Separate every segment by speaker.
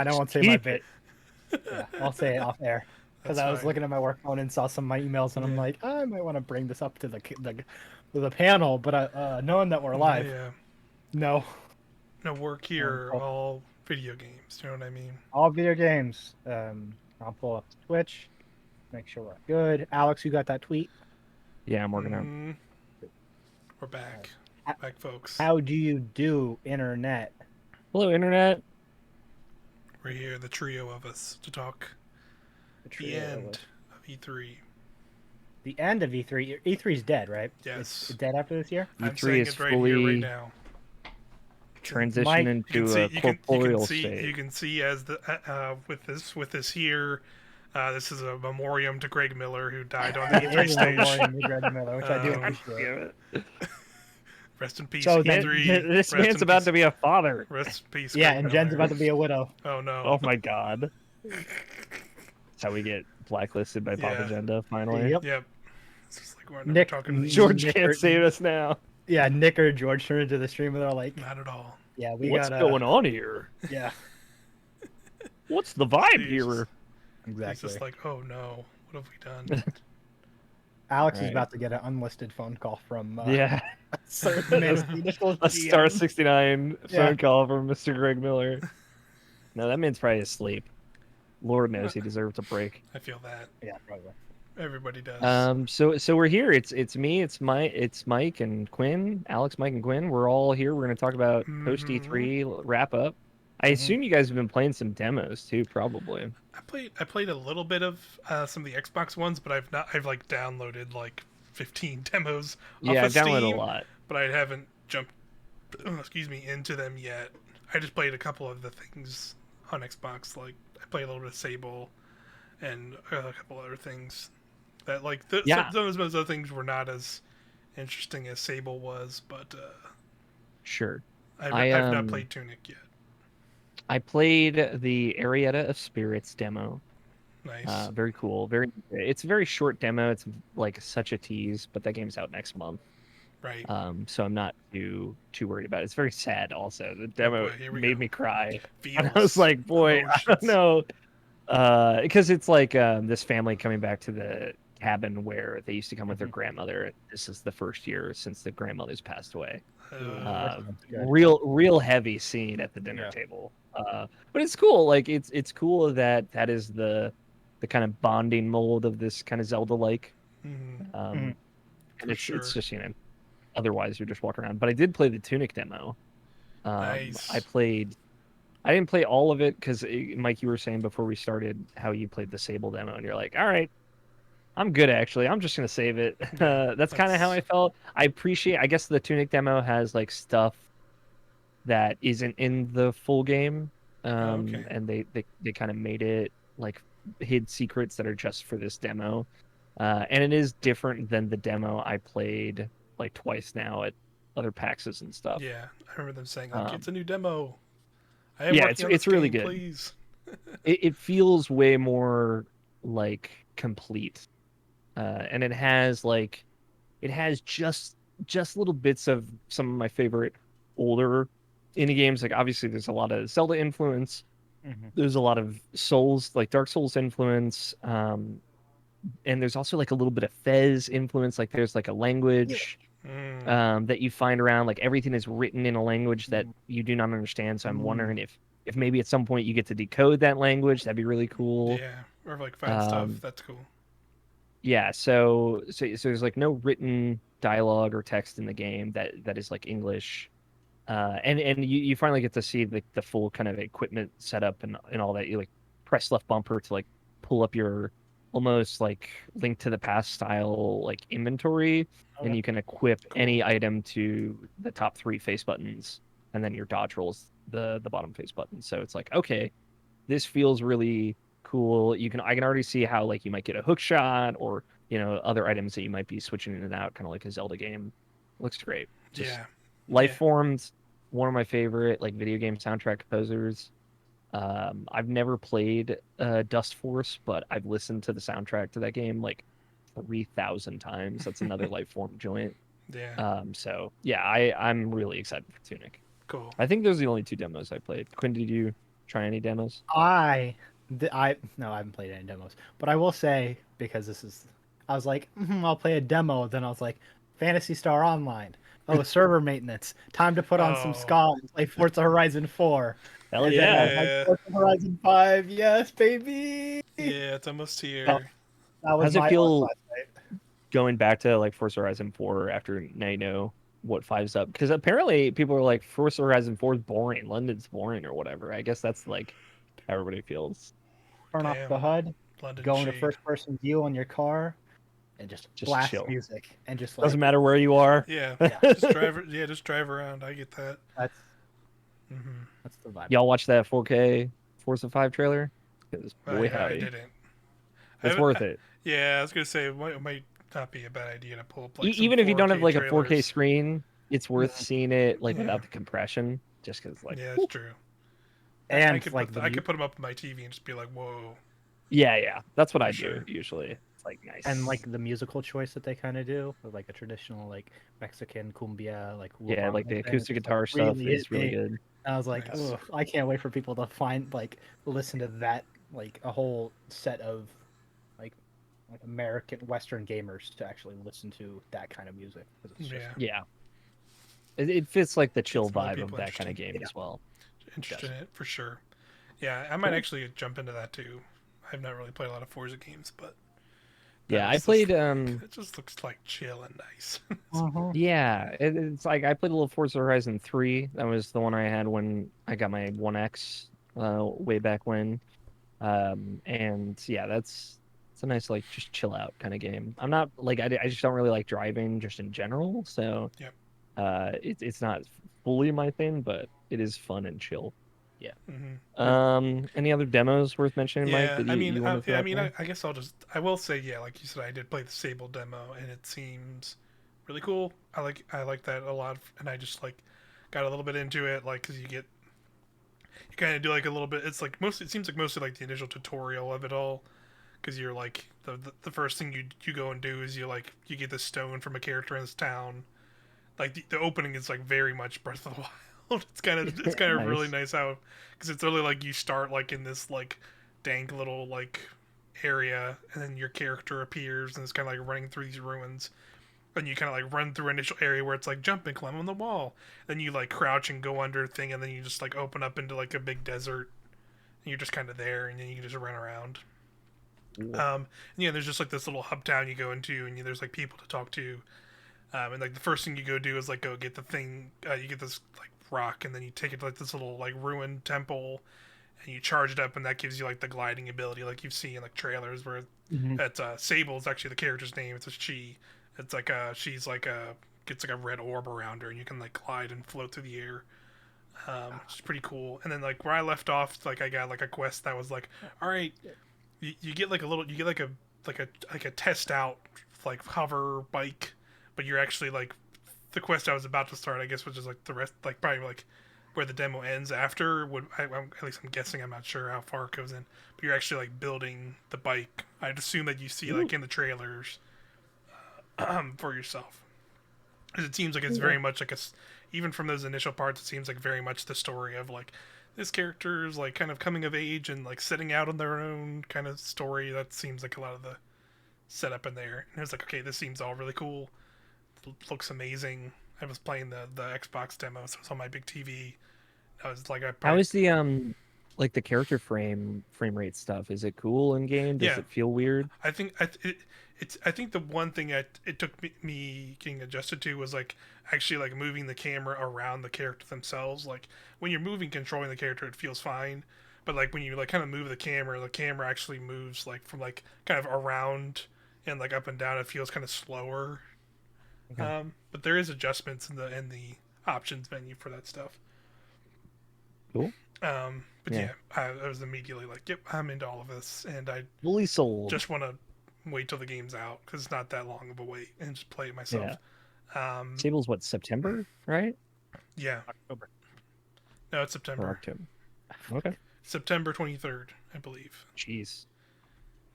Speaker 1: I don't want to say my bit. Yeah, I'll say it off air. Because I was looking at my work phone and saw some of my emails, and I'm like, I might want to bring this up to the panel, but knowing that we're live,
Speaker 2: Yeah.
Speaker 1: no.
Speaker 2: No, work here, all video games. You know what I mean?
Speaker 1: All video games. I'll pull up Twitch, make sure we're good. Alex, you got that tweet?
Speaker 3: Yeah, I'm working out.
Speaker 2: We're back. Back, folks.
Speaker 1: How do you do, internet?
Speaker 3: Hello, internet.
Speaker 2: We're here, the trio of us, to talk the end of E3.
Speaker 1: The end of E3. E3's dead, right?
Speaker 2: Yes.
Speaker 1: It's dead after this year?
Speaker 2: I'm saying it right here, right now.
Speaker 3: Transition into a corporeal state.
Speaker 2: You can see as the with this here. This is a memoriam to Greg Miller, who died on the E3 stage.
Speaker 1: Memoriam to Greg Miller, which I do appreciate.
Speaker 2: Rest in peace,
Speaker 3: so
Speaker 2: E3.
Speaker 3: This man's about to be a father.
Speaker 2: Rest in peace.
Speaker 1: Yeah,
Speaker 2: Greg
Speaker 1: and
Speaker 2: Miller.
Speaker 1: Jen's about to be a widow.
Speaker 2: Oh no.
Speaker 3: Oh my god. That's how we get blacklisted by Pop Agenda finally.
Speaker 1: Yep.
Speaker 2: It's just like we're never talking to
Speaker 3: George can't save us now.
Speaker 1: Yeah, Nick or George turned into the stream and they're like,
Speaker 2: not at all.
Speaker 1: Yeah,
Speaker 3: what's going on here?
Speaker 1: Yeah.
Speaker 3: What's the vibe here?
Speaker 1: Exactly.
Speaker 2: It's just like, oh no, what have we done?
Speaker 1: Alex is about to get an unlisted phone call from
Speaker 3: a star 69 phone call from Mr. Greg Miller. No, that man's probably asleep. Lord knows he deserves a break.
Speaker 2: I feel that.
Speaker 1: Yeah, probably.
Speaker 2: Everybody does.
Speaker 3: So we're here. It's me. It's Mike and Quinn. Alex, Mike, and Quinn. We're all here. We're gonna talk about post E3 wrap up. I assume you guys have been playing some demos too, probably.
Speaker 2: I played a little bit of some of the Xbox ones, but I've like downloaded like 15 demos.
Speaker 3: Yeah,
Speaker 2: I've
Speaker 3: downloaded a lot,
Speaker 2: but I haven't jumped. Into them yet. I just played a couple of the things on Xbox. Like I played a little bit of Sable, and a couple other things. That like some of those other things were not as interesting as Sable was, but
Speaker 3: sure.
Speaker 2: I've not played Tunic yet.
Speaker 3: I played the Arietta of Spirits demo.
Speaker 2: Nice.
Speaker 3: Very cool. It's a very short demo. It's like such a tease, but that game's out next month.
Speaker 2: Right.
Speaker 3: So I'm not too worried about it. It's very sad also. The demo made me cry.
Speaker 2: And
Speaker 3: I was like, boy, I don't know. Because it's like this family coming back to the cabin where they used to come with their grandmother. This is the first year since the grandmother's passed away. Real heavy scene at the dinner table. But it's cool. Like it's cool that is the kind of bonding mold of this kind of Zelda-like. And it's just, otherwise you're just walking around. But I did play the Tunic demo.
Speaker 2: Nice.
Speaker 3: I didn't play all of it because, Mike, you were saying before we started how you played the Sable demo, and you're like, all right, I'm good, actually. I'm just going to save it. That's kind of how I felt. I guess the Tunic demo has, like, stuff that isn't in the full game, and they kind of made it, like, hid secrets that are just for this demo. And it is different than the demo I played, like, twice now at other PAXs and stuff.
Speaker 2: Yeah, I remember them saying, like, it's a new demo.
Speaker 3: It's really good.
Speaker 2: Please.
Speaker 3: It feels way more like complete, and it has just little bits of some of my favorite older indie games. Like obviously there's a lot of Zelda influence, there's a lot of Souls, like Dark Souls influence, and there's also like a little bit of Fez influence. Like there's like a language. That you find around, like everything is written in a language that you do not understand. So I'm wondering if maybe at some point you get to decode that language. That'd be really cool.
Speaker 2: Yeah, or like find stuff. That's cool.
Speaker 3: Yeah, so there's like no written dialogue or text in the game that is like English, and you finally get to see the full kind of equipment setup and all that. You like press left bumper to like pull up your almost like Link to the Past style like inventory, and you can equip any item to the top 3 face buttons, and then your dodge rolls the bottom face button. So it's like, okay, this feels really cool. I can already see how like you might get a hook shot or other items that you might be switching in and out, kind of like a Zelda game. Looks great. Lifeformed, one of my favorite like video game soundtrack composers. I've never played Dust Force, but I've listened to the soundtrack to that game like 3,000 times. That's another Lifeform joint.
Speaker 2: Yeah.
Speaker 3: So yeah, I'm really excited for Tunic.
Speaker 2: Cool.
Speaker 3: I think those are the only 2 demos I played. Quinn, did you try any demos?
Speaker 1: No, I haven't played any demos, but I will say because I was like, I'll play a demo. Then I was like, Fantasy Star Online. Oh, server maintenance. Time to put on some
Speaker 2: Oh,
Speaker 1: ska and play Forza Horizon 4.
Speaker 3: Hell
Speaker 1: And then I was
Speaker 3: yeah!
Speaker 1: like,
Speaker 2: yeah,
Speaker 1: Forza Horizon 5, yes, baby.
Speaker 2: yeah. It's almost
Speaker 1: That,
Speaker 2: here.
Speaker 1: that was
Speaker 3: How's it
Speaker 1: my orc
Speaker 3: feel
Speaker 1: last night.
Speaker 3: going back to like Forza Horizon 4 after now you know what five's up? Because apparently people are like Forza Horizon 4 is boring, London's boring or whatever. I guess that's like how everybody feels.
Speaker 1: Turn off the
Speaker 2: Damn,
Speaker 1: HUD,
Speaker 2: London
Speaker 1: go into
Speaker 2: shade.
Speaker 1: first person view on your car, and just
Speaker 3: Just
Speaker 1: blast
Speaker 3: chill.
Speaker 1: music and just like,
Speaker 3: Doesn't matter where you are.
Speaker 2: Yeah,
Speaker 1: yeah,
Speaker 2: just drive. Yeah, just drive around. I get that.
Speaker 1: that's
Speaker 2: Hmm.
Speaker 1: that's the vibe.
Speaker 3: Y'all watch that 4K Forza 5 trailer? Because boy
Speaker 2: I
Speaker 3: howdy,
Speaker 2: didn't. I
Speaker 3: it's
Speaker 2: haven't.
Speaker 3: worth it.
Speaker 2: Yeah, I was gonna say it might not be a bad idea to pull up like some
Speaker 3: Even if you don't have
Speaker 2: 4K
Speaker 3: like a 4K
Speaker 2: trailers.
Speaker 3: screen, it's worth
Speaker 1: Mhm.
Speaker 3: seeing it like
Speaker 2: Yeah,
Speaker 3: without the compression, just because like,
Speaker 2: yeah, it's
Speaker 3: whew.
Speaker 2: true. I
Speaker 1: And
Speaker 2: could
Speaker 1: like
Speaker 2: I could put them up on my TV and just be like, whoa,
Speaker 3: Yeah, that's what
Speaker 2: for
Speaker 3: I do
Speaker 2: sure.
Speaker 3: usually. It's like
Speaker 1: and
Speaker 3: nice.
Speaker 1: like the musical choice that they kind of do with like a traditional like Mexican cumbia like
Speaker 3: Yeah,
Speaker 1: whoopong
Speaker 3: like the
Speaker 1: thing,
Speaker 3: acoustic
Speaker 1: just like
Speaker 3: guitar stuff
Speaker 1: really hit
Speaker 3: is really
Speaker 1: me.
Speaker 3: good.
Speaker 1: And I was like,
Speaker 2: Nice.
Speaker 1: oh, I can't wait for people to find like listen to that like a whole set of like American Western gamers to actually listen to that kind of music because it's just
Speaker 2: Yeah,
Speaker 3: Yeah, it fits like the
Speaker 2: get
Speaker 3: chill
Speaker 2: some other
Speaker 3: vibe of
Speaker 2: people
Speaker 3: that kind
Speaker 2: interested.
Speaker 3: of game as well. It
Speaker 2: Interested
Speaker 3: does.
Speaker 2: in it for sure. Yeah, I might
Speaker 3: Cool.
Speaker 2: actually jump into that too. I've not really played a lot of Forza games, but that
Speaker 3: Yeah, I
Speaker 2: looks just
Speaker 3: played
Speaker 2: like it just looks like chill and nice.
Speaker 1: Mhm.
Speaker 3: yeah, it's like I played a little Forza Horizon 3. That was the one I had when I got my 1X way back when. And yeah, that's it's a nice like just chill out kind of game. I'm not like I just don't really like driving just in general, so
Speaker 2: Yep.
Speaker 3: it's not fully my thing, but it is fun and chill. Yeah.
Speaker 2: Hmm.
Speaker 3: Any other demos worth mentioning, Mike,
Speaker 2: Yeah,
Speaker 3: that
Speaker 2: I
Speaker 3: you
Speaker 2: mean,
Speaker 3: you want to throw out there?
Speaker 2: I guess I will say, yeah, like you said, I did play the Sable demo, and it seems really cool. I like that a lot, and I just like got a little bit into it, like because you kind of do like a little bit. It's like most. It seems like mostly like the initial tutorial of it all, because you're like the first thing you go and do is you get this stone from a character in this town. Like the opening is like very much Breath of the Wild. It's kind of really
Speaker 3: Nice.
Speaker 2: nice how because it's really like you start like in this like dank little like area, and then your character appears and it's kind of like running through these ruins. And you kind of like run through an initial area where it's like jump and climb on the wall. Then you like crouch and go under a thing, and then you just like open up into like a big desert. And you're just kind of there, and then you can just run around.
Speaker 3: Cool.
Speaker 2: And yeah, there's just like this little hub town you go into, and there's like people to talk to. And like the first thing you go do is like go get the thing. You get this like rock, and then you take it to like this little like ruined temple, and you charge it up, and that gives you like the gliding ability, like you've seen in like trailers where
Speaker 1: Mhm.
Speaker 2: it's Sable is actually the character's name. It's a she. It's like she's like a gets like a red orb around her, and you can like glide and float through the air. Which is pretty cool. And then like where I left off, like I got like a quest that was like, all right, you get like a little, you get like a test out like hover bike, but you're actually like the quest I was about to start, I guess, which is like the rest, like probably like where the demo ends after. At least I'm guessing. I'm not sure how far it goes in, but you're actually like building the bike. I'd assume that you see
Speaker 3: Ooh,
Speaker 2: like in the trailers for yourself, because it seems like it's
Speaker 3: cool.
Speaker 2: very much like even from those initial parts, it seems like very much the story of like this character's like kind of coming of age and like setting out on their own kind of story. That seems like a lot of the setup in there. And it's like, okay, this seems all really cool. Looks amazing. I was playing the Xbox demo, so it's on my big TV. I was like, I
Speaker 3: How
Speaker 2: probably
Speaker 3: is the like the character frame rate stuff? Is it cool in game? Does
Speaker 2: yeah.
Speaker 3: it feel weird?
Speaker 2: I think it's I think the one thing it took me getting adjusted to was like actually like moving the camera around the character themselves. Like when you're moving controlling the character, it feels fine, but like when you like kind of move the camera actually moves like from like kind of around and like up and down. It feels kind of slower.
Speaker 1: Okay.
Speaker 2: But there is adjustments in the options menu for that stuff.
Speaker 3: Cool.
Speaker 2: But
Speaker 3: Yeah.
Speaker 2: yeah, I was immediately like, yep, I'm into all of this, and I
Speaker 3: Fully sold.
Speaker 2: just want to wait till the game's out because it's not that long of a wait and just play it
Speaker 3: Yeah.
Speaker 2: myself. Um,
Speaker 3: Sable's what, September, right?
Speaker 2: yeah,
Speaker 1: October.
Speaker 2: no, it's
Speaker 3: Or
Speaker 2: September,
Speaker 3: October. Okay.
Speaker 2: September 23rd, I believe.
Speaker 3: Jeez.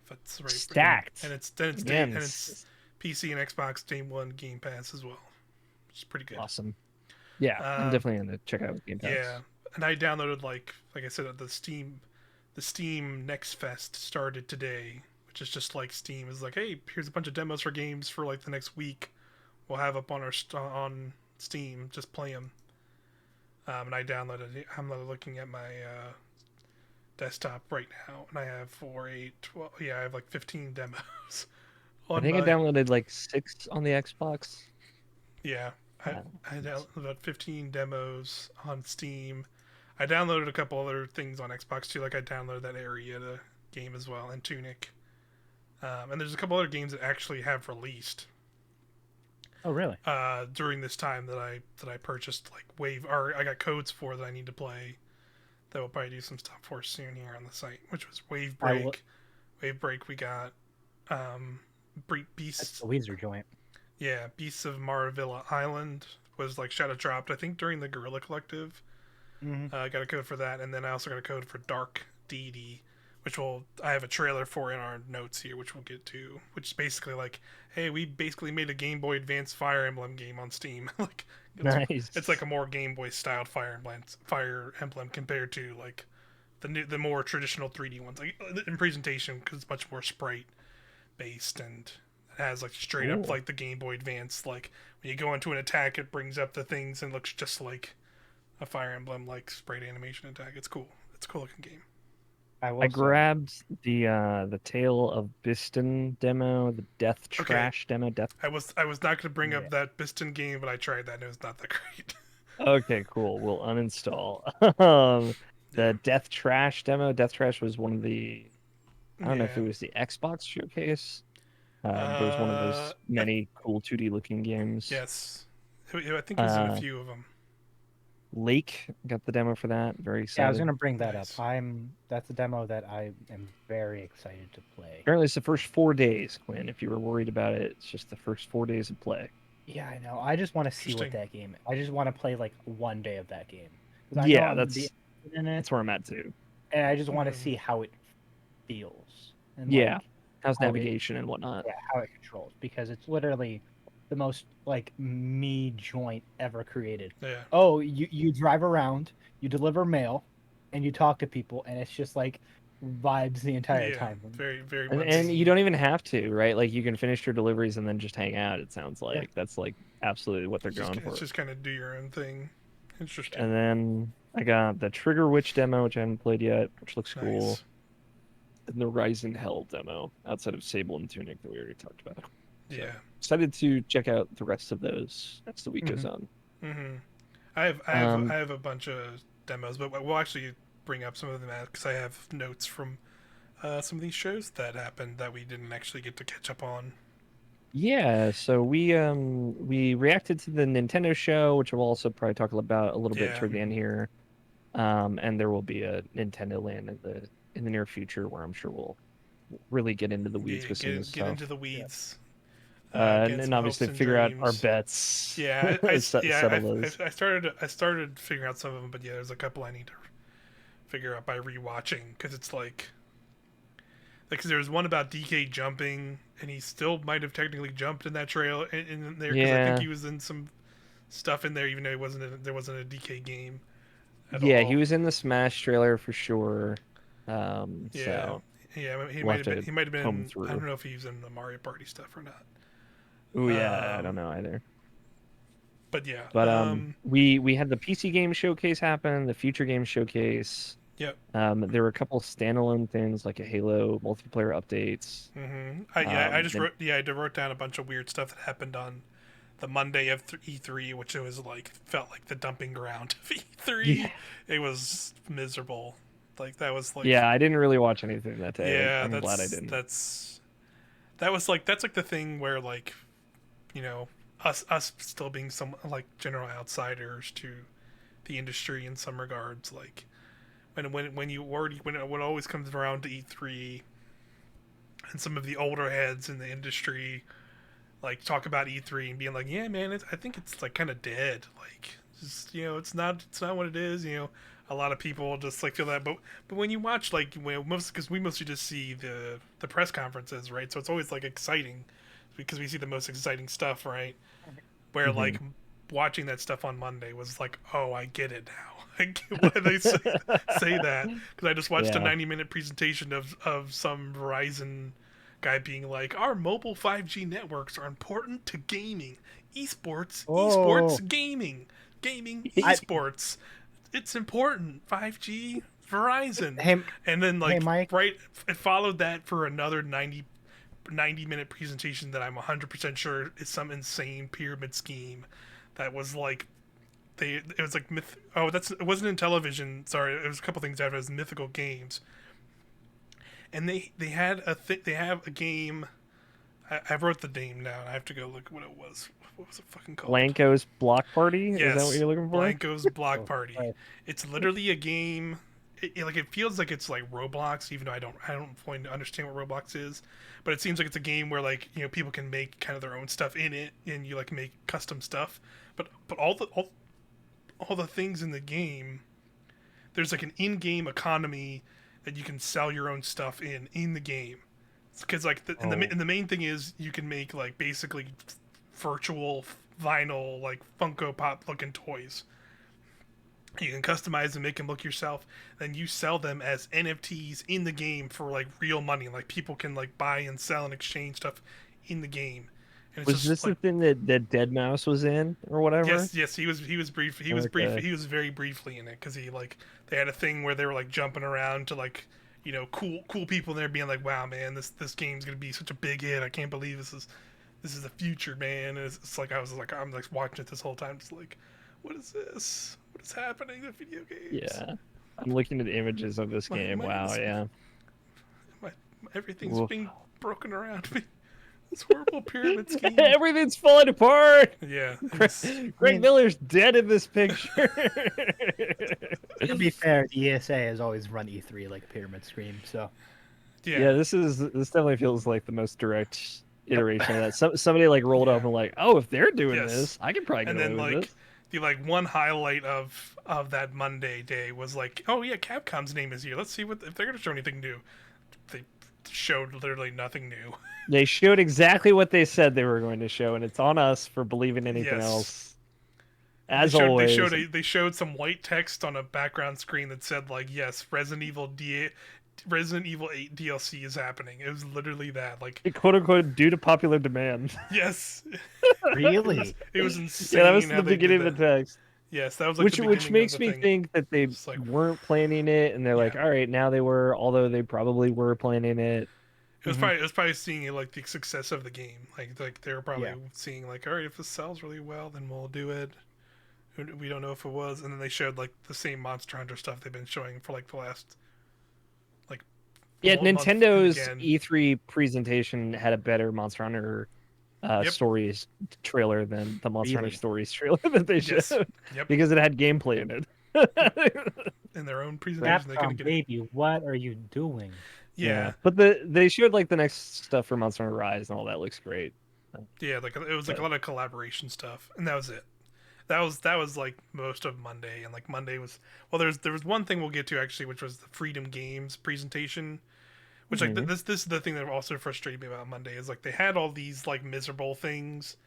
Speaker 2: If that's right,
Speaker 3: Stacked.
Speaker 2: and it's
Speaker 3: Again,
Speaker 2: and it's PC and Xbox Day One Game Pass as well, which is pretty good.
Speaker 3: awesome. Yeah, I'm
Speaker 2: Um,
Speaker 3: definitely gonna check out Game
Speaker 2: yeah,
Speaker 3: Pass.
Speaker 2: and I downloaded like I said, the Steam Next Fest started today, which is just like Steam is like, hey, here's a bunch of demos for games for like the next week. We'll have up on on Steam, just play them. And I downloaded it. I'm looking at my desktop right now, and I have 12, yeah, I have like 15 demos
Speaker 3: I
Speaker 2: on
Speaker 3: think I
Speaker 2: my,
Speaker 3: downloaded like 6 on the Xbox.
Speaker 2: yeah,
Speaker 3: Uh,
Speaker 2: I downloaded about 15 demos on Steam. I downloaded a couple other things on Xbox too, like I downloaded that Arietta game as well, and Tunic. And there's a couple other games that actually have released
Speaker 1: Oh, really?
Speaker 2: during this time that I purchased, like or I got codes for that I need to play. That we'll probably do some stuff for soon here on the site, which was Wave Break. Wave Break, we got
Speaker 1: That's
Speaker 2: Beasts.
Speaker 1: the Weezer joint.
Speaker 2: Yeah, Beasts of Maravilla Island was like shadow dropped, I think, during the Guerrilla Collective.
Speaker 1: Mm-hmm.
Speaker 2: I got a code for that, and then I also got a code for Dark Deity, which I have a trailer for in our notes here, which we'll get to. Which is basically like, hey, we basically made a Game Boy Advance Fire Emblem game on Steam. Like,
Speaker 3: nice.
Speaker 2: it's like a more Game Boy styled Fire Emblem compared to like the more traditional 3D ones. Like in presentation, because it's much more sprite based, and it has like straight up like the Game Boy Advance. Like when you go into an attack, it brings up the things and looks just like a Fire Emblem like sprite animation attack. It's cool. It's a cool looking game.
Speaker 3: I grabbed the Tale of Biston demo, the Death Trash demo.
Speaker 2: I was not going to bring up that Biston game, but I tried that and it was not that great.
Speaker 3: Okay, cool. We'll uninstall. The Death Trash demo. Death Trash was one of the. I don't know if it was the Xbox showcase. But it was one of those many cool 2D looking games.
Speaker 2: Yes, I think it was in a few of them.
Speaker 3: Lake got the demo for that. Very excited.
Speaker 1: Yeah, I was gonna bring that up. That's a demo that I am very excited to play.
Speaker 3: Apparently, it's the first 4 days, Quinn. If you were worried about it, it's just the first 4 days of play.
Speaker 1: Yeah, I know. I just want to see what that game is. I just want to play like one day of that game.
Speaker 3: Yeah, that's where I'm at too.
Speaker 1: And I just want to see how it feels. And
Speaker 3: yeah, how's navigation and whatnot.
Speaker 1: Yeah, how it controls, because it's literally the most like me joint ever created.
Speaker 2: Yeah.
Speaker 1: Oh, you drive around, you deliver mail, and you talk to people, and it's just like vibes the entire time.
Speaker 2: Very, very
Speaker 3: much. And you don't even have to, right? Like you can finish your deliveries and then just hang out. It sounds like that's like absolutely what they're going for.
Speaker 2: It's just kind of do your own thing. Interesting.
Speaker 3: And then I got the Trigger Witch demo, which I haven't played yet, which looks cool. And the Rising Hell demo outside of Sable and Tunic that we already talked about. So,
Speaker 2: yeah.
Speaker 3: Excited to check out the rest of those as the week goes on.
Speaker 2: Mm-hmm. I have a bunch of demos, but we'll actually bring up some of them because I have notes from some of these shows that happened that we didn't actually get to catch up on.
Speaker 3: Yeah, so we reacted to the Nintendo show, which we'll also probably talk about a little bit toward the end here. And there will be a Nintendo Land in the near future where I'm sure we'll really get into the weeds with some of this stuff.
Speaker 2: Get into the weeds.
Speaker 3: And obviously figure out our bets.
Speaker 2: Yeah, I started figuring out some of them, but yeah, there's a couple I need to figure out by rewatching because it's like there's one about DK jumping, and he still might have technically jumped in that trail in there because I think he was in some stuff in there, even though there wasn't a DK game.
Speaker 3: He was in the Smash trailer for sure. So
Speaker 2: he might have been. I don't know if he was in the Mario Party stuff or not.
Speaker 3: Oh yeah, I don't know either.
Speaker 2: But yeah,
Speaker 3: we had the PC game showcase happen, the future game showcase.
Speaker 2: Yep.
Speaker 3: There were a couple standalone things like a Halo multiplayer updates.
Speaker 2: Mm-hmm. I wrote down a bunch of weird stuff that happened on the Monday of E3, which felt like the dumping ground of E3.
Speaker 3: Yeah.
Speaker 2: It was miserable. Like that was like.
Speaker 3: Yeah, I didn't really watch anything that day.
Speaker 2: Yeah,
Speaker 3: I'm glad I didn't.
Speaker 2: That's like the thing where like, you know, us still being some like general outsiders to the industry in some regards, like when it always comes around to E3 and some of the older heads in the industry like talk about E3 and being like, yeah man, I think it's like kind of dead, like just, you know, it's not what it is, you know. A lot of people just like feel that, but when you watch like because we mostly just see the press conferences, right? So it's always like exciting because we see the most exciting stuff, right? Where like watching that stuff on Monday was like, oh, I get it now. I get why they say that, because I just watched a
Speaker 3: Yeah.
Speaker 2: 90-minute presentation of some Verizon guy being like, our mobile 5G networks are important to gaming, esports,
Speaker 1: Oh,
Speaker 2: gaming,
Speaker 1: I
Speaker 2: esports. It's important. 5G, Verizon,
Speaker 1: hey
Speaker 2: and then
Speaker 1: hey
Speaker 2: like
Speaker 1: Mike.
Speaker 2: right, it followed that for another 90-minute presentation that I'm 100% sure is some insane pyramid scheme that was like it was like it wasn't in television, sorry, it was a couple things after. It was mythical games, and they had they have a game. I wrote the name down. I have to go look what it was. What was it fucking called?
Speaker 3: Blanco's Block Party? Is that what
Speaker 2: Yes,
Speaker 3: you're looking for?
Speaker 2: Blanco's Block
Speaker 1: Oh,
Speaker 2: Party.
Speaker 1: right.
Speaker 2: It's literally a game. It feels like it's like Roblox, even though I don't fully understand what Roblox is, but it seems like it's a game where like people can make kind of their own stuff in it, and you like make custom stuff. But all the things in the game, there's like an in-game economy that you can sell your own stuff in the game. Because like and the main thing is you can make like basically virtual vinyl like Funko Pop looking toys. You can customize and make them look yourself. Then you sell them as NFTs in the game for like real money. Like people can like buy and sell and exchange stuff in the game. And it's
Speaker 3: Was
Speaker 2: just
Speaker 3: this the
Speaker 2: like,
Speaker 3: thing that Dead Mouse was in or whatever?
Speaker 2: yes, he was brief.
Speaker 3: Okay.
Speaker 2: He was very briefly in it because he like they had a thing where they were like jumping around to like cool people there being like, wow man, this game's gonna be such a big hit. I can't believe this is the future, man. And it's like I'm like watching it this whole time, just like, what is this? What is happening to video games?
Speaker 3: Yeah. I'm looking at the images of this game. Wow,
Speaker 2: This,
Speaker 3: yeah.
Speaker 2: my, everything's
Speaker 3: Oof.
Speaker 2: being broken around me. This horrible pyramid scheme.
Speaker 3: Everything's falling apart.
Speaker 2: Yeah,
Speaker 3: Greg Miller's dead in this picture.
Speaker 1: To be fair, the ESA has always run E3 like a pyramid scheme, so
Speaker 3: Yeah, this definitely feels like the most direct iteration of that. Somebody like rolled up and like, oh, if they're doing
Speaker 2: Yes.
Speaker 3: this, I can probably get
Speaker 2: And
Speaker 3: away
Speaker 2: then
Speaker 3: with
Speaker 2: like
Speaker 3: this.
Speaker 2: the like one highlight of that Monday day was like, oh yeah, Capcom's name is here. Let's see what if they're gonna show anything new. They showed literally nothing new.
Speaker 3: They showed exactly what they said they were going to show, and it's on us for believing anything
Speaker 2: Yes.
Speaker 3: else. As
Speaker 2: they
Speaker 3: always,
Speaker 2: they showed some white text on a background screen that said like, yes, Resident Evil 8 DLC is happening. It was literally that. Like,
Speaker 3: quote unquote, due to popular demand.
Speaker 2: yes.
Speaker 1: really,
Speaker 2: It was insane.
Speaker 3: Yeah, that was
Speaker 2: how
Speaker 3: the
Speaker 2: they did
Speaker 3: beginning of the
Speaker 2: that.
Speaker 3: text.
Speaker 2: Yes, that was like
Speaker 3: Which
Speaker 2: the beginning
Speaker 3: which
Speaker 2: of
Speaker 3: makes
Speaker 2: the
Speaker 3: me
Speaker 2: thing.
Speaker 3: think that they
Speaker 2: Just like,
Speaker 3: weren't planning it, and they're like,
Speaker 2: Yeah.
Speaker 3: all right, now they were, although they probably were planning it.
Speaker 2: it was probably seeing like the success of the game. Like they were probably seeing like, all right, if this sells really well, then we'll do it. We don't know if it was, and then they showed like the same Monster Hunter stuff they've been showing for like the last like
Speaker 3: Yeah,
Speaker 2: month
Speaker 3: Nintendo's
Speaker 2: again.
Speaker 3: E3 presentation had a better Monster Hunter
Speaker 2: Yep.
Speaker 3: Stories trailer than the Monster Hunter
Speaker 1: Really?
Speaker 3: Stories trailer that they
Speaker 2: Yes.
Speaker 3: showed
Speaker 2: Yep.
Speaker 3: because it had gameplay in it.
Speaker 2: In their own presentation, they couldn't
Speaker 1: Capcom
Speaker 2: get it.
Speaker 1: baby, what are you doing?
Speaker 2: Yeah.
Speaker 3: But they showed like the next stuff for Monster Hunter Rise, and all that looks great.
Speaker 2: Yeah, like it was like a lot of collaboration stuff, and that was it. That was like most of Monday, and like Monday was there was one thing we'll get to actually, which was the Freedom Games presentation, which like
Speaker 3: Mhm.
Speaker 2: this is the thing that also frustrated me about Monday is like they had all these like miserable things,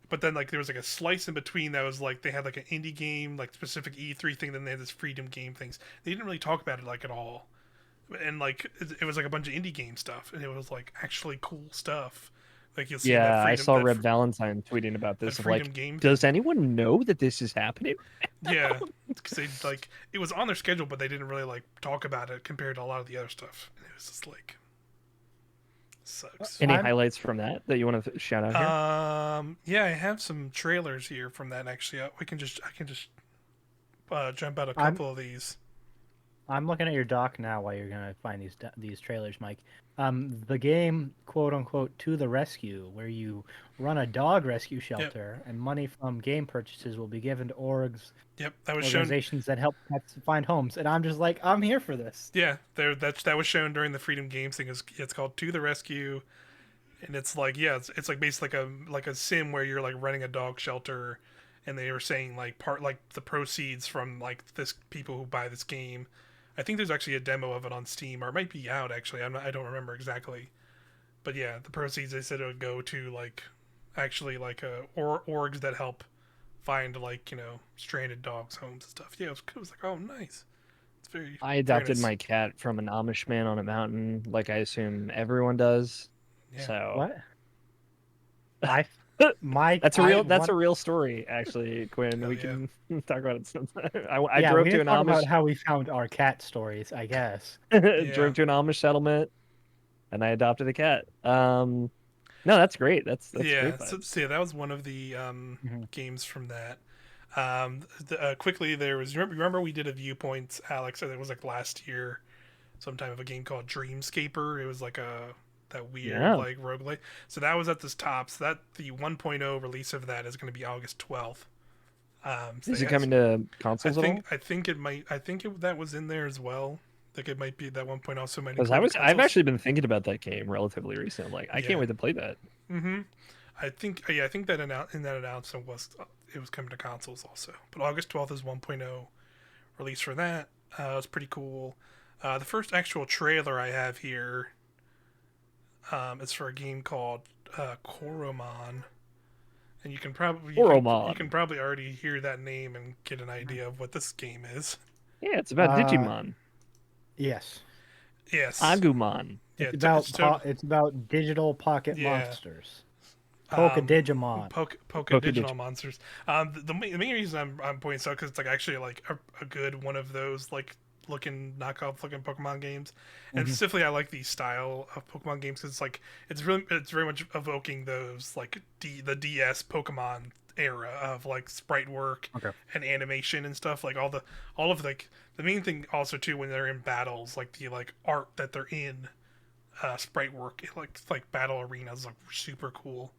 Speaker 2: but then like there was like a slice in between that was like they had like an indie game like specific E3 thing, then they had this Freedom Game things. They didn't really talk about it like at all, and like it was like a bunch of indie game stuff, and it was like actually cool stuff. Like you'll see
Speaker 3: Yeah,
Speaker 2: that
Speaker 3: I saw Red
Speaker 2: that,
Speaker 3: Valentine tweeting about this. Of
Speaker 2: Freedom
Speaker 3: like,
Speaker 2: Game
Speaker 3: does anyone know that this is happening?
Speaker 2: Yeah, because they like it was on their schedule, but they didn't really like talk about it compared to a lot of the other stuff. And it was just like sucks.
Speaker 3: Any
Speaker 1: I'm-
Speaker 3: highlights from that you want to shout out here?
Speaker 2: Yeah, I have some trailers here from that actually. I can just jump out a
Speaker 1: I'm-
Speaker 2: couple of these.
Speaker 1: I'm looking at your doc now while you're gonna find these trailers, Mike. The game, quote unquote, To the Rescue, where you run a dog rescue shelter, and money from game purchases will be given to
Speaker 2: Yep, that was shown.
Speaker 1: organizations that help pets find homes. And I'm just like, I'm here for this.
Speaker 2: Yeah, that was shown during the Freedom Games thing. It's called To the Rescue, and it's like it's like basically like a sim where you're like running a dog shelter, and they were saying like part like the proceeds from like this people who buy this game. I think there's actually a demo of it on Steam, or it might be out actually. I don't remember exactly, but yeah, the proceeds they said it would go to like actually like orgs that help find like stranded dogs' homes and stuff. Yeah, it was like, oh, nice. It's very
Speaker 3: I
Speaker 2: very
Speaker 3: adopted
Speaker 2: nice.
Speaker 3: my cat from an Amish man on a mountain, like I assume everyone does.
Speaker 2: Yeah.
Speaker 3: So
Speaker 1: What? I my I
Speaker 3: that's
Speaker 1: one
Speaker 3: a real story, actually, Quinn.
Speaker 2: Hell
Speaker 3: We
Speaker 2: yeah.
Speaker 3: can talk about it sometime. I
Speaker 1: yeah,
Speaker 3: drove
Speaker 1: we
Speaker 3: to
Speaker 1: didn't
Speaker 3: an
Speaker 1: talk about
Speaker 3: Amish
Speaker 1: how we found our cat stories, I guess.
Speaker 2: Yeah.
Speaker 3: drove to an Amish settlement, and I adopted a cat. No, that's great. That's
Speaker 2: Yeah.
Speaker 3: great
Speaker 2: So
Speaker 3: vibes.
Speaker 2: yeah, that was one of the
Speaker 1: Mhm.
Speaker 2: games from that. Quickly, there was remember we did a viewpoint, Alex. It was like last year, sometime of a game called Dreamscaper. It was like a that weird
Speaker 3: Yeah.
Speaker 2: like roguelike. So that was at this top. So that the 1.0 release of that is going to be August 12th. So
Speaker 3: Is
Speaker 2: they
Speaker 3: it
Speaker 2: has,
Speaker 3: coming to consoles at all?
Speaker 2: I think it might. That was in there as well. Like it might be that 1.0 also might
Speaker 3: Because
Speaker 2: include
Speaker 3: I've
Speaker 2: consoles.
Speaker 3: actually been thinking about that game relatively recently. I'm like, I can't
Speaker 2: Yeah.
Speaker 3: wait to play that.
Speaker 2: Mm-hmm. I think that in that announcement was it was coming to consoles also. But August 12th is 1.0 release for that. It was pretty cool. The first actual trailer I have here is for a game called Koromon, and you can
Speaker 3: Oromon.
Speaker 2: probably already hear that name and get an idea of what this game is.
Speaker 3: Yeah, it's about
Speaker 1: Uh,
Speaker 3: Digimon.
Speaker 1: yes.
Speaker 2: Yes,
Speaker 3: Agumon.
Speaker 2: yeah,
Speaker 1: It's it's about digital pocket
Speaker 2: yeah.
Speaker 1: monsters. Poke
Speaker 2: Um,
Speaker 1: Digimon.
Speaker 2: Poke
Speaker 3: Pokedigi.
Speaker 2: digital monsters. The main reason I'm pointing this out because it's like actually like a good one of those like looking knockoff looking Pokemon games, and
Speaker 1: Mhm.
Speaker 2: specifically I like the style of Pokemon games because it's very much evoking those like the DS Pokemon era of like sprite work
Speaker 1: Okay.
Speaker 2: and animation and stuff like all of like the main thing also too when they're in battles like the like art that they're in sprite work like battle arenas like super cool.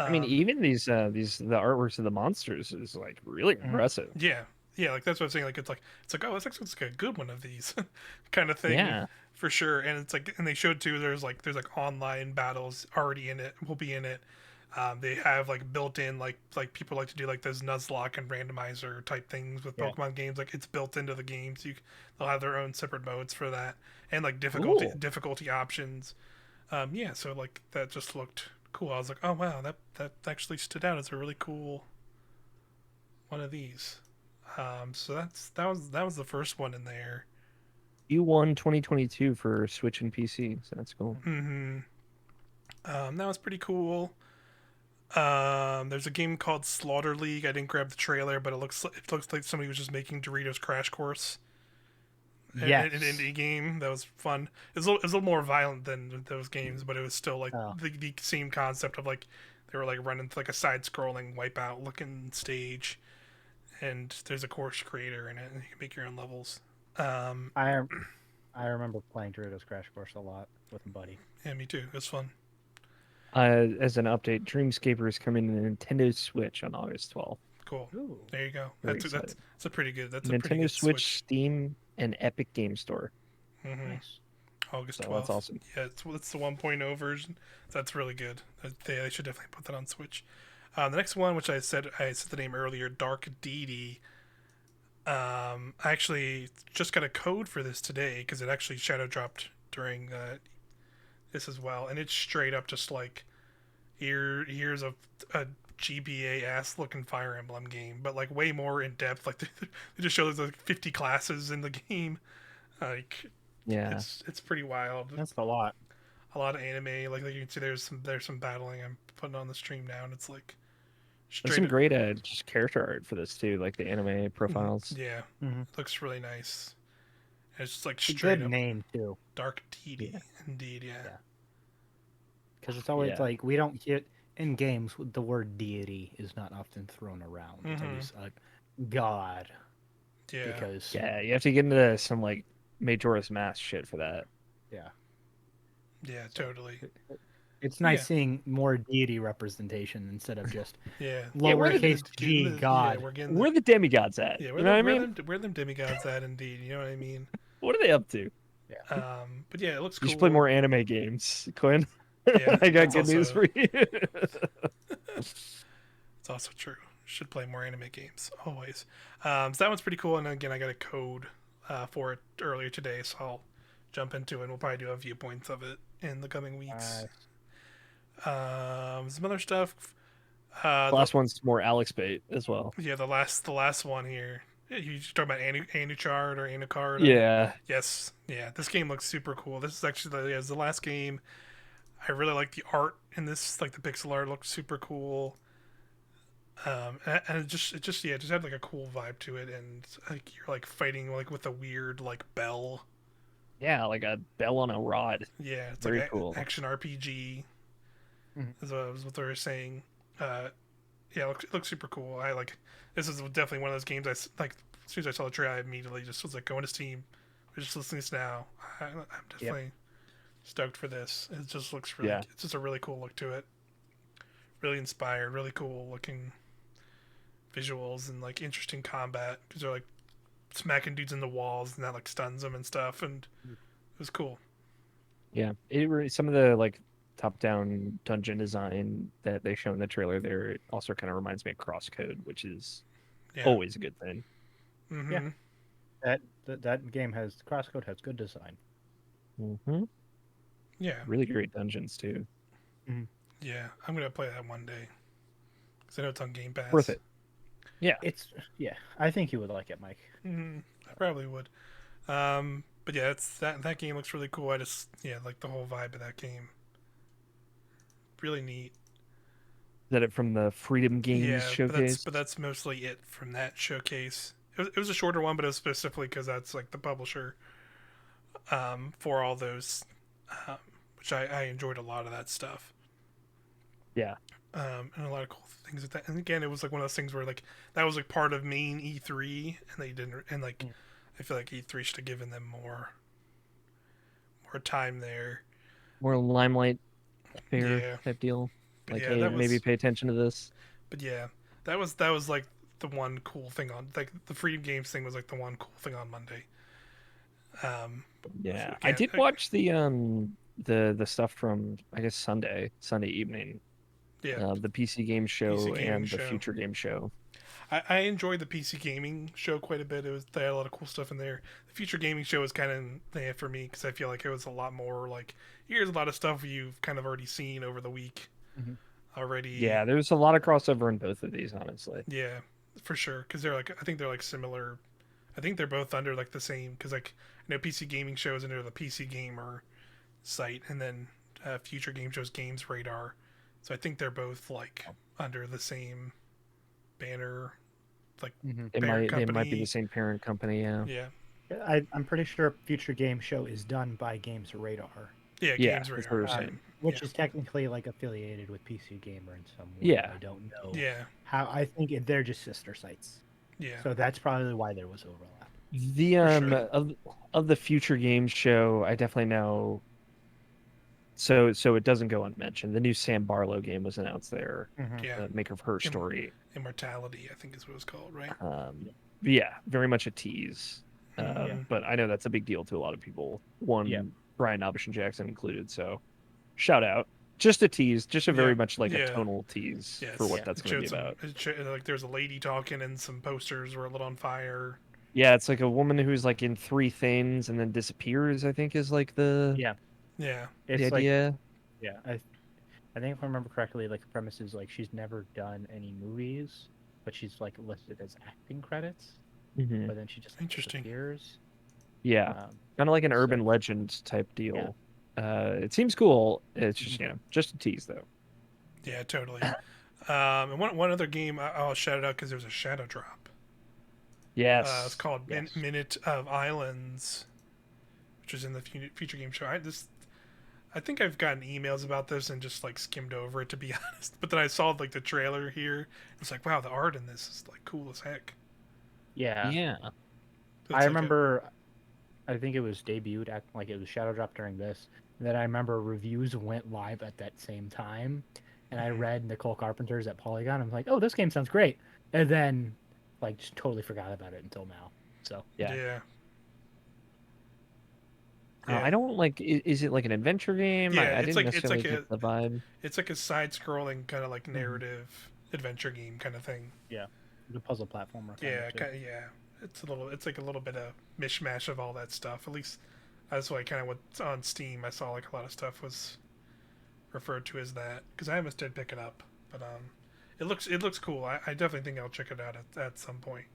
Speaker 3: I mean,
Speaker 2: um,
Speaker 3: even these the artworks of the monsters is like really
Speaker 1: Mhm.
Speaker 3: impressive.
Speaker 2: Yeah, yeah, like that's what I'm saying. Like it's like oh, that's actually like a good one of these, kind of thing,
Speaker 3: Yeah.
Speaker 2: for sure. And it's like and they showed too. There's like online battles already in it. Will be in it. They have like built in like people like to do like those Nuzlocke and randomizer type things with
Speaker 1: Yeah.
Speaker 2: Pokemon games. Like it's built into the games. They'll have their own separate modes for that and like
Speaker 3: Cool.
Speaker 2: difficulty options. Yeah, so like that just looked cool. I was like, oh wow, that actually stood out as a really cool one of these. So that was the first one in there.
Speaker 3: Q1 2022 for Switch and PC. So that's cool.
Speaker 2: Mm-hmm. That was pretty cool. There's a game called Slaughter League. I didn't grab the trailer, but it looks like somebody was just making Doritos Crash Course. An
Speaker 1: Yes.
Speaker 2: indie game that was fun. It was a little more violent than those games, but it was still like
Speaker 1: Oh.
Speaker 2: the same concept of like they were like running like a side-scrolling wipeout looking stage, and there's a course creator in it, and you can make your own levels. Um,
Speaker 1: I I remember playing Doritos Crash Course a lot with a buddy.
Speaker 2: yeah, me too. It was fun.
Speaker 3: As an update, Dreamscaper is coming to Nintendo Switch on August 12th.
Speaker 2: Cool.
Speaker 1: Ooh.
Speaker 2: There you go.
Speaker 3: Very excited.
Speaker 2: That's a pretty
Speaker 3: Nintendo
Speaker 2: good
Speaker 3: Switch,
Speaker 2: Switch.
Speaker 3: Steam, and Epic Game Store.
Speaker 2: Mm-hmm.
Speaker 1: Nice.
Speaker 2: August
Speaker 3: So that's
Speaker 2: 12th.
Speaker 3: awesome.
Speaker 2: Yeah, it's the 1.0 version. That's really good. They should definitely put that on Switch. The next one, which I said the name earlier, Dark Deity. I actually just got a code for this today because it actually shadow dropped during this as well, and it's straight up just like here's a GBA ass looking Fire Emblem game, but like way more in depth. Like they just show there's like 50 classes in the game. Like
Speaker 3: Yeah.
Speaker 2: it's pretty wild.
Speaker 1: That's a lot.
Speaker 2: A lot of anime. Like you can see there's some battling. I'm putting on the stream now, and it's like
Speaker 3: There's
Speaker 2: straight.
Speaker 3: some great just character art for this too, like the anime profiles.
Speaker 2: Yeah,
Speaker 1: Hmm.
Speaker 2: looks really nice. And it's just like
Speaker 1: It's a
Speaker 2: straight
Speaker 1: good
Speaker 2: up
Speaker 1: name too.
Speaker 2: Dark Deity.
Speaker 3: Yeah.
Speaker 2: Indeed, yeah.
Speaker 1: Yeah. Because it's always
Speaker 3: Yeah.
Speaker 1: like we don't hear in games the word deity is not often thrown around. It's
Speaker 2: Mhm.
Speaker 1: always God.
Speaker 2: Yeah.
Speaker 1: Because
Speaker 3: Yeah, you have to get into some like Majora's Mask shit for that.
Speaker 1: yeah.
Speaker 2: Yeah,
Speaker 1: So
Speaker 2: totally.
Speaker 1: it's nice
Speaker 2: Yeah.
Speaker 1: seeing more deity representation instead of just
Speaker 2: Yeah.
Speaker 3: Yeah, we're the-
Speaker 1: lowercase g
Speaker 2: Yeah,
Speaker 1: God.
Speaker 2: we're getting
Speaker 3: Where are the demigods at?
Speaker 2: yeah,
Speaker 3: You know what I mean?
Speaker 2: where them demigods at indeed, you know what I mean?
Speaker 3: What are they up to?
Speaker 1: Yeah.
Speaker 2: But yeah, it looks
Speaker 3: You
Speaker 2: cool.
Speaker 3: should play more anime games, Quinn.
Speaker 2: Yeah,
Speaker 3: I got
Speaker 2: that's
Speaker 3: good news
Speaker 2: also
Speaker 3: for you.
Speaker 2: it's also true. Should play more anime games always. So that one's pretty cool, and again, I got a code for it earlier today, so I'll jump into it. And we'll probably do a viewpoints of it in the coming weeks. Some other stuff.
Speaker 3: The
Speaker 2: The
Speaker 3: last one's more Alex bait as well.
Speaker 2: yeah, the last one here. Yeah, you talking about Anuchard or Anucard?
Speaker 3: Yeah,
Speaker 2: Yes, yeah. This game looks super cool. This is actually the last game. I really like the art in this. Like the pixel art looks super cool. And it just yeah, it just had like a cool vibe to it, and like you're like fighting like with a weird like bell.
Speaker 3: yeah, like a bell on a rod.
Speaker 2: Yeah, it's like
Speaker 3: Very cool.
Speaker 2: action RPG.
Speaker 1: Mhm.
Speaker 2: Is what they were saying. Uh, yeah, it looks super cool. I like. This is definitely one of those games like. As soon as I saw the trailer, I immediately just was like going to Steam. We're just listening to this now. I'm
Speaker 1: Yep.
Speaker 2: definitely stoked for this. It just looks really.
Speaker 3: Yeah.
Speaker 2: It's just a really cool look to it. Really inspired. Really cool looking visuals and like interesting combat because they're like smacking dudes in the walls and that like stuns them and stuff, and it was cool.
Speaker 3: Yeah, some of the like top-down dungeon design that they show in the trailer there it also kind of reminds me of Crosscode, which is
Speaker 2: Yeah.
Speaker 3: always a good thing.
Speaker 1: Yeah.
Speaker 2: Mm-hmm.
Speaker 1: That game has Crosscode has good design.
Speaker 3: Hmm.
Speaker 2: Yeah.
Speaker 3: Really great dungeons too.
Speaker 2: Yeah. I'm gonna play that one day because I know it's on Game
Speaker 3: Worth
Speaker 2: Pass.
Speaker 3: it. Yeah.
Speaker 1: It's yeah. I think you would like it, Mike.
Speaker 2: I probably would. But yeah, it's that game looks really cool. I just like the whole vibe of that game. Really neat.
Speaker 3: Is that it from the Freedom Games
Speaker 2: Yeah, but that's
Speaker 3: showcase?
Speaker 2: but that's mostly it from that showcase. It was a shorter one, but it was specifically because that's like the publisher for all those, um, which I enjoyed a lot of that stuff.
Speaker 3: Yeah.
Speaker 2: And a lot of cool things with that. And again, it was like one of those things where like that was like part of main E3, and they didn't. And like
Speaker 1: Mm.
Speaker 2: I feel like E3 should have given them more time there.
Speaker 3: More limelight fair
Speaker 2: Yeah,
Speaker 3: type deal.
Speaker 2: but
Speaker 3: Like,
Speaker 2: yeah,
Speaker 3: hey,
Speaker 2: that
Speaker 3: maybe
Speaker 2: was.
Speaker 3: pay attention to this.
Speaker 2: But yeah, that was like the one cool thing on like the Freedom Games thing was like the one cool thing on Monday. Um,
Speaker 3: Yeah. I
Speaker 2: again,
Speaker 3: did watch the stuff from I guess Sunday evening.
Speaker 2: yeah,
Speaker 3: The PC game
Speaker 2: PC
Speaker 3: show
Speaker 2: gaming
Speaker 3: and the
Speaker 2: show.
Speaker 3: future game show.
Speaker 2: I enjoyed the PC gaming show quite a bit. They had a lot of cool stuff in there. The future gaming show was kind of for me because I feel like it was a lot more like here's a lot of stuff you've kind of already seen over the week
Speaker 1: Mm-hmm.
Speaker 2: already.
Speaker 3: Yeah, there's a lot of crossover in both of these, honestly.
Speaker 2: Yeah, for sure. Because they're like I think they're like similar. I think they're both under like the same because like I know PC gaming show is under the PC Gamer site, and then future game shows Games Radar. So I think they're both like under the same banner, like
Speaker 1: Mm-hmm.
Speaker 2: parent
Speaker 3: They might be
Speaker 2: company.
Speaker 3: the same parent company, yeah.
Speaker 2: Yeah,
Speaker 1: I'm pretty sure Future Game Show is done by Games Radar,
Speaker 2: yeah,
Speaker 3: Yeah,
Speaker 2: Games
Speaker 3: that's what
Speaker 2: Radar.
Speaker 3: we're
Speaker 2: Yeah.
Speaker 3: saying.
Speaker 1: which is technically like affiliated with PC Gamer in some way.
Speaker 3: Yeah.
Speaker 1: I don't know
Speaker 2: Yeah,
Speaker 1: how. I think they're just sister sites,
Speaker 2: yeah,
Speaker 1: so that's probably why there was overlap.
Speaker 3: The
Speaker 2: For sure.
Speaker 3: of the future games show, I definitely know. So it doesn't go unmentioned. The new Sam Barlow game was announced there,
Speaker 1: Mm-hmm.
Speaker 2: yeah.
Speaker 3: the maker of Her
Speaker 2: Im-
Speaker 3: Story.
Speaker 2: Immortality, I think is what it's called, right?
Speaker 3: But yeah, very much a tease.
Speaker 2: Mhm.
Speaker 3: But I know that's a big deal to a lot of people. One,
Speaker 1: Yeah.
Speaker 3: Brian Aubuchon Jackson included. So shout out. Just a tease, just a very
Speaker 2: Yeah,
Speaker 3: much like a
Speaker 2: yeah.
Speaker 3: tonal tease
Speaker 2: Yes.
Speaker 3: for what
Speaker 1: Yeah.
Speaker 3: that's
Speaker 2: It
Speaker 3: going to
Speaker 2: showed
Speaker 3: be about.
Speaker 2: like there's a lady talking and some posters were lit on fire.
Speaker 3: Yeah, it's like a woman who's like in three things and then disappears, I think is like
Speaker 1: Yeah,
Speaker 2: Yeah,
Speaker 3: the
Speaker 1: it's like
Speaker 3: idea.
Speaker 1: yeah. I think if I remember correctly, like the premise is like she's never done any movies, but she's like listed as acting credits.
Speaker 3: Mhm.
Speaker 1: But then she just
Speaker 2: Interesting.
Speaker 1: disappears.
Speaker 3: Yeah, kind of like an
Speaker 1: so-
Speaker 3: urban legend type deal. It seems cool. It's just
Speaker 1: Mhm.
Speaker 3: just a tease though.
Speaker 2: yeah, totally. And one other game I'll shout it out because there's a shadow drop.
Speaker 3: Yes,
Speaker 2: It's called
Speaker 1: Yes.
Speaker 2: Minute of Islands, which is in the future game show. I think I've gotten emails about this and just like skimmed over it to be honest. But then I saw like the trailer here. It's like wow, the art in this is like cool as heck.
Speaker 1: Yeah.
Speaker 3: yeah,
Speaker 2: It's
Speaker 1: I
Speaker 2: like
Speaker 1: remember. I think it was debuted at like it was Shadow Drop during this. And then I remember reviews went live at that same time, and I
Speaker 2: Mhm.
Speaker 1: read Nicole Carpenter's at Polygon. I'm like, oh, this game sounds great, and then like just totally forgot about it until now. So
Speaker 3: yeah.
Speaker 2: Yeah.
Speaker 3: I don't like. Is it like an adventure game?
Speaker 2: Yeah,
Speaker 3: I
Speaker 2: it's
Speaker 3: didn't
Speaker 2: like- it's
Speaker 3: necessarily
Speaker 2: like
Speaker 3: get the vibe.
Speaker 2: It's like a side-scrolling kind of like narrative adventure game kind of thing.
Speaker 1: the puzzle platformer.
Speaker 2: Yeah,
Speaker 1: Kind of
Speaker 2: yeah. It's like a little bit of mishmash of all that stuff. At least that's why kind of what's on Steam. I saw like a lot of stuff was referred to as that because I almost did pick it up, but it looks cool. I definitely think I'll check it out at some point.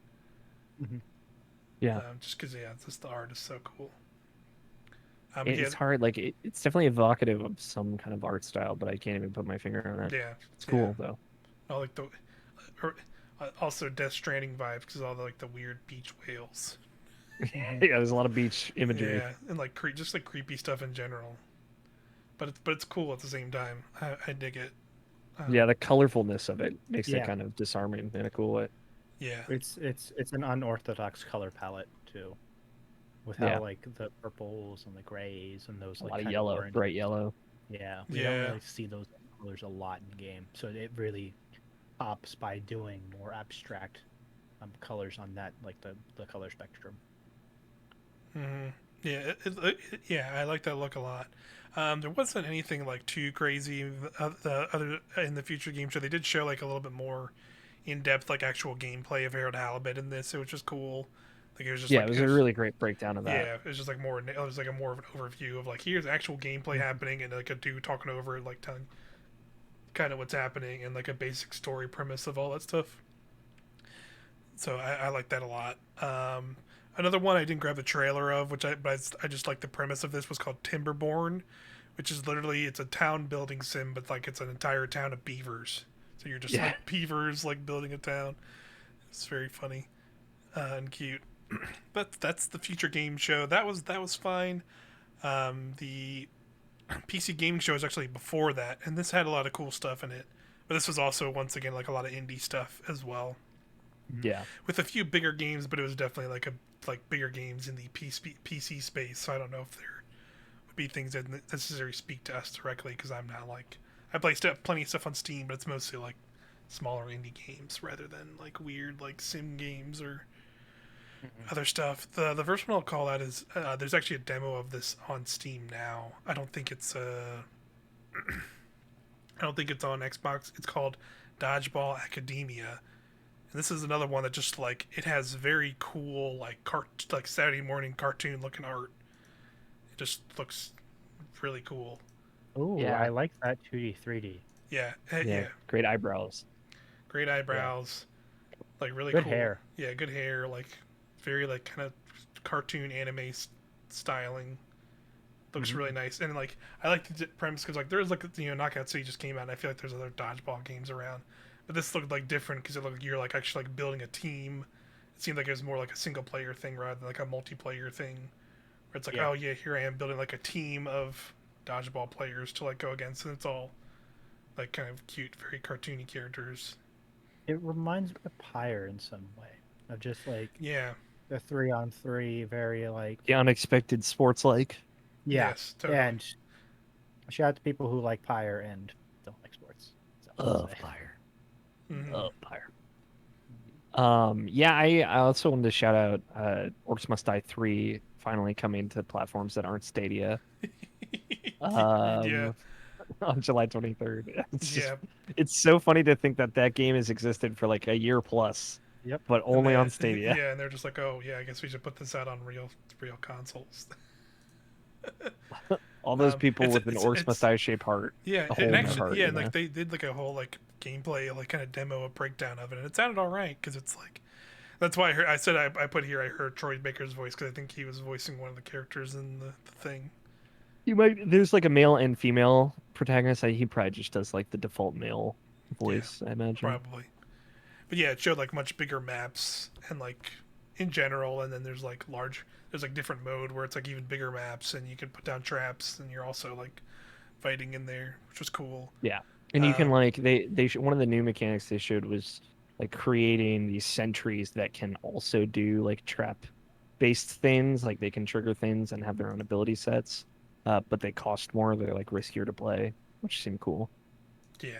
Speaker 1: Mhm.
Speaker 3: Yeah.
Speaker 2: Just because just the art is so cool. Yeah,
Speaker 3: It's hard. Like it's definitely evocative of some kind of art style, but I can't even put my finger on it.
Speaker 2: yeah,
Speaker 3: It's
Speaker 2: yeah.
Speaker 3: cool though.
Speaker 2: I like the or, also Death Stranding vibes because all the like the weird beach whales.
Speaker 1: Mhm.
Speaker 3: Yeah, there's a lot of beach imagery.
Speaker 2: Yeah, and like just like creepy stuff in general. But it's cool at the same time. I dig it.
Speaker 3: Yeah,
Speaker 2: Um,
Speaker 3: the colorfulness of it makes it
Speaker 1: Yeah,
Speaker 3: kind of disarming in a cool way.
Speaker 2: yeah,
Speaker 1: it's an unorthodox color palette too, with how
Speaker 3: Yeah,
Speaker 1: like the purples and the grays and those
Speaker 3: a
Speaker 1: like
Speaker 3: lot of
Speaker 1: kind of
Speaker 3: yellow,
Speaker 1: orange.
Speaker 3: bright yellow.
Speaker 1: Yeah, we don't
Speaker 2: yeah.
Speaker 1: really see those colors a lot in game, so it really pops by doing more abstract colors on that, like the color spectrum.
Speaker 2: hmm Yeah, yeah, I like that look a lot. There wasn't anything like too crazy the other in the future game show. They did show like a little bit more in depth, like actual gameplay of Harold Halibut in this, which was cool. Like it was just
Speaker 3: Yeah, it
Speaker 2: like
Speaker 3: was a really great breakdown of that.
Speaker 2: yeah, it was just like more. It was like a more of an overview of like here's actual gameplay
Speaker 1: Mhm.
Speaker 2: happening and like a dude talking over it, like telling kind of what's happening and like a basic story premise of all that stuff. So I like that a lot. Another one I didn't grab the trailer of, but I just like the premise of this was called Timberborn, which is literally it's a town building sim, but like it's an entire town of beavers. So you're just
Speaker 3: Yeah,
Speaker 2: like beavers like building a town. It's very funny and cute. That's the future game show. That was fine. The PC gaming show was actually before that, and this had a lot of cool stuff in it. But this was also once again like a lot of indie stuff as well,
Speaker 3: yeah,
Speaker 2: with a few bigger games. But it was definitely like bigger games in the PC space. So I don't know if there would be things that necessarily speak to us directly because I'm not like I play plenty of stuff on Steam, but it's mostly like smaller indie games rather than like weird like sim games or
Speaker 1: Mhm.
Speaker 2: other stuff. The first one I'll call out is there's actually a demo of this on Steam now. I don't think it's on Xbox. It's called Dodgeball Academia, and this is another one that just like it has very cool like Saturday morning cartoon looking art. It just looks really cool.
Speaker 1: Ooh,
Speaker 3: yeah,
Speaker 1: I like that 2D 3D.
Speaker 2: Yeah,
Speaker 3: yeah.
Speaker 2: yeah.
Speaker 3: Great eyebrows.
Speaker 2: Great
Speaker 1: Yeah,
Speaker 2: eyebrows, like really
Speaker 1: good
Speaker 2: cool.
Speaker 1: hair.
Speaker 2: Yeah, good hair, like very like kind of cartoon anime styling. Looks
Speaker 1: Hmm.
Speaker 2: really nice, and like I like the premise because like there's like Knockout City just came out, and I feel like there's other dodgeball games around, but this looked like different because it looked like you're like actually like building a team. It seemed like it was more like a single player thing rather than like a multiplayer thing, where it's like
Speaker 1: Yeah,
Speaker 2: oh yeah, here I am building like a team of dodgeball players to like go against, and it's all like kind of cute, very cartoony characters.
Speaker 1: it reminds me of Pyre in some way, of just like
Speaker 2: Yeah.
Speaker 1: the 3-on-3, very
Speaker 3: The
Speaker 1: like
Speaker 3: unexpected sports like.
Speaker 1: yeah.
Speaker 2: Yes. Totally.
Speaker 1: And shout out to people who like Pyre and don't like sports. So I'll
Speaker 3: Love
Speaker 1: say.
Speaker 3: fire.
Speaker 2: Mm-hmm.
Speaker 3: Love fire. Yeah, I also wanted to shout out Orcs Must Die 3 finally coming to platforms that aren't Stadia.
Speaker 2: Yeah.
Speaker 3: Um on July 23rd. It's just
Speaker 2: Yeah.
Speaker 3: it's so funny to think that that game has existed for like a year plus,
Speaker 1: Yep.
Speaker 3: but
Speaker 2: And
Speaker 3: only on
Speaker 2: then
Speaker 3: Stadia.
Speaker 2: yeah, and they're just like, oh yeah, I guess we should put this out on real consoles.
Speaker 3: All those people
Speaker 2: It's
Speaker 3: with an Orcs Must
Speaker 2: it's
Speaker 3: Die shaped heart,
Speaker 2: yeah,
Speaker 3: a hole
Speaker 2: and
Speaker 3: in their
Speaker 2: actually
Speaker 3: heart,
Speaker 2: yeah,
Speaker 3: you
Speaker 2: and like
Speaker 3: know.
Speaker 2: they did like a whole like gameplay like kind of demo, a breakdown of it, and it sounded all right because it's like that's why I said I put here I heard Troy Baker's voice because I think he was voicing one of the characters in the thing.
Speaker 3: You might there's like a male and female protagonist. He probably just does like the default male
Speaker 2: Yeah,
Speaker 3: voice, I imagine.
Speaker 2: probably. But yeah, it showed like much bigger maps and like in general, and then there's like different mode where it's like even bigger maps and you can put down traps and you're also like fighting in there, which was cool.
Speaker 3: Yeah. And you can
Speaker 2: Um,
Speaker 3: like one of the new mechanics they showed was like creating these sentries that can also do like trap based things, like they can trigger things and have their own ability sets. But they cost more, they're like riskier to play, which seemed cool.
Speaker 2: yeah,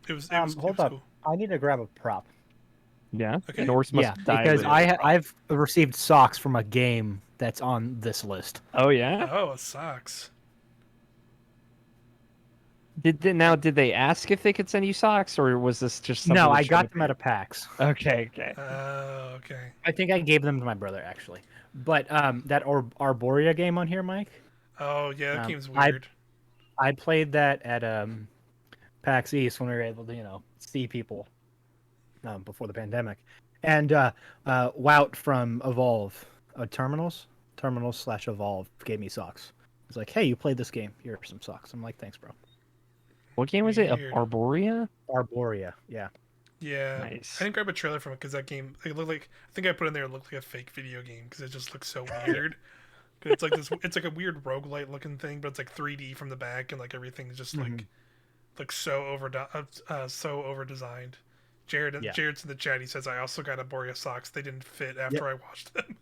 Speaker 2: it
Speaker 1: Hold
Speaker 2: was
Speaker 1: up.
Speaker 2: cool.
Speaker 1: I need to grab a prop.
Speaker 3: Yeah.
Speaker 2: Okay.
Speaker 3: Norse
Speaker 1: Yeah,
Speaker 3: must die
Speaker 1: because
Speaker 3: related prop.
Speaker 1: I've received socks from a game that's on this list.
Speaker 3: Oh yeah?
Speaker 2: Oh, it sucks.
Speaker 3: Did they ask if they could send you socks, or was this just something
Speaker 1: No,
Speaker 3: that
Speaker 1: I
Speaker 3: showed
Speaker 1: got
Speaker 3: up
Speaker 1: them at
Speaker 3: here?
Speaker 1: a PAX.
Speaker 3: Okay, okay.
Speaker 2: Okay.
Speaker 1: I think I gave them to my brother actually. But that Arborea game on here, Mike.
Speaker 2: Oh yeah, that
Speaker 1: Um,
Speaker 2: game's
Speaker 1: I
Speaker 2: weird.
Speaker 1: I played that at PAX East when we were able to, see people before the pandemic, and Wout from Evolve, Terminals/Evolve gave me socks. It's like, hey, you played this game. Here are some socks. I'm like, thanks, bro.
Speaker 3: What game was it?
Speaker 2: Weird.
Speaker 3: Arborea?
Speaker 1: Arborea, yeah.
Speaker 2: Yeah, I
Speaker 3: Nice.
Speaker 2: didn't grab a trailer from it because that game it looked like I think I put in there it looked like a fake video game because it just looks so weird. 'Cause it's like this, it's like a weird roguelite looking thing, but it's like 3D from the back and like everything's just
Speaker 1: Mhm.
Speaker 2: like looks so over designed.
Speaker 1: Yeah.
Speaker 2: Jared's in the chat. He says I also got Arborea socks. They didn't fit
Speaker 1: Yep.
Speaker 2: after I washed them.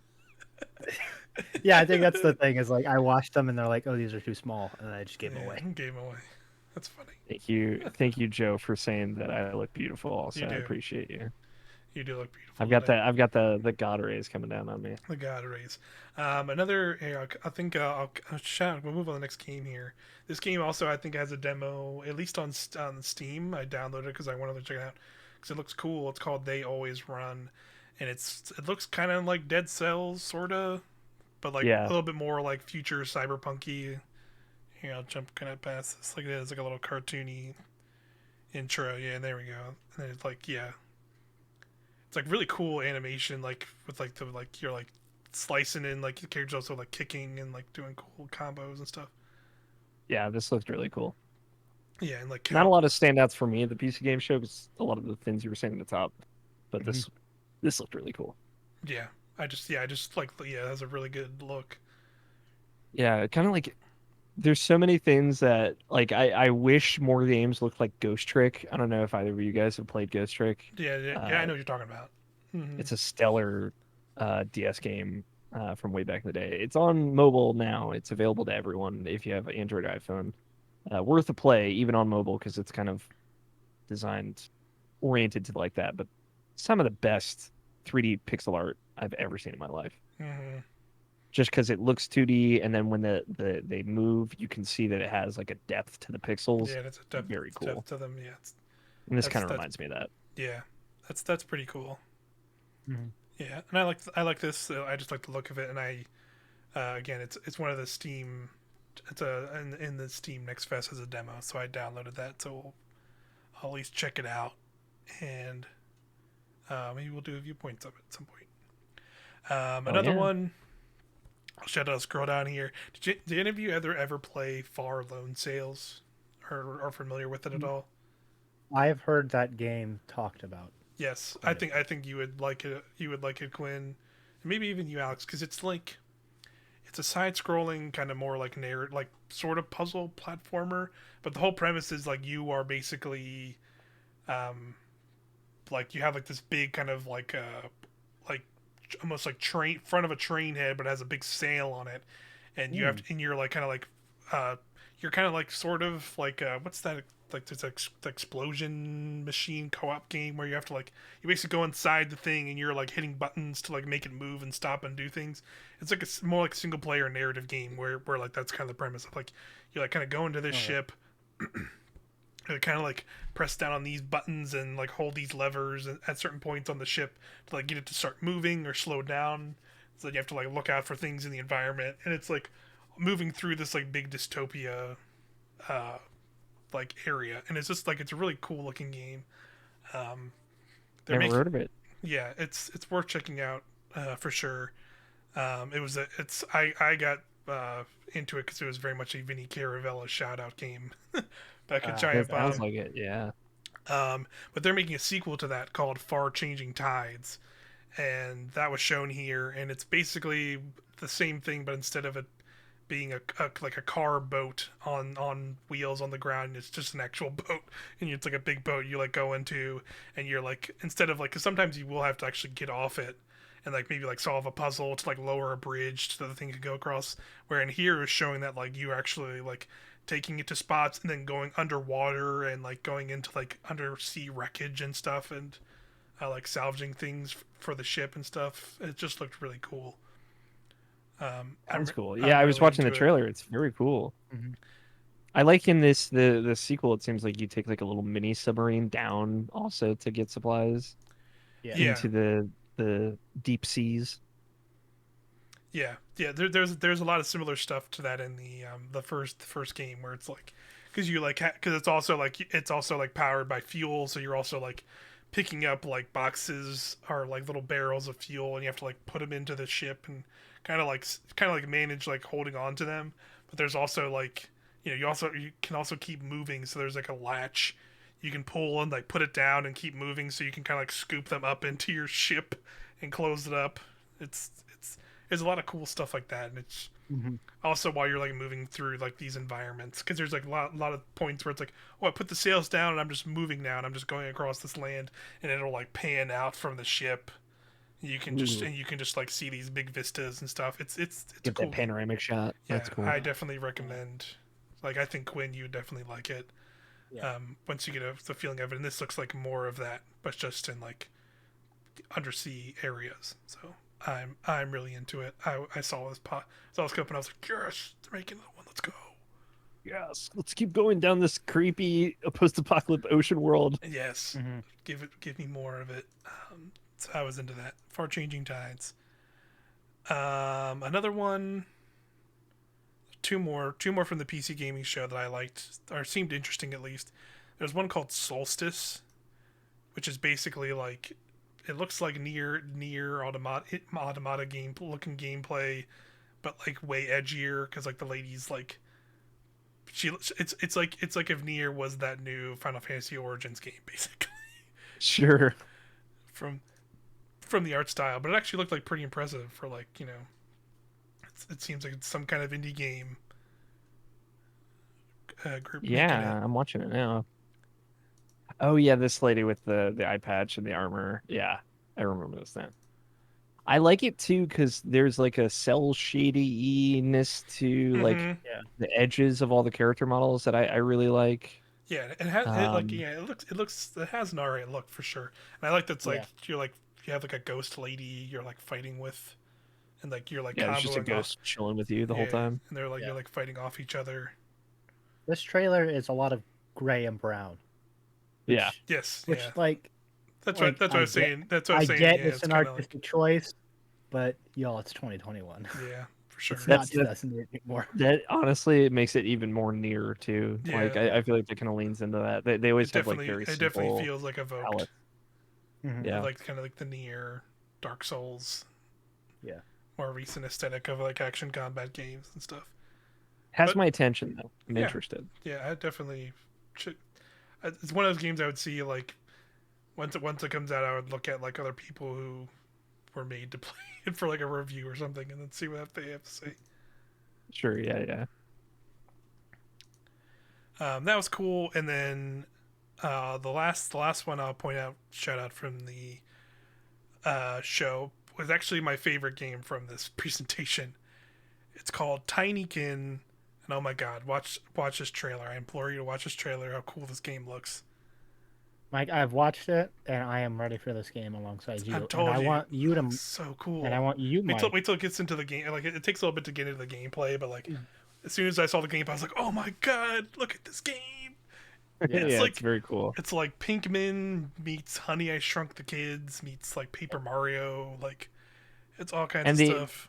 Speaker 1: Yeah, I think that's the thing is like I watched them and they're like, oh, these are too small, and I just gave them away.
Speaker 2: Gave 'em away. That's funny.
Speaker 3: Thank you, Joe, for saying that I look beautiful. Also,
Speaker 2: You
Speaker 3: I
Speaker 2: do.
Speaker 3: appreciate you.
Speaker 2: You do look beautiful.
Speaker 3: I've got the god rays coming down on me.
Speaker 2: The God rays. Another. I think I'll shout. We'll move on to the next game here. This game also I think has a demo, at least on Steam. I downloaded it because I wanted to check it out because it looks cool. It's called They Always Run, and it looks kind of like Dead Cells, sorta, but like a
Speaker 3: Yeah.
Speaker 2: little bit more like future cyberpunky. Here, I'll jump kind of past this. Like it's like a little cartoony intro. Yeah, there we go. And it's like it's like really cool animation, like with like the like you're like slicing in like the characters also like kicking and like doing cool combos and stuff.
Speaker 3: Yeah, this looked really cool.
Speaker 2: Yeah, and like
Speaker 3: Not a lot of standouts for me at the PC game show because a lot of the things you were saying at the top, but
Speaker 1: Mhm.
Speaker 3: this looked really cool.
Speaker 2: Yeah, I just like it has a really good look.
Speaker 3: Yeah, kind of like there's so many things that like I wish more games looked like Ghost Trick. I don't know if either of you guys have played Ghost Trick.
Speaker 2: Yeah, I know what you're talking about.
Speaker 3: It's a stellar DS game from way back in the day. It's on mobile now. It's available to everyone if you have an Android or iPhone. Worth a play even on mobile because it's kind of designed oriented to like that. But some of the best 3D pixel art I've ever seen in my life.
Speaker 2: Mm-hmm.
Speaker 3: Just because it looks 2D, and then when they move, you can see that it has like a depth to the pixels.
Speaker 2: Yeah, that's a
Speaker 3: Very cool.
Speaker 2: depth to them. Yeah,
Speaker 3: And this kind of reminds me of that.
Speaker 2: Yeah, that's pretty cool.
Speaker 1: Mhm.
Speaker 2: Yeah, and I like this. I just like the look of it, and I again, it's one of the Steam. It's in the Steam Next Fest as a demo, so I downloaded that. So I'll at least check it out, and maybe we'll do a viewpoints of it at some point. Another
Speaker 3: yeah.
Speaker 2: one. I'll scroll down here. Did any of you ever play Far Lone Sales, or are familiar with it at all?
Speaker 1: I've heard that game talked about.
Speaker 2: Yes,
Speaker 1: Quite
Speaker 2: I think you would like it. You would like it, Quinn, and maybe even you, Alex, because it's a side-scrolling kind of more like like sort of puzzle platformer. But the whole premise is like you are basically, like you have like this big kind of like almost like train front of a train head, but it has a big sail on it, and you have and you're like kind of like you're kind of like sort of like what's that like this explosion machine co-op game where you have to like you basically go inside the thing and you're like hitting buttons to like make it move and stop and do things. It's like a more like a single player narrative game where like that's kind of the premise of like you like kind of go into this ship and kind of like press down on these buttons and like hold these levers at certain points on the ship to like get it to start moving or slow down. So you have to like look out for things in the environment, and it's like moving through this like big dystopia like area, and it's just like it's a really cool looking game.
Speaker 3: Never heard of it.
Speaker 2: Yeah, it's worth checking out for sure. I got into it because it was very much a Vinny Caravella shout out game back in Giant
Speaker 3: It sounds
Speaker 2: Bomb.
Speaker 3: like it. Yeah.
Speaker 2: But they're making a sequel to that called Far Changing Tides, and that was shown here, and it's basically the same thing, but instead of it being like a car boat on wheels on the ground, it's just an actual boat, and it's like a big boat you like go into, and you're like instead of like because sometimes you will have to actually get off it and like maybe like solve a puzzle to like lower a bridge so the thing could go across. Where in here is showing that like you actually like taking it to spots and then going underwater and like going into like undersea wreckage and stuff and like salvaging things for the ship and stuff. It just looked really cool.
Speaker 3: Sounds cool.
Speaker 2: I'm
Speaker 3: Yeah, I was
Speaker 2: really
Speaker 3: watching the
Speaker 2: into it.
Speaker 3: trailer. It's very cool.
Speaker 1: Mhm.
Speaker 3: I like in this the sequel. It seems like you take like a little mini submarine down also to get supplies
Speaker 1: Yeah.
Speaker 2: Yeah,
Speaker 3: into the deep seas.
Speaker 2: yeah. There's a lot of similar stuff to that in the first game where it's like, because you like because it's also like powered by fuel, so you're also like picking up like boxes or like little barrels of fuel, and you have to like put them into the ship and kind of like manage like holding on to them. But there's also like, you can also keep moving, so there's like a latch you can pull and like put it down and keep moving, so you can kind of like scoop them up into your ship and close it up. It's there's a lot of cool stuff like that, and it's
Speaker 1: Mhm.
Speaker 2: also while you're like moving through like these environments, because there's like a lot of points where it's like, oh, I put the sails down and I'm just moving now and I'm just going across this land, and it'll like pan out from the ship.
Speaker 3: Ooh,
Speaker 2: You can just like see these big vistas and stuff. It's a
Speaker 3: get
Speaker 2: cool
Speaker 3: that
Speaker 2: game.
Speaker 3: panoramic shot.
Speaker 2: Yeah,
Speaker 3: That's cool.
Speaker 2: I definitely recommend. Like, I think Quinn, you would definitely like it.
Speaker 1: Yeah.
Speaker 2: Once you get the feeling of it, and this looks like more of that, but just in like undersea areas. So I'm really into it. I saw this clip and I was like, yes, they're making another one. Let's go.
Speaker 3: Yes, let's keep going down this creepy post-apocalyptic ocean world.
Speaker 2: Yes,
Speaker 1: Mhm.
Speaker 2: give me more of it. So I was into that. Far changing tides. Another one. Two more from the PC gaming show that I liked or seemed interesting at least. There's one called Solstice, which is basically like, it looks like near automata game looking gameplay, but like way edgier because like the lady's like, it's like if Nier was that new Final Fantasy Origins game basically
Speaker 3: Sure.
Speaker 2: from from the art style, but it actually looked like pretty impressive for like, it seems like it's some kind of indie game group making it.
Speaker 3: Yeah, I'm watching it now. Oh yeah, this lady with the eye patch and the armor. Yeah, I remember this now. I like it too because there's like a cell shadiness to like
Speaker 2: Mm-hmm.
Speaker 1: Yeah.
Speaker 3: the edges of all the character models that I really like.
Speaker 2: Yeah, it has it like
Speaker 3: Um,
Speaker 2: yeah, it has an alright look for sure. And I like that's
Speaker 1: Yeah.
Speaker 2: like you have like a ghost lady you're like fighting with, and like you're like
Speaker 3: yeah, there's just a
Speaker 2: comboing off.
Speaker 3: ghost chilling with you the whole
Speaker 2: Yeah,
Speaker 3: time.
Speaker 2: and they're like
Speaker 1: Yeah.
Speaker 2: you're like fighting off each other.
Speaker 1: This trailer is a lot of gray and brown,
Speaker 3: Yeah,
Speaker 2: Yes,
Speaker 1: which
Speaker 2: yeah. That's what I
Speaker 1: I
Speaker 2: was
Speaker 1: get.
Speaker 2: saying. That's what I
Speaker 1: I
Speaker 2: was saying.
Speaker 1: get
Speaker 2: Yeah,
Speaker 1: it's
Speaker 2: it's
Speaker 1: an
Speaker 2: kind of like,
Speaker 1: artistic choice, but y'all, it's 2021.
Speaker 2: yeah, for
Speaker 1: It's
Speaker 2: sure.
Speaker 1: not
Speaker 3: that's
Speaker 1: 2008 anymore.
Speaker 3: that honestly it makes it even more near too.
Speaker 2: Yeah,
Speaker 3: Like I feel like that kind of leans into that. They always have like very
Speaker 2: it definitely
Speaker 3: simple
Speaker 2: feels like evoked
Speaker 3: palettes.
Speaker 1: Mhm.
Speaker 2: of
Speaker 3: Yeah,
Speaker 2: like kind of like the Nier, Dark Souls,
Speaker 1: Yeah.
Speaker 2: more recent aesthetic of like action combat games and stuff.
Speaker 3: has
Speaker 2: But
Speaker 3: my attention though. I'm
Speaker 2: yeah,
Speaker 3: interested.
Speaker 2: yeah, I definitely should. It's one of those games I would see like once it comes out, I would look at like other people who were made to play it for like a review or something, and then see what they have to say.
Speaker 3: Sure, yeah, yeah.
Speaker 2: That was cool, and then the last one I'll point out, shout out from the show, was actually my favorite game from this presentation. It's called Tinykin, and oh my god, watch this trailer. I implore you to watch this trailer. How cool this game looks.
Speaker 1: Mike, I've watched it and I am ready for this game alongside
Speaker 2: I
Speaker 1: you. And
Speaker 2: told
Speaker 1: I
Speaker 2: you,
Speaker 1: want you to
Speaker 2: so cool.
Speaker 1: Mike.
Speaker 2: Wait till it gets into the game. Like it takes a little bit to get into the gameplay, but like as soon as I saw the gameplay, I was like, oh my god, look at this game.
Speaker 1: Yeah.
Speaker 2: It's
Speaker 3: Yeah,
Speaker 2: like
Speaker 3: it's very cool.
Speaker 2: it's like Pinkman meets Honey I Shrunk the Kids meets like Paper Mario. Like it's all kinds
Speaker 3: And
Speaker 2: of
Speaker 3: the
Speaker 2: stuff.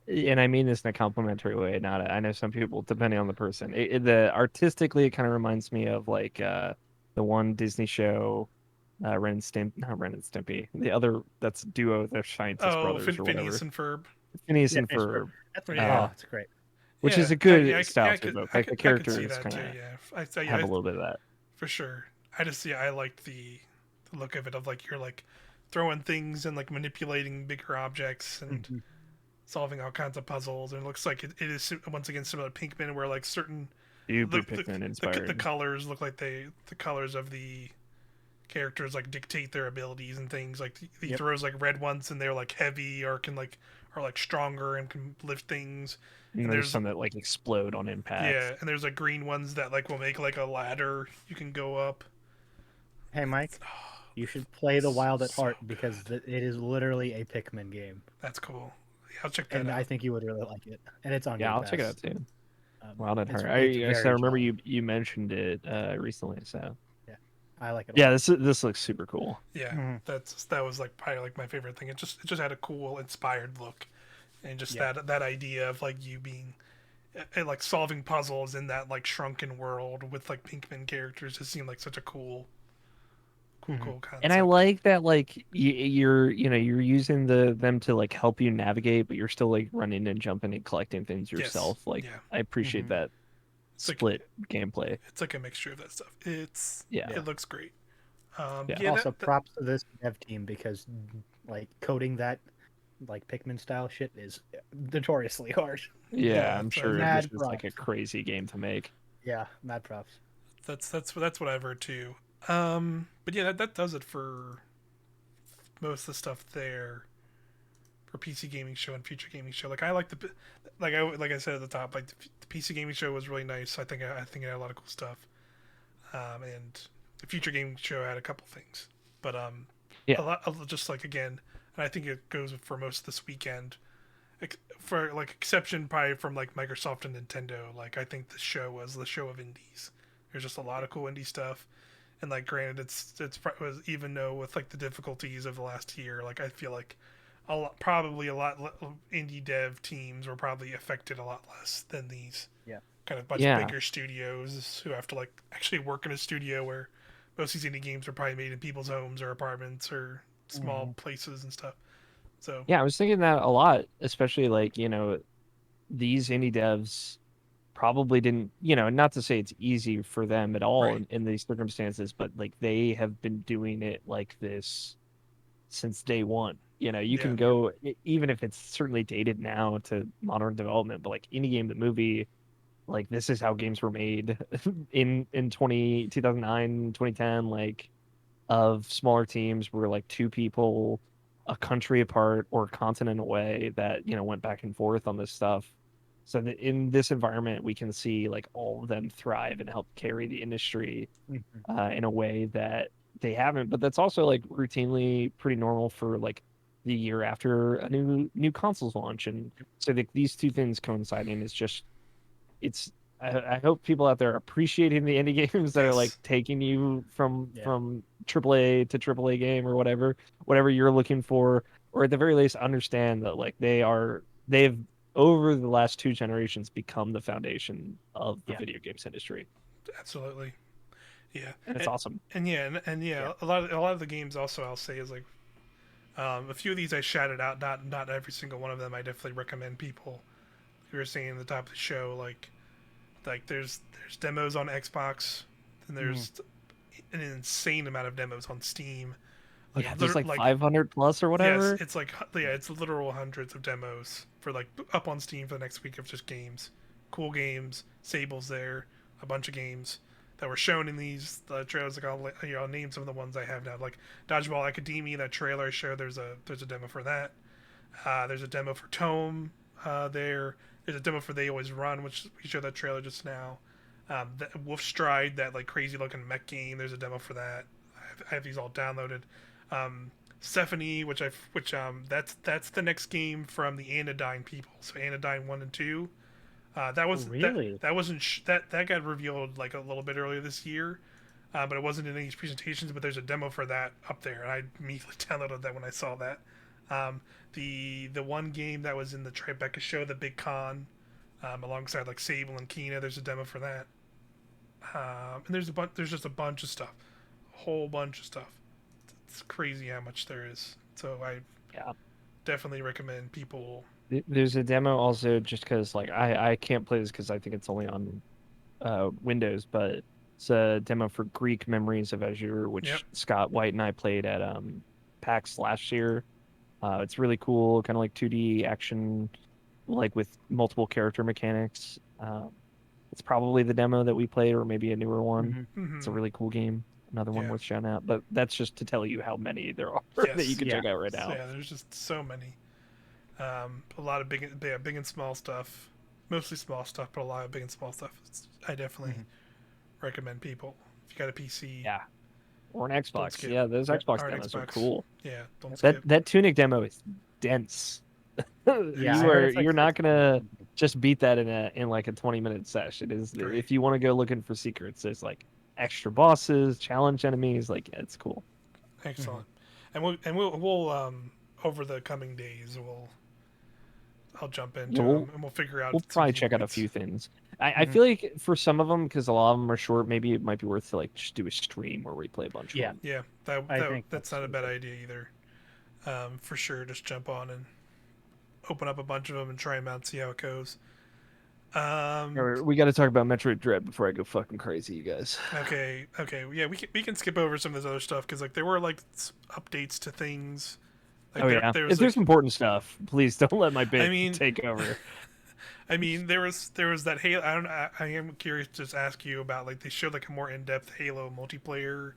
Speaker 3: and I mean this in a complimentary way, not I know some people, depending on the person. The artistically, it kind of reminds me of like the one Disney show, Ren and not Ren and Stimpy. The other that's duo, they're scientist
Speaker 2: Oh,
Speaker 3: brothers or
Speaker 2: Phineas
Speaker 3: whatever.
Speaker 2: and Ferb.
Speaker 3: Phineas
Speaker 1: Yeah,
Speaker 3: and
Speaker 1: thanks
Speaker 3: Ferb,
Speaker 1: that's
Speaker 2: Yeah,
Speaker 1: oh, it's great.
Speaker 3: which is
Speaker 2: yeah,
Speaker 3: a good
Speaker 2: yeah.
Speaker 3: style to evoke. Like the
Speaker 2: I could see
Speaker 3: characters
Speaker 2: that
Speaker 3: kind
Speaker 2: too.
Speaker 3: of
Speaker 2: Yeah,
Speaker 3: have a little bit of that.
Speaker 2: for sure. I just I liked the look of it, of like you're like throwing things and like manipulating bigger objects and
Speaker 1: Mhm.
Speaker 2: solving all kinds of puzzles. And it looks like it is once again similar to Pinkman, where like certain
Speaker 3: Super Pikmin
Speaker 2: the
Speaker 3: inspired.
Speaker 2: colors look like the colors of the characters like dictate their abilities and things. Like he
Speaker 1: Yep.
Speaker 2: throws like red ones and they're like heavy or can like are like stronger and can lift things.
Speaker 3: And
Speaker 2: And
Speaker 3: there's
Speaker 2: there's
Speaker 3: some that like explode on impact.
Speaker 2: yeah, and there's like green ones that like will make like a ladder you can go up.
Speaker 1: Hey, Mike, you should play The Wild at Heart because it is literally a Pikmin game,
Speaker 2: That's cool. Yeah, I'll check that
Speaker 1: and
Speaker 2: out.
Speaker 1: I think you would really like it. And it's on
Speaker 3: Yeah,
Speaker 1: Game
Speaker 3: I'll check it out
Speaker 1: Pass.
Speaker 3: too. Wild at Heart.
Speaker 1: It's
Speaker 3: I guess I
Speaker 1: very
Speaker 3: remember
Speaker 1: jolly.
Speaker 3: you mentioned it recently. So
Speaker 1: Yeah, I like it a
Speaker 3: yeah,
Speaker 1: lot.
Speaker 3: this looks super cool.
Speaker 2: Yeah,
Speaker 1: Mhm.
Speaker 2: that was like probably like my favorite thing. It just had a cool inspired look, and just
Speaker 1: Yeah.
Speaker 2: that idea of like you being like solving puzzles in that like shrunken world with like Pinkman characters just seemed like such a
Speaker 1: Hmm.
Speaker 2: cool
Speaker 3: And I
Speaker 2: concept.
Speaker 3: like that like you're using them to like help you navigate, but you're still like running and jumping and collecting things
Speaker 2: Yes,
Speaker 3: yourself. Like
Speaker 2: yeah,
Speaker 3: I appreciate
Speaker 1: Hmm.
Speaker 3: that
Speaker 2: it's like
Speaker 3: split gameplay.
Speaker 2: it's like a mixture of that stuff.
Speaker 3: Yeah.
Speaker 1: Yeah.
Speaker 2: It looks great.
Speaker 3: Yeah.
Speaker 2: Yeah,
Speaker 1: Also, props to this dev team because like coding that like Pikmin style shit is notoriously hard.
Speaker 3: Yeah,
Speaker 2: yeah,
Speaker 3: I'm
Speaker 2: I
Speaker 3: sure
Speaker 2: think
Speaker 3: this
Speaker 1: Mad
Speaker 3: is like a
Speaker 1: props.
Speaker 3: crazy game to make.
Speaker 1: Yeah, mad props.
Speaker 2: that's what I've heard too. But yeah, that does it for most of the stuff there for PC gaming show and future gaming show. Like I like the like I said at the top, like the PC gaming show was really nice. I think it had a lot of cool stuff. And the future gaming show had a couple things, but
Speaker 3: Yeah.
Speaker 2: a lot just like again, and I think it goes for most of this weekend. For like exception probably from like Microsoft and Nintendo, like I think the show was the show of indies. There's just a lot of cool indie stuff, and like granted, it's was even though with like the difficulties of the last year, like I feel like probably a lot indie dev teams were probably affected a lot less than these
Speaker 1: Yeah.
Speaker 2: kind of much
Speaker 3: Yeah.
Speaker 2: bigger studios who have to like actually work in a studio where most of these indie games are probably made in people's homes or apartments or small
Speaker 1: Hmm.
Speaker 2: places and stuff. So
Speaker 3: Yeah, I was thinking that a lot, especially like, these indie devs probably didn't, not to say it's easy for them at all
Speaker 2: right,
Speaker 3: in these circumstances, but like they have been doing it like this since day one. You
Speaker 2: yeah,
Speaker 3: can
Speaker 1: Yep.
Speaker 3: go even if it's certainly dated now to modern development, but like any game, the movie, like this is how games were made in 2009, 2010, like of smaller teams where like two people a country apart or a continent away that went back and forth on this stuff, so that in this environment we can see like all of them thrive and help carry the industry
Speaker 1: Hmm.
Speaker 3: in a way that they haven't. But that's also like routinely pretty normal for like the year after a new consoles launch. And so these two things coinciding is just it's I hope people out there are appreciating the indie games that are like
Speaker 2: yes,
Speaker 3: taking you from
Speaker 1: Yeah.
Speaker 3: from AAA to AAA game or whatever you're looking for, or at the very least understand that like they've over the last two generations become the foundation of the
Speaker 1: Yeah.
Speaker 3: video games industry.
Speaker 2: absolutely. Yeah,
Speaker 3: And it's
Speaker 2: and,
Speaker 3: awesome.
Speaker 2: and
Speaker 1: Yeah.
Speaker 2: yeah, a lot of the games also I'll say is like a few of these I shouted out. Not every single one of them. I definitely recommend people who were saying at the top of the show like there's demos on Xbox and
Speaker 1: Hmm.
Speaker 2: there's an insane amount of demos on Steam.
Speaker 3: Yeah, there's like
Speaker 2: Like
Speaker 3: 500 plus or
Speaker 2: yes,
Speaker 3: whatever.
Speaker 2: it's like yeah, it's literal hundreds of demos for like up on Steam for the next week of just games, cool games. Sable's there, a bunch of games that were shown in these trailers. Like I'll name some of the ones I have now, like Dodgeball Academy. That trailer I showed. There's a demo for that. There's a demo for Tome. There. There's a demo for They Always Run, which we showed that trailer just now. Wolf Stride, that like crazy looking mech game. There's a demo for that. I have these all downloaded. Um, Stephanie, that's the next game from the Anodyne people. So Anodyne 1 and 2.
Speaker 1: Really?
Speaker 2: That wasn't that got revealed like a little bit earlier this year, but it wasn't in any presentations. But there's a demo for that up there, and I immediately downloaded that when I saw that. Um, the one game that was in the Tribeca show, the Big Con, alongside like Sable and Kina, there's a demo for that. And there's just a bunch of stuff, a whole bunch of stuff. It's crazy how much there is. So I
Speaker 3: Yeah.
Speaker 2: definitely recommend people.
Speaker 3: There's a demo also just because like I can't play this because I think it's only on Windows, but it's a demo for Greek Memories of Azure,
Speaker 2: Yep.
Speaker 3: which Scott White and I played at PAX last year. It's really cool, kind of like 2D action, like with multiple character mechanics. It's probably the demo that we played, or maybe a newer one.
Speaker 1: Hmm.
Speaker 3: It's a
Speaker 2: Mm-hmm.
Speaker 3: really cool game. Another one
Speaker 2: Yeah.
Speaker 3: worth shouting out. But that's just to tell you how many there are that you
Speaker 2: Yes.
Speaker 3: can
Speaker 1: Yeah.
Speaker 3: check out right
Speaker 2: So
Speaker 3: now.
Speaker 2: yeah, there's just so many. A lot of big and small stuff. Mostly small stuff, but a lot of big and small stuff. I definitely
Speaker 1: Hmm.
Speaker 2: recommend people. If you got a PC,
Speaker 3: Yeah, or an
Speaker 2: don't
Speaker 3: Xbox.
Speaker 2: skip.
Speaker 3: Yeah, those
Speaker 1: Yep.
Speaker 3: Xbox
Speaker 2: Or an
Speaker 3: demos are
Speaker 2: Xbox.
Speaker 3: cool.
Speaker 2: Yeah, don't
Speaker 1: Yep.
Speaker 3: That
Speaker 2: skip.
Speaker 3: that Tunic demo is dense.
Speaker 1: Yeah, I
Speaker 2: Excellent.
Speaker 1: heard it's like
Speaker 3: You're not
Speaker 1: 600
Speaker 3: gonna
Speaker 1: something.
Speaker 3: just beat that in like a 20-minute session. It is
Speaker 2: Great.
Speaker 3: if you want to go looking for secrets, there's like extra bosses, challenge enemies. Like yeah, it's cool.
Speaker 1: Hmm.
Speaker 2: Excellent. And we'll over the coming days I'll jump
Speaker 3: Yeah,
Speaker 2: into them and we'll figure out
Speaker 3: we'll
Speaker 2: some
Speaker 3: probably check out a
Speaker 2: viewpoints.
Speaker 3: few things. I feel like for some of them, because a lot of them are short, maybe it might be worth to like just do a stream where we play a bunch of
Speaker 1: Yeah,
Speaker 3: them.
Speaker 2: Yeah,
Speaker 1: I think
Speaker 2: that's not a bad idea either. For sure, just jump on and open up a bunch of them and try them out and see how it goes. Um,
Speaker 3: Alright, we got to talk about Metroid Dread before I go fucking crazy, you guys.
Speaker 2: okay, yeah, we can skip over some of this other stuff because like there were like updates to things. Like
Speaker 3: Oh yeah,
Speaker 2: there
Speaker 3: if
Speaker 2: was
Speaker 3: there's
Speaker 2: like,
Speaker 3: important stuff, please don't let my
Speaker 2: I
Speaker 3: bit
Speaker 2: mean,
Speaker 3: take over.
Speaker 2: I mean there was that Halo. I don't. I am curious to just ask you about like they showed like a more in depth Halo multiplayer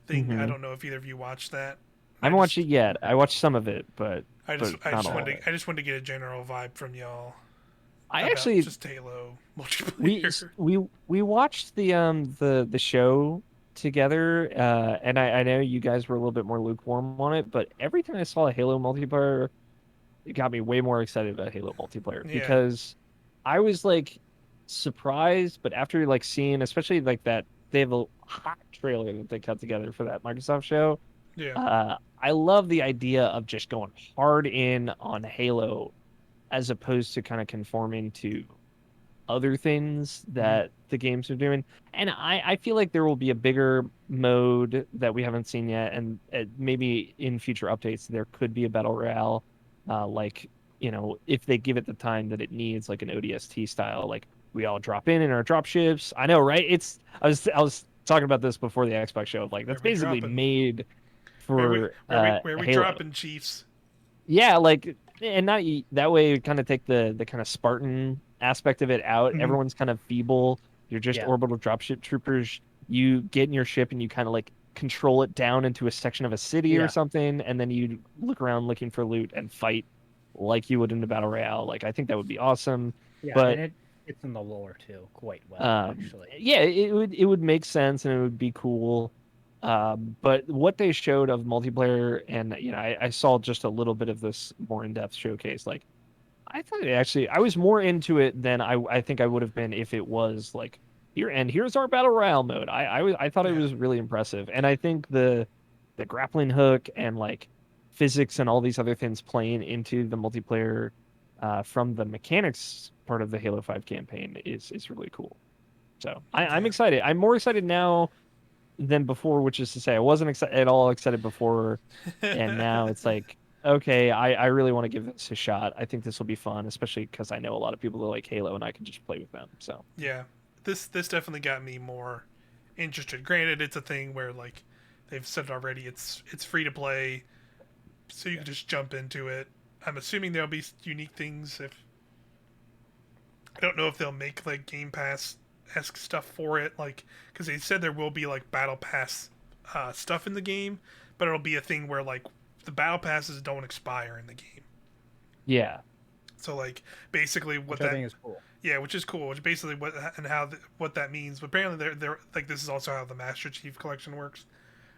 Speaker 2: thing. I
Speaker 3: Hmm.
Speaker 2: don't know if either of you watched that.
Speaker 3: I haven't watched it yet. I watched some of it, but not all of it.
Speaker 2: I just wanted to get a general vibe from y'all
Speaker 3: I
Speaker 2: about
Speaker 3: actually
Speaker 2: just Halo
Speaker 3: we
Speaker 2: multiplayer.
Speaker 3: we watched the show together, and I know you guys were a little bit more lukewarm on it, but every time I saw a Halo multiplayer, it got me way more excited about Halo multiplayer
Speaker 2: Yeah,
Speaker 3: because I was like surprised, but after like seeing, especially like that they have a hot trailer that they cut together for that Microsoft show.
Speaker 2: yeah,
Speaker 3: I love the idea of just going hard in on Halo as opposed to kind of conforming to other things that the games are doing. And I feel like there will be a bigger mode that we haven't seen yet. And maybe in future updates, there could be a battle royale. Like, if they give it the time that it needs, like an ODST style, like we all drop in our drop ships. I know, right? I was talking about this before the Xbox show. Like,
Speaker 2: where
Speaker 3: that's
Speaker 2: we
Speaker 3: basically
Speaker 2: dropping?
Speaker 3: made for
Speaker 2: Where we
Speaker 3: Halo.
Speaker 2: dropping, Chiefs?
Speaker 3: Yeah, like, and not that way, kind of take the kind of Spartan aspect of it out.
Speaker 1: Mhm.
Speaker 3: Everyone's kind of feeble. You're just
Speaker 1: Yeah,
Speaker 3: orbital dropship troopers. You get in your ship and you kind of like control it down into a section of a city or
Speaker 1: yeah,
Speaker 3: something, and then you look around looking for loot and fight like you would in a battle royale. Like, I think that would be awesome.
Speaker 1: yeah, and
Speaker 3: But
Speaker 1: it it's in the lore too quite well actually.
Speaker 3: yeah, it would make sense and it would be cool. But what they showed of multiplayer, and I saw just a little bit of this more in-depth showcase. Like, I thought I was more into it than I think I would have been if it was like here's our battle royale mode. I thought it
Speaker 2: Yeah,
Speaker 3: was really impressive, and I think the grappling hook and like physics and all these other things playing into the multiplayer from the mechanics part of the Halo 5 campaign is really cool. So I'm
Speaker 2: yeah,
Speaker 3: excited. I'm more excited now than before, which is to say, I wasn't at all excited before, and now it's like, okay, I really want to give this a shot. I think this will be fun, especially because I know a lot of people that like Halo, and I can just play with them. So
Speaker 2: yeah. This definitely got me more interested. Granted, it's a thing where like they've said already, it's free to play, so you can just jump into it. I'm assuming there'll be unique things. If I don't know if they'll make like Game Pass esque stuff for it, like because they said there will be like Battle Pass stuff in the game, but it'll be a thing where like the Battle Passes don't expire in the game.
Speaker 3: yeah,
Speaker 2: So like basically what
Speaker 1: Which I
Speaker 2: that
Speaker 1: think is cool.
Speaker 2: yeah, which is cool. Which basically what and how what that means. But apparently they're like this is also how the Master Chief Collection works.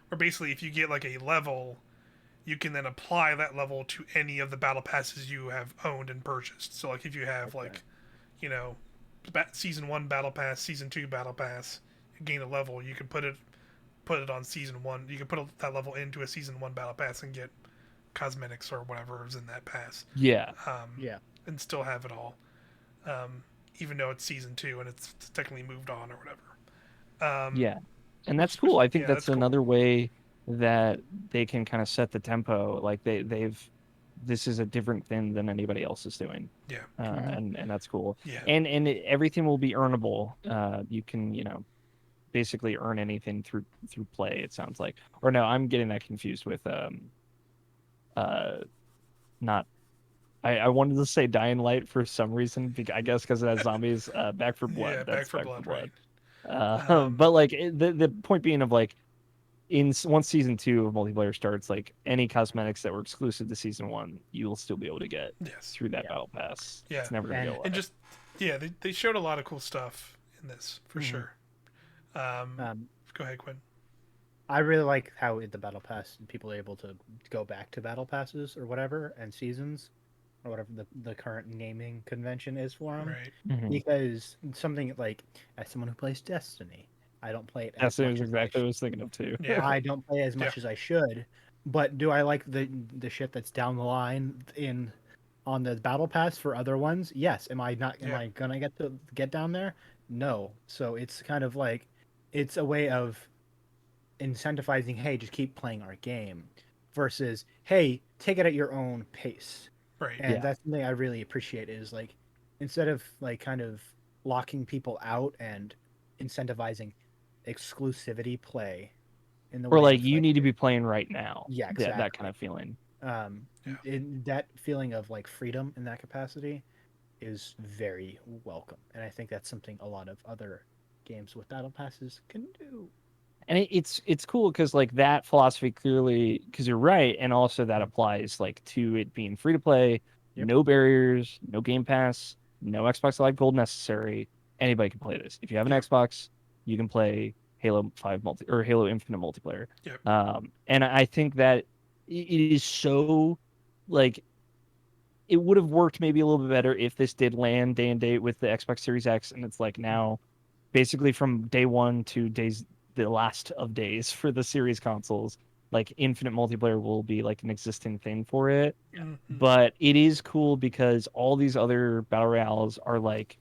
Speaker 2: Where basically if you get like a level, you can then apply that level to any of the battle passes you have owned and purchased. So like if you have
Speaker 1: Okay.
Speaker 2: like, you know, season 1 battle pass, season 2 battle pass, you gain a level, you can put it on season 1. You can put that level into a season 1 battle pass and get cosmetics or whatever is in that pass.
Speaker 3: yeah,
Speaker 2: Um,
Speaker 1: Yeah.
Speaker 2: and still have it all. Even though it's season 2 and it's technically moved on or whatever.
Speaker 3: yeah, and that's
Speaker 2: Which
Speaker 3: cool. I think
Speaker 2: yeah,
Speaker 3: that's
Speaker 2: that's cool.
Speaker 3: another way that they can kind of set the tempo. Like they've this is a different thing than anybody else is doing.
Speaker 2: Yeah.
Speaker 1: Mhm.
Speaker 3: And that's cool.
Speaker 2: Yeah.
Speaker 3: Everything will be earnable. You can, basically earn anything through play, it sounds like. Or no, I'm getting that confused with uh not I wanted to say Dying Light for some reason, I guess because it has zombies. Back for Blood.
Speaker 2: Yeah, Back
Speaker 3: That's
Speaker 2: for
Speaker 3: Back for
Speaker 2: Blood, right?
Speaker 3: Blood.
Speaker 2: Um,
Speaker 3: But like the point being of like once season 2 of multiplayer starts, like any cosmetics that were exclusive to season 1, you will still be able to get
Speaker 2: yes.
Speaker 3: through that
Speaker 1: Yeah.
Speaker 3: battle pass.
Speaker 2: Yeah.
Speaker 3: It's never gonna go
Speaker 1: And
Speaker 2: And
Speaker 3: away.
Speaker 2: just yeah, they showed a lot of cool stuff in this for
Speaker 1: mhm.
Speaker 2: sure. Um,
Speaker 1: um,
Speaker 2: go ahead, Quinn.
Speaker 1: I really like how in the battle pass people are able to go back to battle passes or whatever and seasons or whatever the current naming convention is for them.
Speaker 2: Right.
Speaker 3: Mhm.
Speaker 1: Because something like as someone who plays Destiny, I don't play it
Speaker 3: That's
Speaker 1: as much as
Speaker 3: exactly what I was thinking of too.
Speaker 2: Yeah.
Speaker 1: I don't play as
Speaker 2: Yeah.
Speaker 1: much as I should. But do I like the shit that's down the line in on the battle pass for other ones, yes. Am
Speaker 2: Yeah.
Speaker 1: I gonna get down there? No. So it's kind of like it's a way of incentivizing, hey, just keep playing our game versus, hey, take it at your own pace.
Speaker 2: Right.
Speaker 1: And
Speaker 3: Yeah.
Speaker 1: that's something I really appreciate is like instead of like kind of locking people out and incentivizing exclusivity play in the
Speaker 3: Or
Speaker 1: way
Speaker 3: like
Speaker 1: of
Speaker 3: you
Speaker 1: like
Speaker 3: need to be playing right now.
Speaker 1: yeah,
Speaker 3: That kind
Speaker 1: exactly.
Speaker 3: of feeling.
Speaker 1: Um
Speaker 2: Yeah.
Speaker 1: in that feeling of like freedom in that capacity is very welcome. And I think that's something a lot of other games with battle passes can do.
Speaker 3: And it's cool because like that philosophy clearly, because you're right, and also that
Speaker 1: Mhm.
Speaker 3: applies like to it being free to play,
Speaker 1: Yep.
Speaker 3: no barriers, no Game Pass, no Xbox Live Gold necessary. Anybody can play this. If you have an
Speaker 2: Yep.
Speaker 3: Xbox, you can play Halo 5 multi or Halo Infinite multiplayer.
Speaker 2: Yep.
Speaker 3: And I think that it is so like it would have worked maybe a little bit better if this did land day and date with the Xbox Series X, and it's like
Speaker 1: Mhm.
Speaker 3: now basically from day one to the last of days for the series consoles, like infinite multiplayer will be like an existing thing for it.
Speaker 2: Hmm.
Speaker 3: But it is cool because all these other battle royales are like,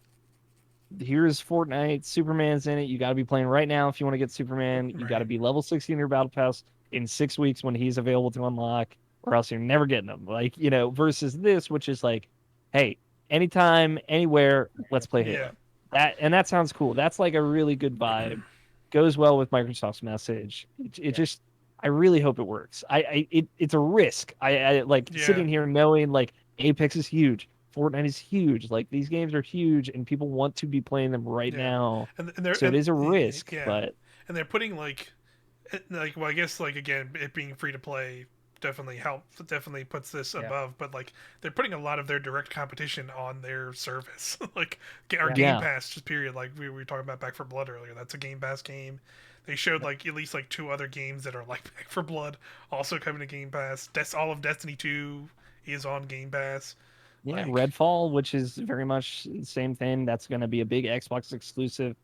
Speaker 3: here's Fortnite, Superman's in it. You got to be playing right now if you want to get Superman. You got to
Speaker 2: Right.
Speaker 3: be level 60 in your battle pass in 6 weeks when he's available to unlock, or else you're never getting him. Like, versus this, which is like, hey, anytime, anywhere, let's play
Speaker 2: Yeah.
Speaker 3: Halo. That sounds cool. That's like a really good vibe. Goes well with Microsoft's message. It
Speaker 1: Yeah.
Speaker 3: just, I really hope it works. It's a risk. I like
Speaker 2: Yeah.
Speaker 3: sitting here knowing like Apex is huge. Fortnite is huge. Like these games are huge, and people want to be playing them right
Speaker 2: Yeah.
Speaker 3: now.
Speaker 2: And they're
Speaker 3: So it is a risk,
Speaker 2: yeah,
Speaker 3: but
Speaker 2: and they're putting well, I guess like again, it being free to play definitely puts this
Speaker 1: Yeah.
Speaker 2: above, but like they're putting a lot of their direct competition on their service, like our
Speaker 1: Yeah.
Speaker 2: Game
Speaker 3: yeah,
Speaker 2: Pass, just period. Like we were talking about Back for Blood earlier. That's a Game Pass game. They showed
Speaker 1: Yep.
Speaker 2: like at least like two other games that are like Back for Blood also coming to Game Pass. All of Destiny 2 is on Game Pass.
Speaker 3: yeah,
Speaker 2: Like
Speaker 3: Redfall, which is very much the same thing. That's going to be a big Xbox exclusive,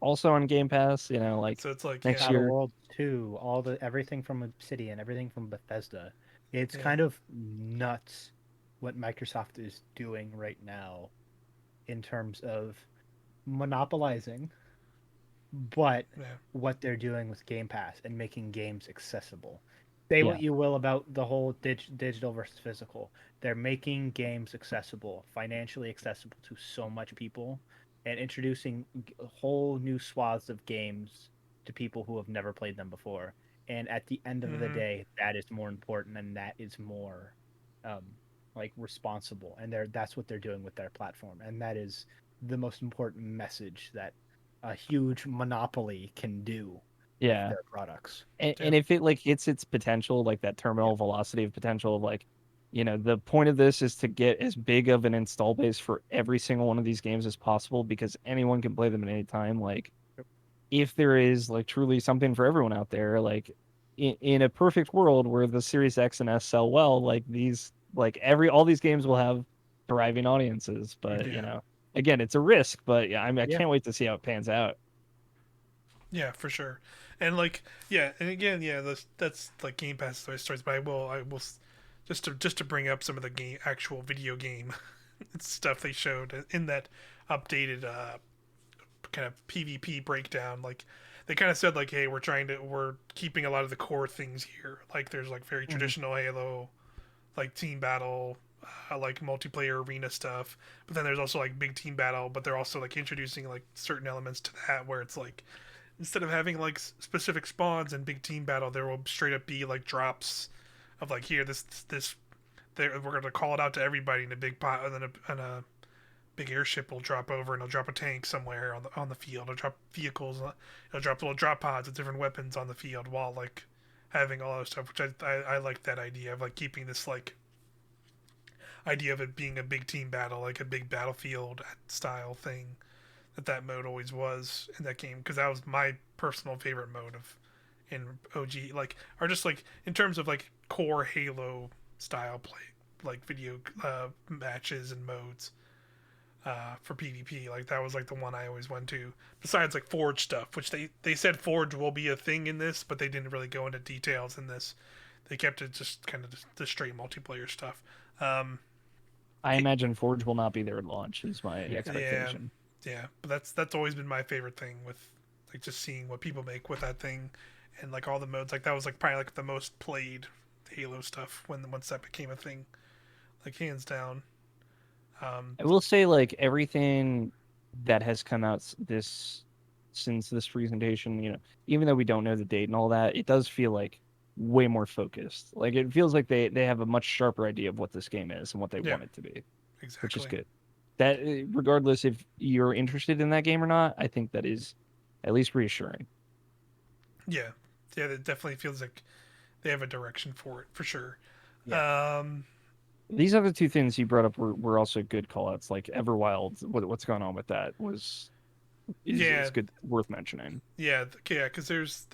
Speaker 3: also on Game Pass. Like
Speaker 2: so, it's like
Speaker 3: next
Speaker 2: yeah,
Speaker 1: Outer
Speaker 3: year.
Speaker 1: Worlds 2, all the everything from Obsidian, everything from Bethesda. It's
Speaker 2: yeah,
Speaker 1: kind of nuts what Microsoft is doing right now in terms of monopolizing, but
Speaker 2: yeah,
Speaker 1: what they're doing with Game Pass and making games accessible. Say what
Speaker 3: Yeah,
Speaker 1: you will about the whole digital versus physical. They're making games accessible, financially accessible to so much people, and introducing whole new swaths of games to people who have never played them before. And at the end of the
Speaker 2: hmm,
Speaker 1: day, that is more important and that is more um, like responsible. And that's what they're doing with their platform. And that is the most important message that a huge monopoly can do with
Speaker 3: yeah.
Speaker 1: their products.
Speaker 3: And
Speaker 2: yeah,
Speaker 3: if it like hits its potential, like that
Speaker 1: Yeah.
Speaker 3: terminal velocity of potential of like, the point of this is to get as big of an install base for every single one of these games as possible because anyone can play them at any time. Like
Speaker 1: Yep.
Speaker 3: if there is like truly something for everyone out there, like in a perfect world where the Series X and S sell well, like these, like all these games will have thriving audiences. But
Speaker 2: yeah.
Speaker 3: again, it's a risk. But yeah, I
Speaker 1: Yeah.
Speaker 3: can't wait to see how it pans out.
Speaker 2: Yeah, for sure. And like, yeah, and again, yeah, that's like Game Pass stories. But just to bring up some of the actual video game stuff they showed in that updated kind of PvP breakdown. Like, they kind of said like, hey, we're keeping a lot of the core things here. Like, there's like very
Speaker 1: Mhm.
Speaker 2: traditional Halo, like team battle, like multiplayer arena stuff. But then there's also like big team battle. But they're also like introducing like certain elements to that where it's like instead of having like specific spawns and big team battle, there will straight up be like drops of like here this we're gonna call it out to everybody in a big pot, and then a big airship will drop over and it'll drop a tank somewhere on the field. It'll drop vehicles. It'll drop little drop pods with different weapons on the field while like having all that stuff. Which I like that idea of like keeping this like idea of it being a big team battle, like a big battlefield style thing that mode always was in that game because that was my personal favorite mode of in OG like or just like in terms of like core Halo style play like video matches and modes for PvP like that was like the one I always went to besides like Forge stuff which they said Forge will be a thing in this but they didn't really go into details in this they kept it just kind of the straight multiplayer stuff um,
Speaker 3: I imagine Forge will not be there at launch. Is my
Speaker 1: Yeah.
Speaker 3: expectation.
Speaker 2: Yeah, but that's always been my favorite thing with like just seeing what people make with that thing, and like all the modes. Like that was like probably like the most played Halo stuff when once that became a thing, like hands down. Um,
Speaker 3: I will say, like everything that has come out this since this presentation, even though we don't know the date and all that, it does feel like way more focused. Like it feels like they have a much sharper idea of what this game is and what they
Speaker 2: yeah,
Speaker 3: want it to be, which is
Speaker 2: exactly.
Speaker 3: good. That regardless if you're interested in that game or not, I think that is at least reassuring.
Speaker 2: Yeah, yeah, it definitely feels like they have a direction for it for sure.
Speaker 1: Yeah.
Speaker 3: These other two things you brought up were also good call outs. Like Everwild, what's going on with that is
Speaker 2: Yeah,
Speaker 3: good, worth mentioning.
Speaker 2: yeah, because there's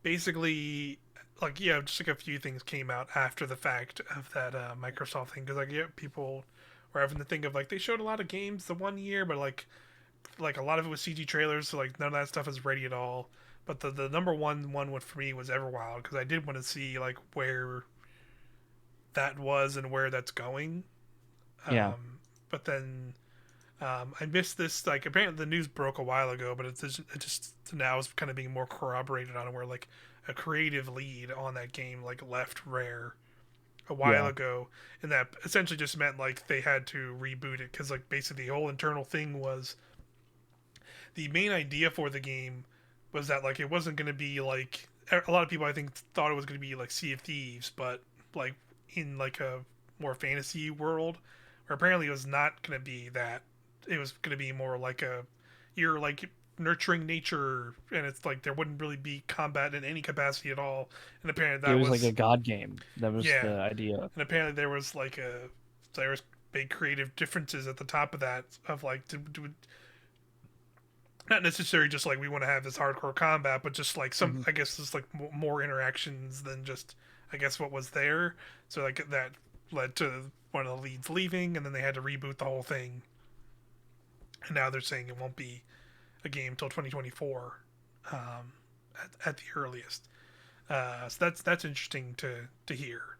Speaker 2: basically like yeah, just like a few things came out after the fact of that Microsoft thing because like yeah, people were having to think of like they showed a lot of games the one year, but like a lot of it was CG trailers, so like none of that stuff is ready at all. But the number one for me was Everwild because I did want to see like where that was and where that's going.
Speaker 3: Yeah,
Speaker 2: But then I missed this. Like apparently the news broke a while ago, but it just now is kind of being more corroborated on it, where like a creative lead on that game like left Rare a while
Speaker 3: yeah,
Speaker 2: ago, and that essentially just meant like they had to reboot it because like basically the whole internal thing was the main idea for the game was that like it wasn't going to be like a lot of people I think thought it was going to be like Sea of Thieves, but like in like a more fantasy world, where apparently it was not going to be that. It was going to be more like a you're like nurturing nature, and it's like there wouldn't really be combat in any capacity at all. And apparently
Speaker 3: it
Speaker 2: that
Speaker 3: was like a
Speaker 2: was
Speaker 3: god game. That was
Speaker 2: yeah,
Speaker 3: the idea.
Speaker 2: and apparently there was big creative differences at the top of that of like to not necessarily just like we want to have this hardcore combat, but just like some,
Speaker 1: Hmm.
Speaker 2: I guess, just like more interactions than just, I guess, what was there. So like that led to one of the leads leaving, and then they had to reboot the whole thing. And now they're saying it won't be a game until 2024, at the earliest. So that's interesting to hear.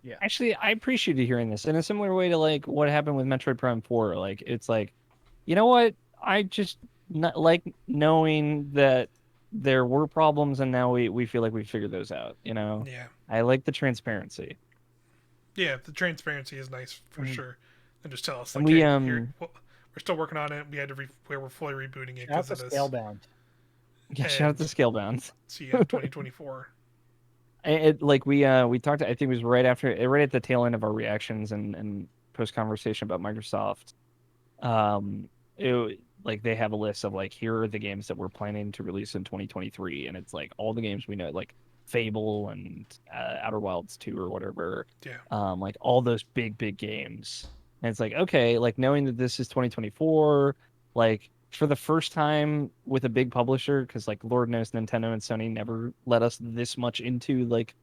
Speaker 1: Yeah.
Speaker 3: Actually, I appreciated hearing this in a similar way to like what happened with Metroid Prime 4. Like it's like, you know what? I just not like knowing that there were problems and now we feel like we figured those out, you know?
Speaker 2: Yeah,
Speaker 3: I like the transparency.
Speaker 2: yeah. The transparency is nice for
Speaker 1: Hmm.
Speaker 2: sure. And just tell us
Speaker 3: And
Speaker 2: like,
Speaker 3: we
Speaker 2: hey, here, well, we're still working on it. We had to we're fully rebooting it
Speaker 1: Shout out
Speaker 2: because
Speaker 1: to
Speaker 2: of this.
Speaker 1: Scalebound.
Speaker 3: yeah, shout out
Speaker 2: And
Speaker 3: to Scalebound.
Speaker 2: see you in 2024.
Speaker 3: Like we talked, I think it was right after right at the tail end of our reactions and post conversation about Microsoft. Like they have a list of like here are the games that we're planning to release in 2023, and it's like all the games we know, like Fable and Outer Wilds 2 or whatever.
Speaker 2: Yeah.
Speaker 3: Like all those big games, and it's like okay, like knowing that this is 2024, like for the first time with a big publisher, because like Lord knows Nintendo and Sony never let us this much into like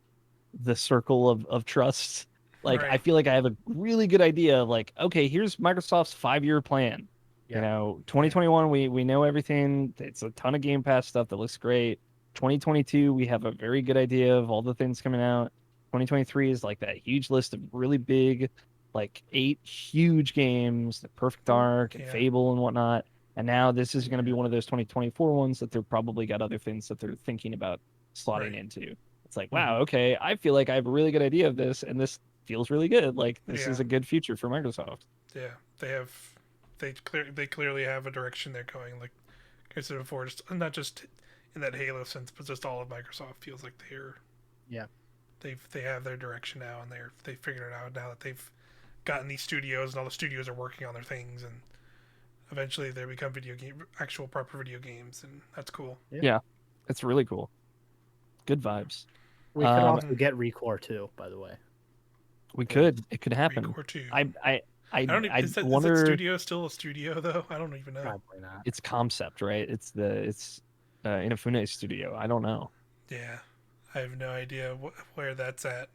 Speaker 3: the circle of trust. Like I
Speaker 2: Right.
Speaker 3: feel like I have a really good idea of like, okay, here's Microsoft's 5-year plan.
Speaker 1: Yeah.
Speaker 2: Yeah.
Speaker 3: 2021, we know everything. It's a ton of Game Pass stuff that looks great. 2022, we have a very good idea of all the things coming out. 2023 is like that huge list of really big, like 8 huge games, Perfect Dark and
Speaker 2: Yeah.
Speaker 3: Fable and whatnot. And now this is going to be one of those 2024 ones that they're probably got other things that they're thinking about slotting
Speaker 2: Right.
Speaker 3: into. It's like,
Speaker 1: Hmm.
Speaker 3: wow, okay, I feel like I have a really good idea of this, and this feels really good. Like this
Speaker 2: Yeah.
Speaker 3: is a good future for Microsoft.
Speaker 2: Yeah. They clearly have a direction they're going. Like I said before, just not just in that Halo sense, but just all of Microsoft feels like
Speaker 1: Yeah.
Speaker 2: they have their direction now, and they figured it out now that they've gotten these studios, and all the studios are working on their things, and eventually they become actual proper video games, and that's cool.
Speaker 1: Yeah.
Speaker 3: Yeah, it's really cool. Good vibes.
Speaker 1: We could
Speaker 3: Um,
Speaker 1: also get Recore too, by the way.
Speaker 3: we
Speaker 2: Well,
Speaker 3: could. It could happen.
Speaker 2: Recore two.
Speaker 3: I I
Speaker 2: I don't.
Speaker 3: I
Speaker 2: Is that
Speaker 3: wonder.
Speaker 2: studio still a studio though? I don't even know.
Speaker 1: Probably not.
Speaker 3: It's concept, right? It's Inafune Studio. I don't know.
Speaker 2: Yeah, I have no idea where that's at.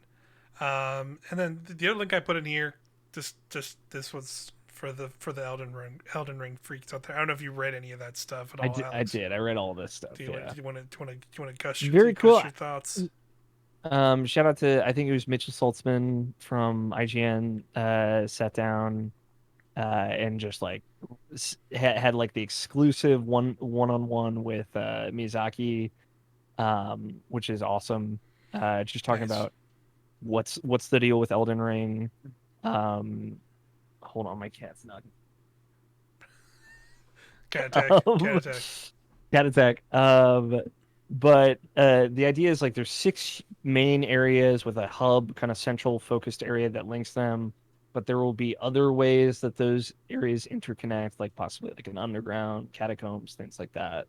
Speaker 2: And then the other link I put in here, just this was for the Elden Ring freaks out there. I don't know if you read any of that stuff at all,
Speaker 3: I
Speaker 2: Alex.
Speaker 3: did. I read all this stuff.
Speaker 2: Do you
Speaker 3: Yeah.
Speaker 2: want to gush
Speaker 3: Very cool.
Speaker 2: gush your thoughts?
Speaker 3: Shout out to I think it was Mitchell Saltzman from IGN sat down and just like had like the exclusive one-on-one with Miyazaki, which is awesome. Just talking
Speaker 2: Nice.
Speaker 3: about what's the deal with Elden Ring. Um, hold on, my cat's not.
Speaker 2: Cat attack. Cat
Speaker 3: Um,
Speaker 2: attack.
Speaker 3: cat attack. But the idea is like there's six main areas with a hub, kind of central focused area that links them. But there will be other ways that those areas interconnect, like possibly like an underground, catacombs, things like that.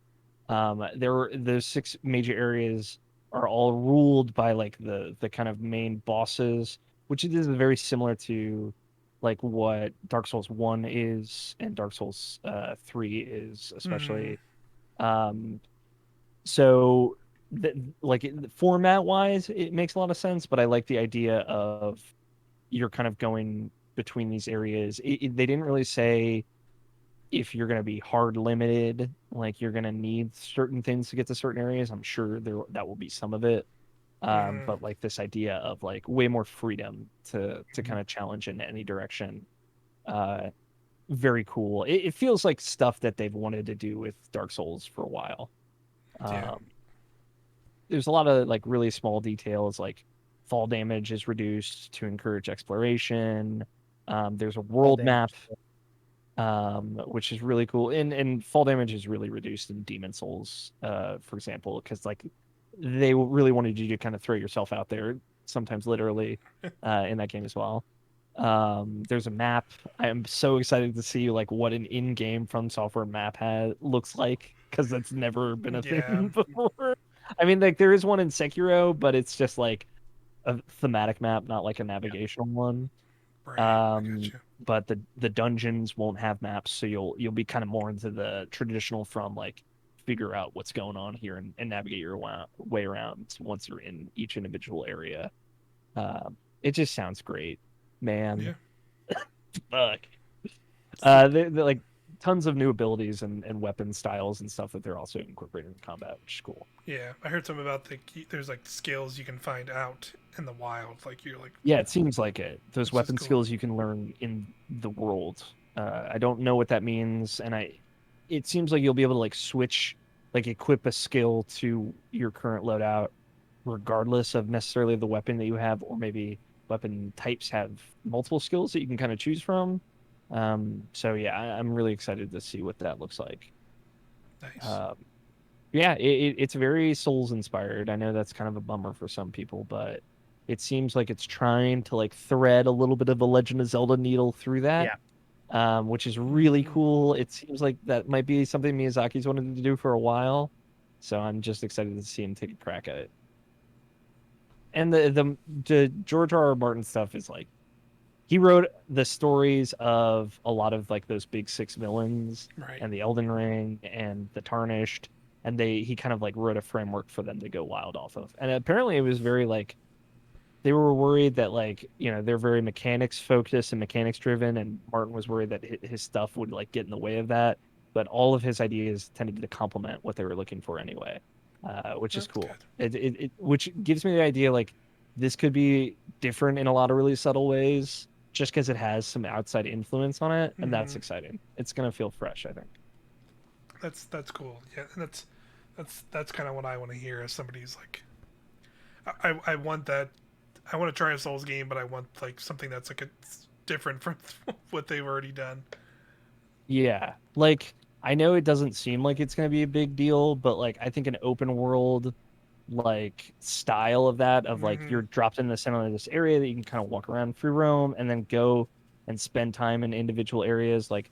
Speaker 3: Those six major areas are all ruled by like the kind of main bosses, which is very similar to like what Dark Souls 1 is and Dark Souls 3 is,
Speaker 2: Mm-hmm.
Speaker 3: especially. Um, so like format wise, it makes a lot of sense, but I like the idea of you're kind of going between these areas. They didn't really say if you're going to be hard limited, like you're going to need certain things to get to certain areas. I'm sure that will be some of it.
Speaker 2: Mm-hmm.
Speaker 3: But like this idea of like way more freedom to
Speaker 1: Mhm.
Speaker 3: kind of challenge in any direction. Uh, Very cool. It feels like stuff that they've wanted to do with Dark Souls for a while.
Speaker 2: Yeah.
Speaker 3: Um, there's a lot of like really small details, like fall damage is reduced to encourage exploration. There's a
Speaker 1: All
Speaker 3: world map,
Speaker 1: damage.
Speaker 3: which is really cool. And fall damage is really reduced in Demon Souls, for example, because like they really wanted you to kind of throw yourself out there, sometimes literally, in that game as well. There's a map. I am so excited to see like what an in-game From Software map looks like because that's never been a
Speaker 2: Yeah.
Speaker 3: thing before. I mean, like there is one in Sekiro, but it's just like a thematic map, not like a navigational one.
Speaker 2: Right. I got
Speaker 3: Um,
Speaker 2: you.
Speaker 3: but the dungeons won't have maps, so you'll be kind of more into the traditional From like figure out what's going on here and navigate your way around once you're in each individual area. It just sounds great, man.
Speaker 2: Yeah.
Speaker 3: Fuck. They're like tons of new abilities and weapon styles and stuff that they're also incorporating in combat, which is cool.
Speaker 2: Yeah. I heard something about there's like skills you can find out in the wild. Like you're like,
Speaker 3: Yeah, it seems like it. Those
Speaker 2: which is
Speaker 3: weapon
Speaker 2: cool.
Speaker 3: skills you can learn in the world. I don't know what that means, and it seems like you'll be able to like switch, like equip a skill to your current loadout, regardless of necessarily the weapon that you have, or maybe weapon types have multiple skills that you can kind of choose from. So yeah, I'm really excited to see what that looks like.
Speaker 2: Nice.
Speaker 3: Um, yeah, it's very Souls inspired. I know that's kind of a bummer for some people, but it seems like it's trying to like thread a little bit of a Legend of Zelda needle through that,
Speaker 1: Yeah.
Speaker 3: which is really
Speaker 2: Mm-hmm.
Speaker 3: cool. It seems like that might be something Miyazaki's wanted to do for a while, so I'm just excited to see him take a crack at it. And the George R. R. Martin stuff is like he wrote the stories of a lot of like those big six villains
Speaker 2: Right.
Speaker 3: and the Elden Ring and the Tarnished, and he kind of like wrote a framework for them to go wild off of. And apparently it was very like they were worried that like they're very mechanics focused and mechanics driven, and Martin was worried that his stuff would like get in the way of that. But all of his ideas tended to complement what they were looking for anyway, which is
Speaker 2: That's
Speaker 3: cool.
Speaker 2: good.
Speaker 3: Which gives me the idea like this could be different in a lot of really subtle ways, just because it has some outside influence on it, and
Speaker 2: Mm-hmm.
Speaker 3: that's exciting. It's gonna feel fresh, I think.
Speaker 2: That's cool. Yeah, and that's kind of what I want to hear as somebody who's like, I want that. I want to try a Souls game, but I want like something that's like it's different from what they've already done.
Speaker 3: Yeah, like I know it doesn't seem like it's gonna be a big deal, but like I think an open world like style of that of like
Speaker 2: Mm-hmm.
Speaker 3: you're dropped in the center of this area that you can kind of walk around free roam and then go and spend time in individual areas like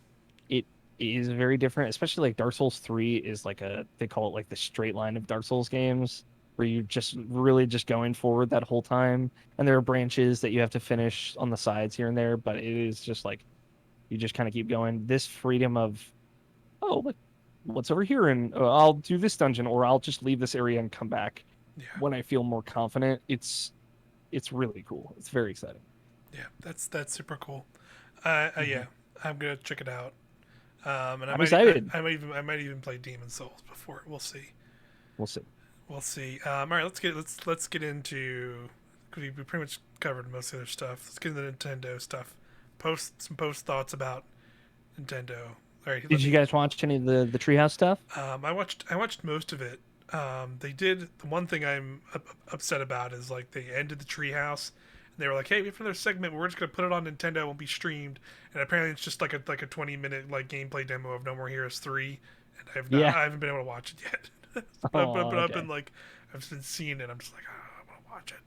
Speaker 3: it is very different, especially like Dark Souls 3 is like a they call it like the straight line of Dark Souls games where you just really just going forward that whole time, and there are branches that you have to finish on the sides here and there, but it is just like you just kind of keep going. This freedom of, oh, what's over here? And I'll do this dungeon, or I'll just leave this area and come back
Speaker 2: Yeah,
Speaker 3: when I feel more confident. It's really cool. It's very exciting.
Speaker 2: yeah, that's super cool. Yeah,
Speaker 1: Mhm.
Speaker 2: I'm gonna check it out. And
Speaker 3: I'm excited.
Speaker 2: I might even play Demon Souls before. We'll see.
Speaker 3: We'll see.
Speaker 2: we'll see. All right, let's get into. We pretty much covered most of the other stuff. Let's get into the Nintendo stuff. Post thoughts about Nintendo. All right,
Speaker 3: Did you guys watch any of the Treehouse stuff?
Speaker 2: I watched most of it. They did the one thing I'm upset about is like they ended the Treehouse. And they were like, "Hey, we have another segment. We're just gonna put it on Nintendo. It won't be streamed." And apparently, it's just like a 20-minute like gameplay demo of No More Heroes 3. And
Speaker 3: Yeah.
Speaker 2: I haven't been able to watch it yet.
Speaker 3: Oh,
Speaker 2: I've
Speaker 3: okay.
Speaker 2: been like, I've been seeing it. I'm just like, oh, I want to watch it.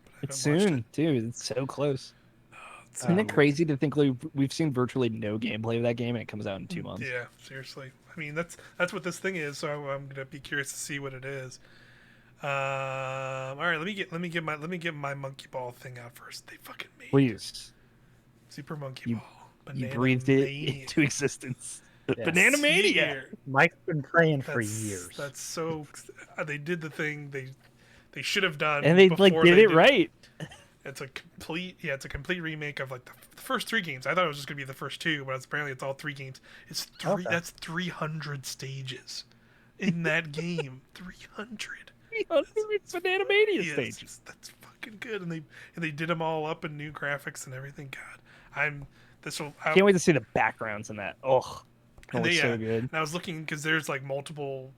Speaker 2: But I
Speaker 3: It's
Speaker 2: haven't watched it.
Speaker 3: soon, dude. It's so close.
Speaker 2: It's
Speaker 3: Isn't
Speaker 2: so
Speaker 3: it
Speaker 1: Um,
Speaker 2: cool.
Speaker 3: crazy to think like we've seen virtually no gameplay of that game and it comes out in 2 months?
Speaker 2: Yeah, seriously. I mean, that's what this thing is. So I'm gonna be curious to see what it is. All right, let me get my monkey ball thing out first. They fucking made
Speaker 3: Please.
Speaker 2: Super Monkey
Speaker 3: You
Speaker 2: Ball.
Speaker 3: you
Speaker 2: Banana
Speaker 3: breathed it
Speaker 2: Mania.
Speaker 3: into existence.
Speaker 1: Yes.
Speaker 3: Banana
Speaker 2: See
Speaker 3: Mania.
Speaker 2: here.
Speaker 1: Mike's been praying for
Speaker 2: That's
Speaker 1: years.
Speaker 2: that's so. They did the thing they should have done,
Speaker 3: And they like
Speaker 2: before
Speaker 3: did
Speaker 2: they
Speaker 3: it right.
Speaker 2: It's a complete remake of like the first three games. I thought it was just gonna be the first two, but apparently it's all three games. It's three.
Speaker 1: Okay.
Speaker 2: That's 300 stages in that game. 300.
Speaker 3: 300 Banana Mania
Speaker 2: Yes,
Speaker 3: stages.
Speaker 2: that's fucking good. And they did them all up in new graphics and everything. God, I'm this will.
Speaker 3: Can't wait to see the backgrounds in that. Oh,
Speaker 2: And
Speaker 3: gonna look so good.
Speaker 2: and I was looking because there's like multiple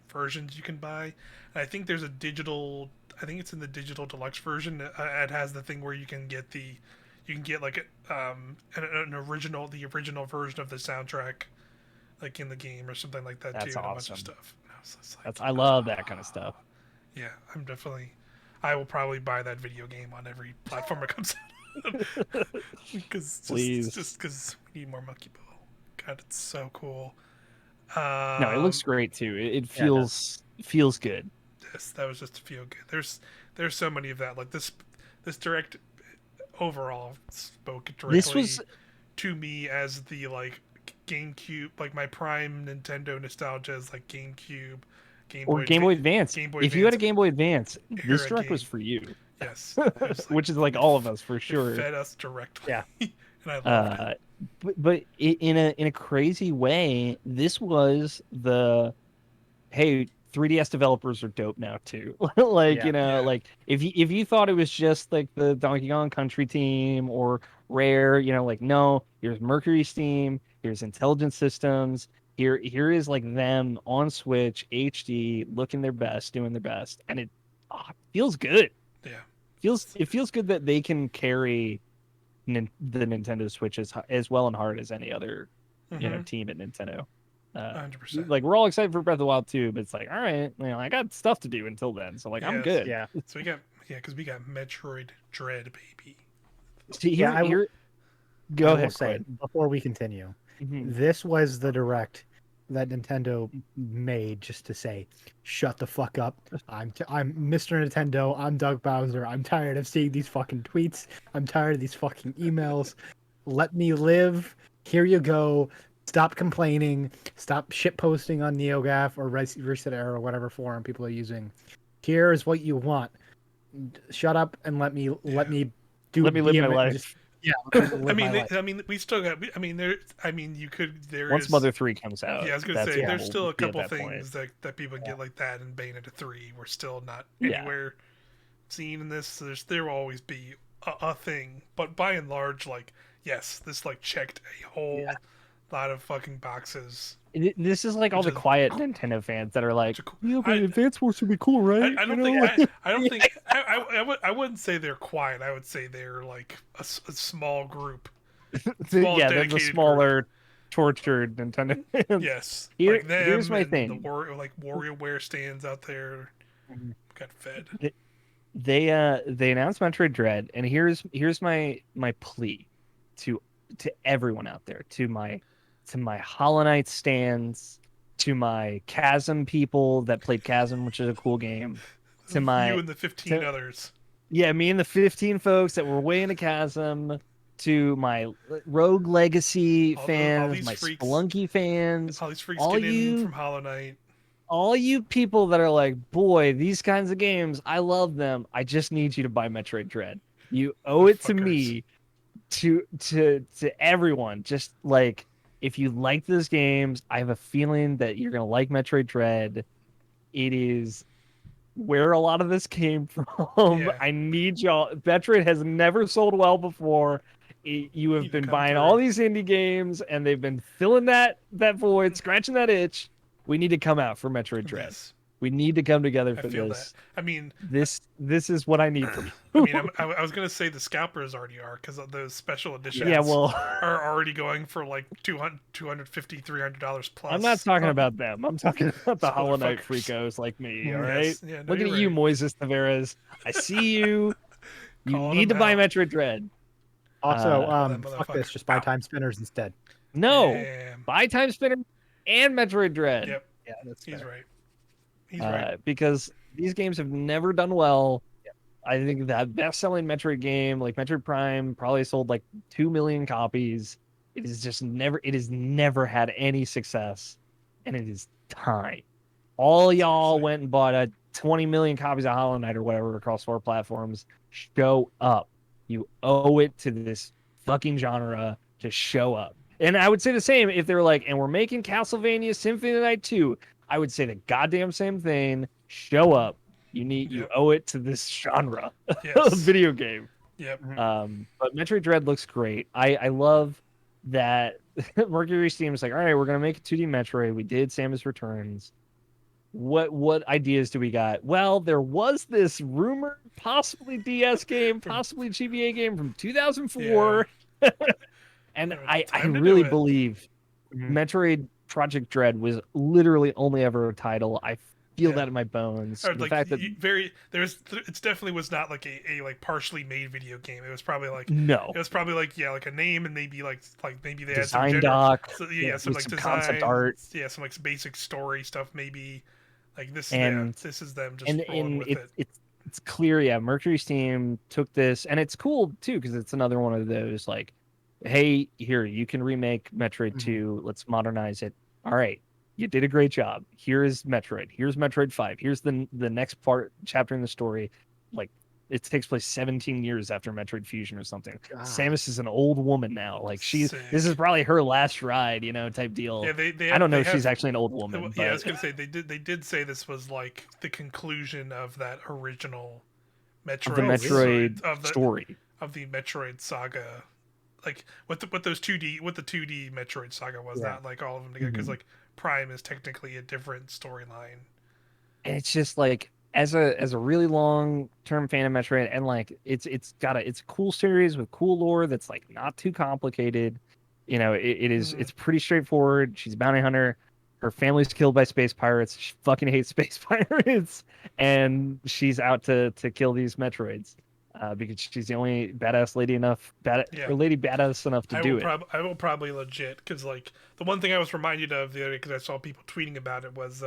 Speaker 2: versions you can buy. And I think there's a digital. I think it's in the digital deluxe version. It has the thing where you can get like an original the original version of the soundtrack, like in the game or something like that
Speaker 3: That's
Speaker 2: too. And a bunch of
Speaker 3: awesome.
Speaker 2: stuff. And I was just like,
Speaker 3: I love that kind of stuff.
Speaker 2: yeah, I'm definitely. I will probably buy that video game on every platform it comes out. Because
Speaker 3: Please.
Speaker 2: just because we need more Monkey Ball. God, it's so cool.
Speaker 3: No, it looks great too. It
Speaker 1: Yeah, it
Speaker 3: feels good.
Speaker 2: Yes, that was just feel good. There's so many of that. Like this direct overall spoke directly
Speaker 3: This was
Speaker 2: to me as the like GameCube, like my prime Nintendo nostalgia is like GameCube,
Speaker 3: or Game Boy Advance.
Speaker 2: Game Boy
Speaker 3: If you had a
Speaker 2: Advance
Speaker 3: Game Boy Advance, this
Speaker 2: era
Speaker 3: direct was
Speaker 2: game.
Speaker 3: for you.
Speaker 2: Yes, it was like,
Speaker 3: Which is like all of us for
Speaker 2: it
Speaker 3: sure.
Speaker 2: fed us directly.
Speaker 1: Yeah.
Speaker 2: and I loved it.
Speaker 3: But in a crazy way, this was the hey, 3DS developers are dope now too. Like,
Speaker 1: Yeah.
Speaker 2: Yeah.
Speaker 3: like if you thought it was just like the Donkey Kong Country team or Rare, like no, here's Mercury Steam, here's Intelligent Systems, here is like them on Switch HD looking their best, doing their best, and it feels good.
Speaker 2: Yeah.
Speaker 3: It feels good that they can carry the Nintendo Switch as well and hard as any other team at Nintendo.
Speaker 2: 100%.
Speaker 3: Like we're all excited for Breath of the Wild too, but it's like, all right, I got stuff to do until then, so like I'm
Speaker 2: Yes.
Speaker 3: good.
Speaker 1: Yeah.
Speaker 2: So because we got Metroid Dread, baby.
Speaker 3: See,
Speaker 1: Yeah, I will
Speaker 3: go ahead.
Speaker 1: say before we continue,
Speaker 3: Mhm.
Speaker 1: this was the direct that Nintendo made just to say, "Shut the fuck up! I'm Mr. Nintendo. I'm Doug Bowser. I'm tired of seeing these fucking tweets. I'm tired of these fucking emails. Let me live. Here you go. Stop complaining. Stop shit posting on NeoGAF or Reset Era or whatever forum people are using. Here is what you want. Shut up and let me do.
Speaker 3: Let me live my life.
Speaker 1: Just, yeah, let me live my life.
Speaker 2: I mean, we still got. I mean, you could.
Speaker 3: Once Mother 3 comes out,
Speaker 2: Yeah, I was gonna
Speaker 3: that's
Speaker 2: say
Speaker 3: when
Speaker 2: there's
Speaker 3: we'll
Speaker 2: still a
Speaker 3: be at
Speaker 2: couple
Speaker 3: that point.
Speaker 2: things that people get like that, and Bayonetta 3 we're still not
Speaker 3: Yeah.
Speaker 2: anywhere seen in this. So there will always be a thing, but by and large, like yes, this like checked a whole lot of fucking boxes.
Speaker 3: This is like all the
Speaker 2: Which is-
Speaker 3: quiet Nintendo fans that are like,
Speaker 2: Which is cool.
Speaker 3: yeah, but
Speaker 2: I-
Speaker 3: Advance Wars would be cool, right?
Speaker 2: I don't think I don't think I wouldn't say they're quiet. I would say they're like a small group. Small,
Speaker 3: yeah, they're the
Speaker 2: dedicated
Speaker 3: smaller, tortured Nintendo fans.
Speaker 2: Yes,
Speaker 3: Here-
Speaker 2: like them
Speaker 3: here's my
Speaker 2: and
Speaker 3: thing.
Speaker 2: the WarioWare stands out there got fed.
Speaker 3: They announced Metroid Dread, and here's my plea to everyone out there, to my Hollow Knight stands, to my Chasm people that played Chasm, which is a cool game, to my
Speaker 2: You and the 15 others.
Speaker 3: yeah, me and the 15 folks that were way into Chasm, to my Rogue Legacy
Speaker 2: All
Speaker 3: fans,
Speaker 2: these
Speaker 3: my
Speaker 2: freaks.
Speaker 3: Spelunky fans,
Speaker 2: All these freaks
Speaker 3: all
Speaker 2: getting in
Speaker 3: you-
Speaker 2: from Hollow Knight.
Speaker 3: all you people that are like, boy, these kinds of games, I love them. I just need you to buy Metroid Dread. You owe it to me, to everyone. Just like, if you like those games, I have a feeling that you're gonna like Metroid Dread. it is where a lot of this came from.
Speaker 2: Yeah.
Speaker 3: I need y'all. Metroid has never sold well before. You
Speaker 2: You
Speaker 3: have
Speaker 2: need to
Speaker 3: been
Speaker 2: come
Speaker 3: buying
Speaker 2: through.
Speaker 3: all these indie games, and they've been filling that void, scratching that itch. We need to come out for Metroid Dread.
Speaker 2: This.
Speaker 3: We need to come together
Speaker 2: I
Speaker 3: for
Speaker 2: feel
Speaker 3: this.
Speaker 2: that. I mean,
Speaker 3: This is what I need from
Speaker 2: I
Speaker 3: you.
Speaker 2: mean, I was gonna say the scalpers already are because those special editions
Speaker 3: Yeah, well,
Speaker 2: are already going for like $250-$300
Speaker 3: I'm not
Speaker 2: plus.
Speaker 3: talking about them. I'm talking about the
Speaker 2: Those
Speaker 3: Hollow Knight
Speaker 2: motherfuckers.
Speaker 3: freakos like me. All right,
Speaker 2: Yes, yeah, no,
Speaker 3: looking
Speaker 2: you're
Speaker 3: at you,
Speaker 2: right.
Speaker 3: Moises Tavares. I see you. You
Speaker 2: Calling
Speaker 3: need
Speaker 2: them
Speaker 3: to buy
Speaker 2: out.
Speaker 3: Metroid Dread.
Speaker 1: Also,
Speaker 2: Call that
Speaker 1: fuck
Speaker 2: motherfucker
Speaker 1: this. Just buy
Speaker 2: out.
Speaker 1: time spinners instead.
Speaker 3: No,
Speaker 2: Damn.
Speaker 3: buy Time Spinner and Metroid Dread.
Speaker 2: Yep,
Speaker 1: Yeah, that's
Speaker 2: he's
Speaker 1: fair.
Speaker 2: right. He's right.
Speaker 3: Because these games have never done well.
Speaker 1: Yeah.
Speaker 3: I think that best-selling Metroid game, like Metroid Prime, probably sold like 2 million copies. It is just never. It has never had any success, and it is time. All y'all
Speaker 2: Seriously.
Speaker 3: went and bought a 20 million copies of Hollow Knight or whatever across 4 platforms. Show up. You owe it to this fucking genre to show up. And I would say the same if they were like, and we're making Castlevania Symphony of the Night 2. I would say the goddamn same thing. Show up. You
Speaker 2: Yep.
Speaker 3: owe it to this genre of
Speaker 2: Yes.
Speaker 3: video game.
Speaker 2: Yep.
Speaker 3: But Metroid Dread looks great. I love that Mercury Steam is like, all right, we're gonna make a 2D Metroid. We did Samus Returns. What ideas do we got? Well, there was this rumored possibly DS game, possibly GBA game from 2004. And I
Speaker 2: Time to do
Speaker 3: really
Speaker 2: it.
Speaker 3: believe
Speaker 1: Mhm.
Speaker 3: Metroid Project Dread was literally only ever a title. I feel
Speaker 2: Yeah.
Speaker 3: that in my bones.
Speaker 2: Or
Speaker 3: The
Speaker 2: like
Speaker 3: fact that
Speaker 2: it definitely was not like a like partially made video game. It was probably like
Speaker 3: no
Speaker 2: like a name and maybe like maybe they had some
Speaker 3: design
Speaker 2: gender,
Speaker 3: doc
Speaker 2: so, yeah, some
Speaker 3: with
Speaker 2: like
Speaker 3: some
Speaker 2: design,
Speaker 3: concept art,
Speaker 2: yeah, some like basic story stuff maybe. Like this, yeah,
Speaker 3: and
Speaker 2: this is them just
Speaker 3: and
Speaker 2: rolling
Speaker 3: and
Speaker 2: with it.
Speaker 3: it's clear. Yeah, Mercury Steam took this, and it's cool too because it's another one of those like, hey, here you can remake Metroid
Speaker 1: Mhm.
Speaker 3: 2. Let's modernize it. All right, you did a great job. Here is Metroid. Here's Metroid 5. Here's the next chapter in the story. Like it takes place 17 years after Metroid Fusion or something.
Speaker 1: God.
Speaker 3: Samus is an old woman now. Like this is
Speaker 2: Sick.
Speaker 3: probably her last ride, type deal.
Speaker 2: Yeah, they
Speaker 3: I don't know
Speaker 2: they
Speaker 3: if she's
Speaker 2: have.
Speaker 3: actually an old woman,
Speaker 2: Yeah, I
Speaker 3: but
Speaker 2: was gonna say they did say this was like the conclusion of that original
Speaker 3: of the
Speaker 2: Metroid
Speaker 3: Metroid
Speaker 2: of the
Speaker 3: story.
Speaker 2: of the Metroid saga, like what those 2D Metroid saga was,
Speaker 1: Yeah.
Speaker 2: not like all of them together, because
Speaker 3: Mhm.
Speaker 2: like Prime is technically a different storyline.
Speaker 3: And it's just like as a really long term fan of Metroid, and like it's a cool series with cool lore that's like not too complicated. It's pretty straightforward. She's a bounty hunter. Her family's killed by space pirates. She fucking hates space pirates, and she's out to kill these Metroids. Because she's the only badass lady
Speaker 2: Yeah,
Speaker 3: or lady badass enough to do it.
Speaker 2: I will probably legit, because like the one thing I was reminded of the other day, because I saw people tweeting about it, was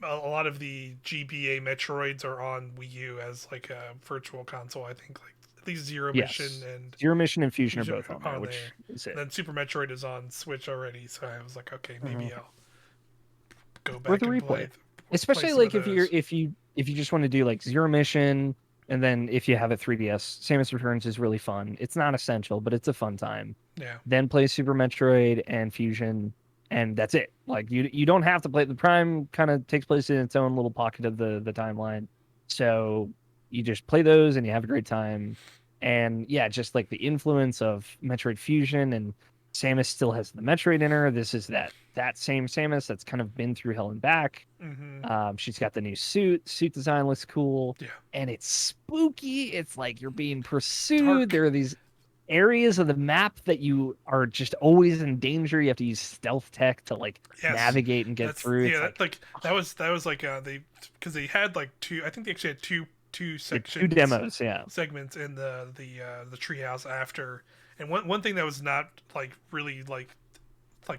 Speaker 2: a lot of the GBA Metroids are on Wii U as like a virtual console. I think like at least Zero Mission
Speaker 3: Yes,
Speaker 2: and
Speaker 3: Zero Mission and Fusion are
Speaker 2: Fusion
Speaker 3: both on there, which is
Speaker 2: And
Speaker 3: it.
Speaker 2: then Super Metroid is on Switch already, so I was like, okay, maybe
Speaker 1: Mhm.
Speaker 2: I'll go
Speaker 3: Worth
Speaker 2: back
Speaker 3: a
Speaker 2: and
Speaker 3: replay.
Speaker 2: play
Speaker 3: Especially
Speaker 2: some
Speaker 3: like
Speaker 2: of those.
Speaker 3: if you just want to do like Zero Mission, and then if you have a 3DS, Samus Returns is really fun. It's not essential, but it's a fun time.
Speaker 2: Yeah,
Speaker 3: Then play Super Metroid and Fusion, and that's it. Like you don't have to play. The Prime kind of takes place in its own little pocket of the timeline, so you just play those and you have a great time. And yeah, just like the influence of Metroid Fusion, and Samus still has the Metroid in her. This is that same Samus that's kind of been through hell and back.
Speaker 2: mm-hmm.
Speaker 3: She's got the new suit. Suit design looks cool,
Speaker 2: Yeah,
Speaker 3: and it's spooky. It's like you're being pursued.
Speaker 2: dark.
Speaker 3: There are these areas of the map that you are just always in danger. You have to use stealth tech to like
Speaker 2: Yes,
Speaker 3: navigate and get through. It's
Speaker 2: that was like they, because they had like two. I think they actually had two sections,
Speaker 3: two demos. Yeah,
Speaker 2: segments in the treehouse after. And one thing that was not like really like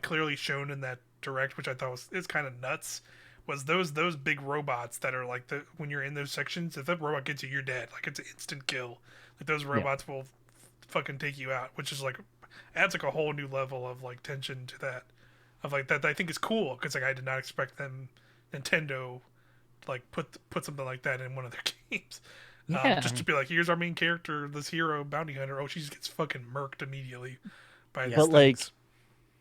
Speaker 2: clearly shown in that direct, which I thought is kind of nuts, was those big robots that are like when you're in those sections, if that robot gets you, you're dead. Like it's an instant kill. Like those robots will fucking take you out, which is like adds like a whole new level of like tension to that. Of like that I think is cool, because like I did not expect Nintendo like put something like that in one of their games.
Speaker 3: yeah.
Speaker 2: Just to be like, here's our main character, this hero bounty hunter. Oh, she just gets fucking murked immediately by
Speaker 1: Yeah.
Speaker 2: these
Speaker 3: But, like,
Speaker 2: things.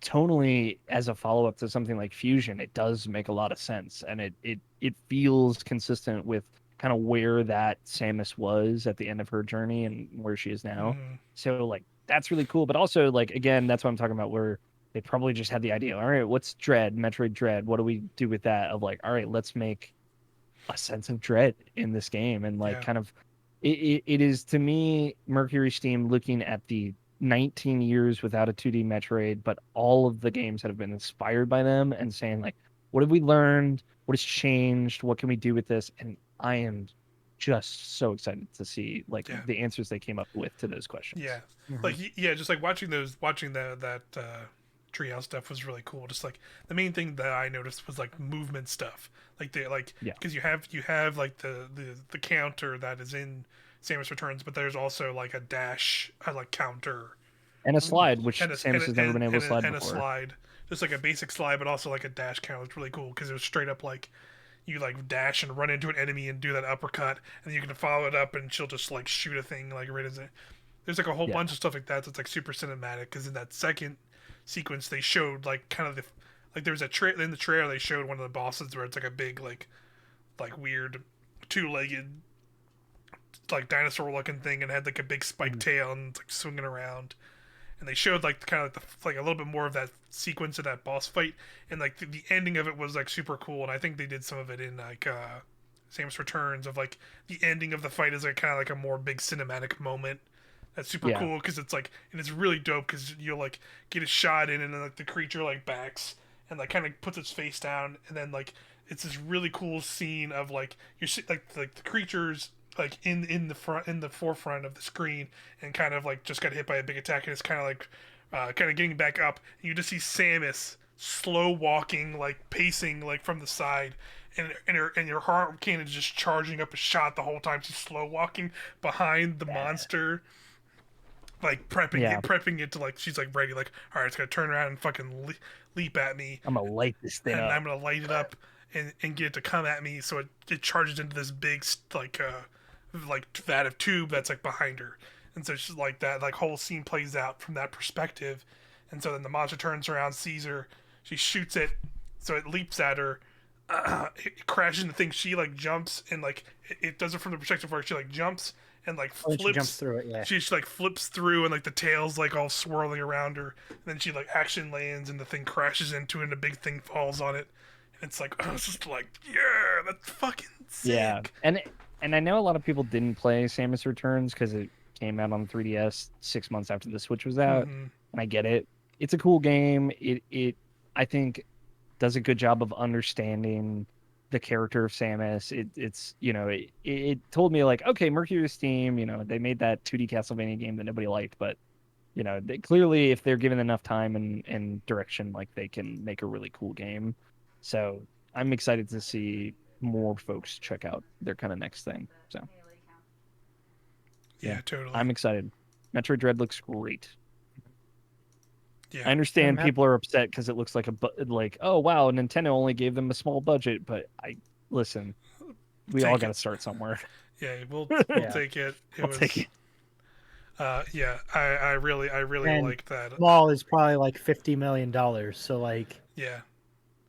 Speaker 3: tonally, as a follow-up to something like Fusion, it does make a lot of sense, and it feels consistent with kind of where that Samus was at the end of her journey and where she is now.
Speaker 2: Mm,
Speaker 3: So like that's really cool. But also like again, that's what I'm talking about, where they probably just had the idea, all right, what's Dread, Metroid Dread? What do we do with that? Of like, all right, let's make a sense of dread in this game, and like
Speaker 2: yeah.
Speaker 3: kind of it is to me Mercury Steam looking at the 19 years without a 2D Metroid, but all of the games that have been inspired by them, and saying like, what have we learned? What has changed? What can we do with this? And I am just so excited to see like
Speaker 2: Yeah.
Speaker 3: the answers they came up with to those questions.
Speaker 2: Yeah.
Speaker 1: Mhm.
Speaker 2: Like yeah, just like watching that treehouse stuff was really cool. Just like the main thing that I noticed was like movement stuff. Like they like
Speaker 3: Yeah.
Speaker 2: because you have like the counter that is in Samus Returns, but there's also like a dash like counter
Speaker 3: And a slide, which
Speaker 2: and a
Speaker 3: Samus has never been able to slide
Speaker 2: and a
Speaker 3: before.
Speaker 2: slide. Just like a basic slide, but also like a dash counter. It's really cool because it was straight up like you like dash and run into an enemy and do that uppercut, and you can follow it up, and she'll just like shoot a thing like right as it. There's like a whole
Speaker 3: Yeah.
Speaker 2: bunch of stuff like that that's like super cinematic. Because in that second sequence, they showed like kind of the like there was in the trailer they showed one of the bosses where it's like a big like weird two-legged like dinosaur looking thing and had like a big spiked tail and it's like swinging around, and they showed like kind of like a little bit more of that sequence of that boss fight, and like the ending of it was like super cool, and I think they did some of it in like Samus Returns of like the ending of the fight is like kind of like a more big cinematic moment. That's super
Speaker 3: Yeah.
Speaker 2: cool because it's like, and it's really dope because you'll like get a shot in and then like the creature like backs and like kind of puts its face down, and then like it's this really cool scene of like you're like the creatures like in the forefront of the screen and kind of like just got hit by a big attack, and it's kind of like kind of getting back up, and you just see Samus slow walking like pacing like from the side, and your heart cannon is just charging up a shot the whole time she's slow walking behind the monster, like prepping it to like she's like ready, like all right, it's gonna turn around and fucking leap at me,
Speaker 3: I'm gonna light this thing
Speaker 2: and
Speaker 3: up.
Speaker 2: I'm gonna light it up and get it to come at me, so it charges into this big like vat of tube that's like behind her, and so she's like that like whole scene plays out from that perspective, and so then the monster turns around, sees her, she shoots it, so it leaps at her. It crashes into things. She like jumps and like it does it from the perspective where she like jumps and like
Speaker 1: Oh, and she
Speaker 2: flips.
Speaker 1: jumps through it. Yeah.
Speaker 2: She like flips through and like the tail's like all swirling around her. And then she like action lands and the thing crashes into it and a big thing falls on it. And it's like, oh, it's just like, yeah, that's fucking sick.
Speaker 3: Yeah, and I know a lot of people didn't play Samus Returns because it came out on 3DS 6 months after the Switch was out,
Speaker 2: Mm-hmm.
Speaker 3: and I get it. It's a cool game. It I think does a good job of understanding the character of Samus. It's it told me like, okay, Mercury Steam, they made that 2D Castlevania game that nobody liked, but clearly if they're given enough time and direction, like they can make a really cool game. So I'm excited to see more folks check out their kind of next thing. So
Speaker 2: Yeah, totally.
Speaker 3: I'm excited. Metroid Dread looks great.
Speaker 2: Yeah.
Speaker 3: I understand
Speaker 1: Matt-
Speaker 3: people are upset because it looks like like, oh wow, Nintendo only gave them a small budget, but listen, we all
Speaker 2: Take
Speaker 3: got to
Speaker 2: it.
Speaker 3: start somewhere.
Speaker 2: Yeah, we'll
Speaker 1: Yeah.
Speaker 2: take it. It
Speaker 3: I'll
Speaker 2: was
Speaker 3: take it.
Speaker 2: yeah, I really
Speaker 1: And
Speaker 2: liked that.
Speaker 1: Small is probably like $50 million. So like,
Speaker 2: Yeah.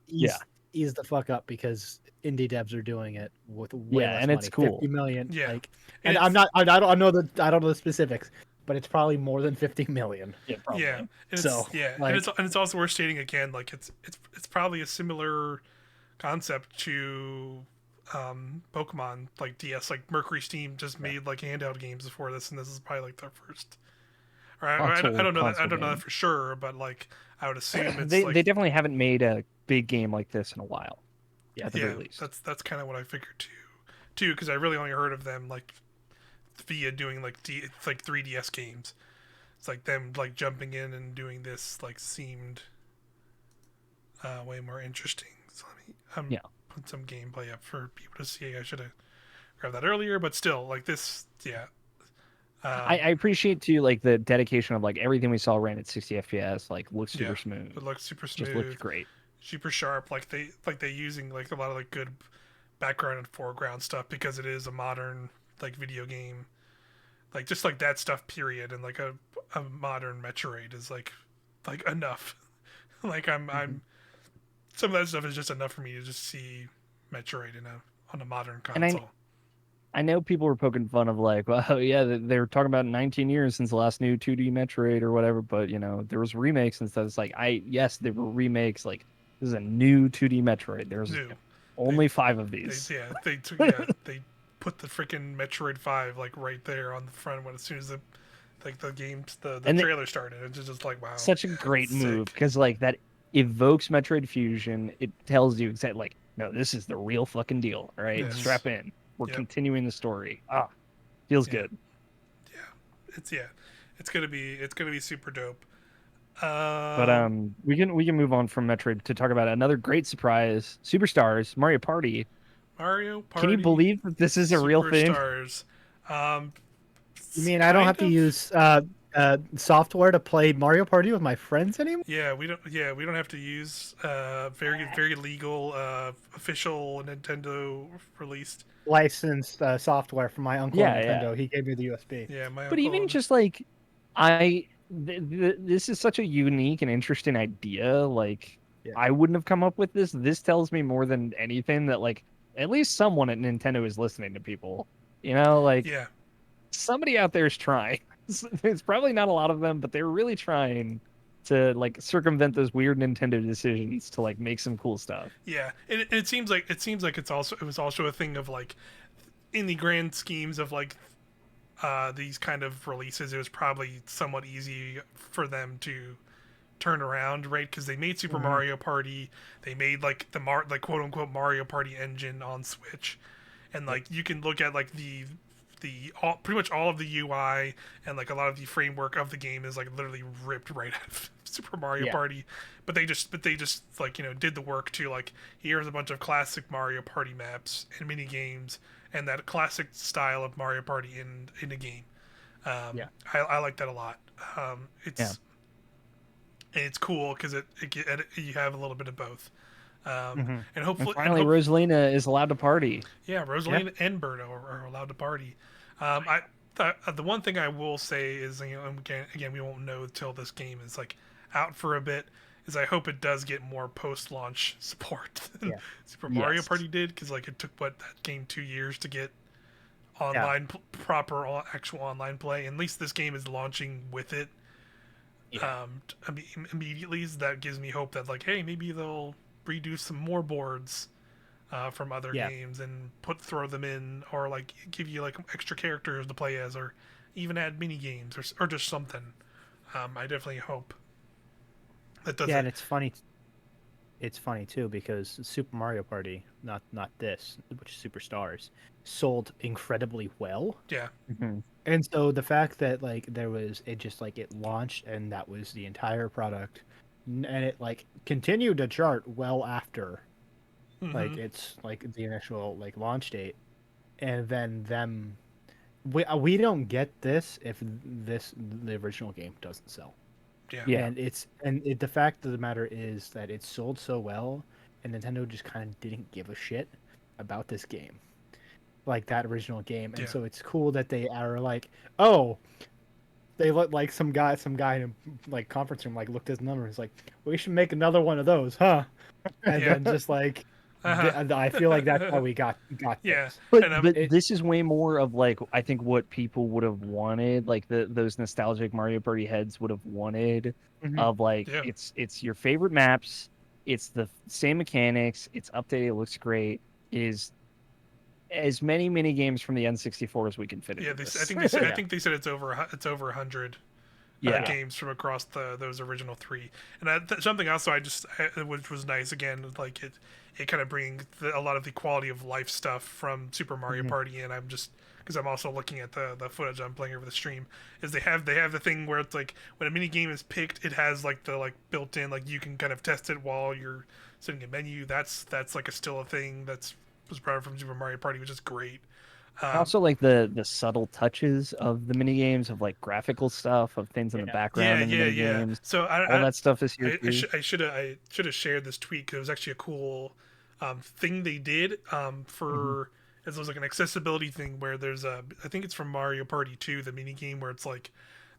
Speaker 1: ease, ease the fuck up because indie devs are doing it with way
Speaker 3: Yeah,
Speaker 1: less
Speaker 3: and
Speaker 1: money.
Speaker 3: it's cool.
Speaker 1: 50 million.
Speaker 2: Yeah.
Speaker 1: Like,
Speaker 2: And
Speaker 1: and I'm
Speaker 2: it's-
Speaker 1: not. I don't know I don't know the specifics, but it's probably more than 50 million.
Speaker 3: Yeah, probably.
Speaker 2: Yeah, and it's,
Speaker 1: So,
Speaker 2: yeah,
Speaker 1: like-
Speaker 2: and it's also worth stating again, like it's probably a similar concept to Pokemon like DS, like Mercury Steam just made like handheld games before this, and this is probably like their first. Or I don't know that
Speaker 3: Console
Speaker 2: that
Speaker 3: game.
Speaker 2: for sure, but like I would assume it's
Speaker 3: they
Speaker 2: like
Speaker 3: they definitely haven't made a big game like this in a while. Yeah, at the very least.
Speaker 2: that's kind of what I figured too, because I really only heard of them like via doing like 3DS games. It's like them like jumping in and doing this like seemed way more interesting. So let me put some gameplay up for people to see. I should have grabbed that earlier, but still, like this, yeah.
Speaker 3: I appreciate too like the dedication of like everything we saw ran at 60 FPS, like looks super
Speaker 2: Yeah,
Speaker 3: smooth.
Speaker 2: It looks super smooth.
Speaker 3: Just looked great.
Speaker 2: Super sharp. Like they using like a lot of like good background and foreground stuff because it is a modern like video game. Like just like that stuff period, and like a modern Metroid is like enough Like I'm some of that stuff is just enough for me to just see Metroid on a modern
Speaker 3: And
Speaker 2: console.
Speaker 3: I know people were poking fun of like, well, yeah, they were talking about 19 years since the last new 2D Metroid or whatever, but you know, there was remakes and stuff. It's like, yes, there were remakes. Like, this is a new 2D Metroid. There's
Speaker 2: New. They
Speaker 3: only 5 of
Speaker 2: they
Speaker 3: these.
Speaker 2: yeah they took they put the freaking Metroid 5 like right there on the front when as soon as the games the
Speaker 3: And
Speaker 2: trailer started. It's just like wow,
Speaker 3: such a
Speaker 2: yeah,
Speaker 3: great move
Speaker 2: sick.
Speaker 3: because like that evokes Metroid Fusion. It tells you exactly like, no, this is the real fucking deal. All right,
Speaker 1: Mhm.
Speaker 2: Yes.
Speaker 3: strap in. We're
Speaker 2: Yep.
Speaker 3: continuing the story. Feels
Speaker 2: Yeah.
Speaker 3: good.
Speaker 2: Yeah. It's gonna be super dope.
Speaker 3: But
Speaker 2: Um,
Speaker 3: we can move on from Metroid to talk about another great surprise, Superstars Mario Party.
Speaker 2: Mario
Speaker 3: Can you
Speaker 2: Party
Speaker 3: believe that this is a real thing?
Speaker 2: Superstars. Um,
Speaker 1: You mean I don't have
Speaker 2: kind
Speaker 1: to
Speaker 2: of.
Speaker 1: use software to play Mario Party with my friends anymore?
Speaker 2: Yeah, we don't. Yeah, we don't have to use very legal official Nintendo released.
Speaker 1: Licensed software from my uncle at
Speaker 3: Yeah, yeah.
Speaker 1: Nintendo. He gave me the USB.
Speaker 2: Yeah, my
Speaker 3: But even
Speaker 2: uncle.
Speaker 3: just like this is such a unique and interesting idea. Like
Speaker 1: Yeah.
Speaker 3: I wouldn't have come up with this. This tells me more than anything that like at least someone at Nintendo is listening to people. You know, like
Speaker 2: Yeah,
Speaker 3: somebody out there is trying. It's probably not a lot of them, but they're really trying to like circumvent those weird Nintendo decisions to like make some cool stuff.
Speaker 2: yeah. And it seems like it was also a thing of like in the grand schemes of like these kind of releases, it was probably somewhat easy for them to turn around, right? Because they made Super
Speaker 1: Hmm.
Speaker 2: Mario Party, they made like like quote unquote Mario Party engine on Switch, and
Speaker 1: Yep.
Speaker 2: like you can look at like pretty much all of the UI and like a lot of the framework of the game is like literally ripped right out of Super Mario
Speaker 3: Yeah.
Speaker 2: Party, but they just like did the work to like here's a bunch of classic Mario Party maps and mini games and that classic style of Mario Party in a game.
Speaker 3: Yeah.
Speaker 2: I like that a lot.
Speaker 3: Yeah.
Speaker 2: It's cool because you have a little bit of both,
Speaker 1: Hmm.
Speaker 2: and
Speaker 3: And
Speaker 2: hopefully
Speaker 3: finally Rosalina is allowed to party.
Speaker 2: yeah,
Speaker 1: Yeah.
Speaker 2: Rosaline and Birdo are allowed to party. I the one thing I will say is again we won't know until this game is like out for a bit. Is I hope it does get more post-launch support than
Speaker 1: Yeah.
Speaker 2: Super Mario
Speaker 3: Yes.
Speaker 2: Party did, because like it took that game 2 years to get
Speaker 1: Yeah.
Speaker 2: proper actual online play. And at least this game is launching with it
Speaker 3: Yeah.
Speaker 2: immediately. So that gives me hope that like, hey, maybe they'll redo some more boards from other
Speaker 1: Yeah.
Speaker 2: games and throw them in, or like give you like extra characters to play as, or even add mini games or just something. I definitely hope that does
Speaker 1: Yeah,
Speaker 2: it.
Speaker 1: and it's funny. It's funny too because Super Mario Party, not this, which is Superstars, sold incredibly well.
Speaker 2: Yeah,
Speaker 3: Mhm.
Speaker 1: And so the fact that like there was it just like it launched and that was the entire product, and it like continued to chart well after
Speaker 2: mm-hmm.
Speaker 1: like it's like the initial like launch date, and then them we don't get this if the original game doesn't sell.
Speaker 2: Yeah,
Speaker 3: Yeah.
Speaker 1: And the fact of the matter is that it sold so well, and Nintendo just kind of didn't give a shit about this game, like that original game. And
Speaker 2: yeah,
Speaker 1: so it's cool that they are like, oh, they let like some guy in a like conference room like looked at his numbers like, we should make another one of those, huh? And
Speaker 2: yeah.
Speaker 1: then just like,
Speaker 2: Uh
Speaker 1: I feel like that's how
Speaker 2: huh.
Speaker 1: we got
Speaker 2: Yeah,
Speaker 1: this.
Speaker 3: But
Speaker 2: and
Speaker 3: but
Speaker 1: It.
Speaker 3: this is way more of like I think what people would have wanted, like those nostalgic Mario Party heads would have wanted
Speaker 1: Mhm.
Speaker 3: of like
Speaker 2: yeah,
Speaker 3: it's your favorite maps, it's the same mechanics, it's updated, it looks great, it is as many mini games from the N64 as we can fit
Speaker 2: yeah.
Speaker 3: into
Speaker 2: I
Speaker 3: this.
Speaker 2: think they said
Speaker 1: Yeah.
Speaker 2: it's over 100
Speaker 3: Yeah.
Speaker 1: Yeah.
Speaker 2: games from across those original three. And something else which was nice again, like it kind of bringing a lot of the quality of life stuff from Super Mario
Speaker 1: Mhm.
Speaker 2: Party. And I'm just because I'm also looking at the footage I'm playing over the stream, is they have the thing where it's like when a mini game is picked, it has like the like built in like you can kind of test it while you're sitting in menu. That's like still a thing that's was brought from Super Mario Party, which is great. Um,
Speaker 3: Also like the subtle touches of the mini games of like graphical stuff of things in the
Speaker 1: Yeah.
Speaker 3: background in the mini
Speaker 2: yeah.
Speaker 3: games.
Speaker 2: So
Speaker 3: All that stuff is here too.
Speaker 2: I should have shared this tweet because it was actually a cool thing they did
Speaker 3: Mhm.
Speaker 2: for as it was like an accessibility thing where there's a I think it's from Mario Party 2, the mini game where it's like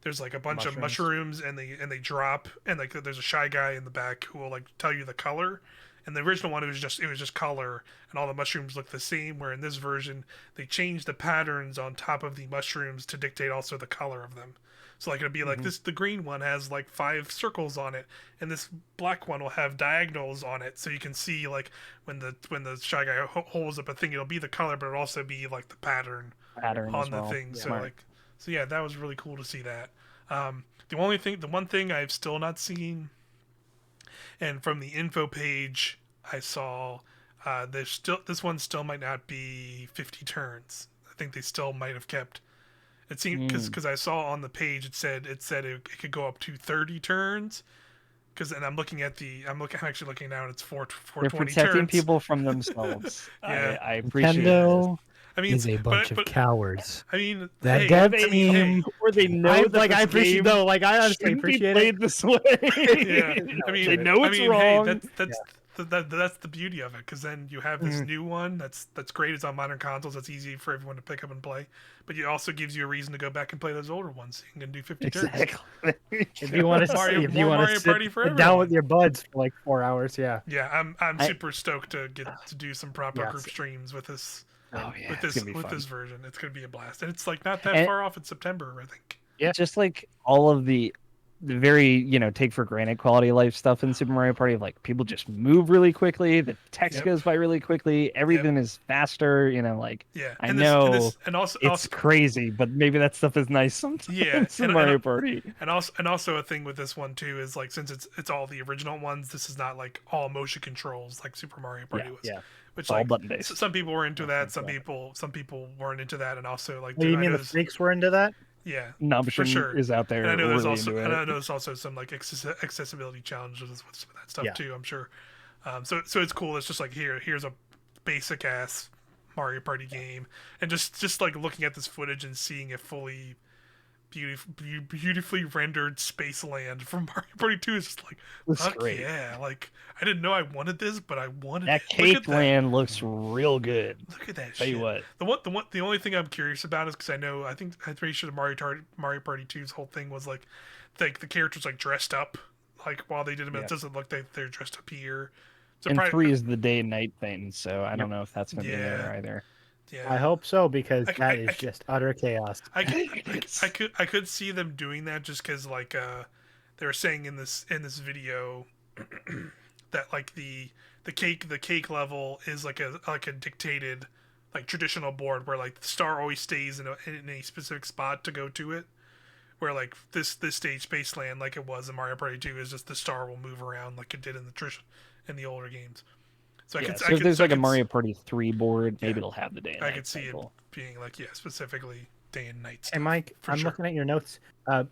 Speaker 2: there's like a bunch of
Speaker 1: Mushrooms.
Speaker 2: mushrooms, and they drop, and like there's a shy guy in the back who will like tell you the color. And the original one, it was just color, and all the mushrooms look the same. Where in this version, they changed the patterns on top of the mushrooms to dictate also the color of them. So like it'll be like this. The green one has like 5 circles on it, and this black one will have diagonals on it, so you can see like when the shy guy holds up a thing, it'll be the color, but it'll also be like the pattern
Speaker 3: Pattern
Speaker 2: on
Speaker 3: as
Speaker 2: the
Speaker 3: well.
Speaker 2: thing.
Speaker 3: Yeah.
Speaker 2: So like, so yeah, that was really cool to see that. The one thing I've still not seen, and from the info page I saw, there's still this one still might not be 50 turns. I think they still might have kept. It seemed because I saw on the page it said it could go up to 30 turns. And I'm actually looking now, and it's 420
Speaker 3: They're protecting
Speaker 2: turns.
Speaker 3: people from themselves.
Speaker 2: Yeah.
Speaker 3: I appreciate it.
Speaker 1: Nintendo
Speaker 2: I mean,
Speaker 1: is a bunch of cowards.
Speaker 2: I mean,
Speaker 1: That
Speaker 2: hey,
Speaker 1: dev
Speaker 2: I mean,
Speaker 1: team-
Speaker 3: Or they know
Speaker 1: I
Speaker 3: that this
Speaker 1: appreciate
Speaker 3: game
Speaker 1: though. Like I honestly
Speaker 3: shouldn't be
Speaker 1: appreciate
Speaker 3: played
Speaker 1: it.
Speaker 3: this way.
Speaker 2: yeah. I mean,
Speaker 3: They know it's
Speaker 2: Hey,
Speaker 3: wrong.
Speaker 2: that's the beauty of it, because then you have this new one that's great. It's on modern consoles. That's easy for everyone to pick up and play. But it also gives you a reason to go back and play those older ones. So you can do 50 turns.
Speaker 3: Exactly.
Speaker 1: If you want to
Speaker 2: Mario-
Speaker 1: see, if
Speaker 2: more
Speaker 1: you want
Speaker 2: Mario
Speaker 1: to
Speaker 2: Party for
Speaker 1: sit down
Speaker 2: everyone.
Speaker 1: with your buds for like 4 hours, yeah.
Speaker 2: Yeah, I'm super stoked to get to do some proper
Speaker 1: Yes.
Speaker 2: group streams with this
Speaker 3: Oh yeah,
Speaker 2: with
Speaker 3: it's
Speaker 2: this
Speaker 3: gonna be
Speaker 2: with
Speaker 3: fun.
Speaker 2: this version. It's gonna be a blast, and it's like not that
Speaker 3: And-
Speaker 2: far off in September, I think.
Speaker 1: Yeah.
Speaker 3: Just like all of the very take for granted quality of life stuff in Super Mario Party, like people just move really quickly, the text
Speaker 2: Yep.
Speaker 3: goes by really quickly, everything is faster. Like
Speaker 2: Yeah,
Speaker 3: I
Speaker 2: and
Speaker 3: know
Speaker 2: and also
Speaker 3: it's crazy, but maybe that stuff is nice sometimes.
Speaker 2: Yeah,
Speaker 3: in Mario Party.
Speaker 2: And also a thing with this one too is like, since it's all the original ones, this is not like all motion controls like Super Mario Party was.
Speaker 3: Yeah.
Speaker 2: Which
Speaker 3: all
Speaker 2: like
Speaker 3: button based.
Speaker 2: some people were into that, some
Speaker 3: exactly.
Speaker 2: people weren't into that, and also like
Speaker 1: What do you
Speaker 2: I
Speaker 1: mean
Speaker 2: know
Speaker 1: the freaks were into that?
Speaker 2: yeah,
Speaker 3: Nubshin
Speaker 2: for sure.
Speaker 3: is out there
Speaker 2: And I know
Speaker 3: really
Speaker 2: there's
Speaker 3: into it.
Speaker 2: there's also some like accessibility challenges with some of that stuff
Speaker 1: Yeah.
Speaker 2: too, I'm sure. So it's cool. It's just like here's a basic ass Mario Party game, and just like looking at this footage and seeing a fully beautifully rendered space land from Mario Party 2 is just like,
Speaker 3: It's
Speaker 2: fuck
Speaker 3: great.
Speaker 2: yeah! Like I didn't know I wanted this, but I wanted
Speaker 3: That
Speaker 2: it. Look at
Speaker 3: cake land looks real good.
Speaker 2: Look at that
Speaker 3: Tell
Speaker 2: shit.
Speaker 3: you what.
Speaker 2: The only thing I'm curious about is because I'm pretty sure the Mario Party 2's whole thing was like the characters like dressed up like while they did them.
Speaker 3: Yeah.
Speaker 2: It doesn't look like they're dressed up here. So
Speaker 3: And
Speaker 2: probably,
Speaker 3: 3 is the day and night thing, so I don't know if that's gonna be there either.
Speaker 2: yeah.
Speaker 1: I hope so, because
Speaker 2: I-
Speaker 1: that
Speaker 2: I-
Speaker 1: is
Speaker 2: I-
Speaker 1: just utter chaos.
Speaker 2: I could see them doing that just because like they were saying in this video that like the cake level is like a dictated like traditional board where like the star always stays in a specific spot to go to it, where like this stage Spaceland, like it was in Mario Party 2, is just the star will move around like it did in the older games. So
Speaker 3: Yeah, so if there's like a Mario Party 3 board, maybe
Speaker 2: Yeah.
Speaker 3: it'll have the day and
Speaker 2: I
Speaker 3: night
Speaker 2: could see
Speaker 3: cycle.
Speaker 2: it being like specifically day and night
Speaker 1: Hey
Speaker 2: stuff.
Speaker 1: Mike,
Speaker 2: for
Speaker 1: I'm
Speaker 2: sure.
Speaker 1: looking at your notes.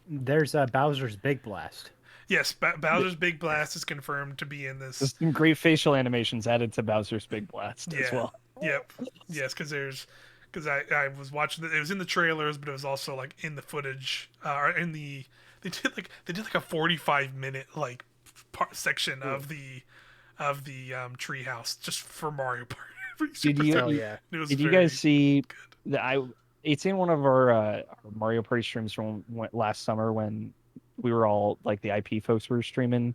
Speaker 1: There's Bowser's Big Blast.
Speaker 2: Yes, Bowser's Big Blast is confirmed to be in this.
Speaker 3: There's some great facial animations added to Bowser's Big Blast as
Speaker 2: Yeah.
Speaker 3: well.
Speaker 2: Yep. Yes, because I was watching it was in the trailers, but it was also like in the footage. They did like a 45-minute like section of the treehouse just for Mario Party.
Speaker 3: Did you-
Speaker 1: Oh yeah.
Speaker 2: It was
Speaker 3: Did you
Speaker 2: very
Speaker 3: guys see
Speaker 2: good.
Speaker 3: it's in one of our Mario Party streams from last summer when we were all like the IP folks were streaming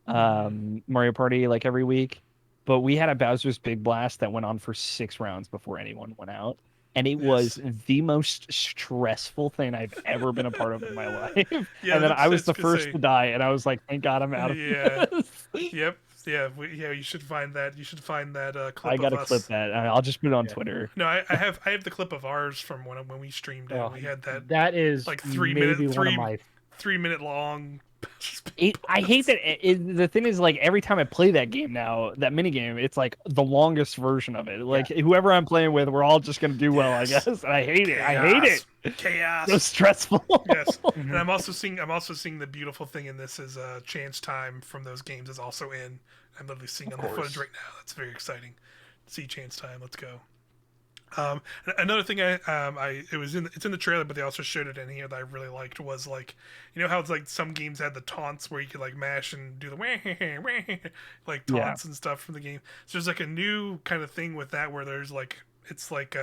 Speaker 3: Mario Party like every week. But we had a Bowser's Big Blast that went on for 6 rounds before anyone went out. And it was the most stressful thing I've ever been a part of in my life.
Speaker 2: Yeah,
Speaker 3: and then I was the
Speaker 2: that's gonna
Speaker 3: first
Speaker 2: say-
Speaker 3: to die, and I was like, thank God I'm out of
Speaker 2: Yeah.
Speaker 3: this.
Speaker 2: Yep. Yeah. You should find that. You should find that clip.
Speaker 3: I gotta
Speaker 2: of us.
Speaker 3: clip that. I'll just put it on
Speaker 1: Yeah.
Speaker 3: Twitter.
Speaker 2: No, I have the clip of ours from when we streamed it.
Speaker 1: Oh,
Speaker 2: We had that
Speaker 1: That is
Speaker 2: like
Speaker 1: maybe one of my
Speaker 2: 3-minute long.
Speaker 3: I hate that. The thing is, like, every time I play that game now, that mini game, it's like the longest version of it. Like, whoever I'm playing with, we're all just gonna do well, I
Speaker 2: Yes.
Speaker 3: guess. And I hate it. I hate it.
Speaker 2: Chaos.
Speaker 3: So stressful.
Speaker 2: Yes, and I'm also seeing the beautiful thing in this is chance time from those games is also in. I'm literally seeing on the footage right now. That's very exciting. See chance time. Let's go. Another thing it's in the trailer, but they also showed it in here that I really liked was like, you know how it's like some games had the taunts where you could like mash and do the like taunts and stuff from the game. So there's like a new kind of thing with that where there's like it's like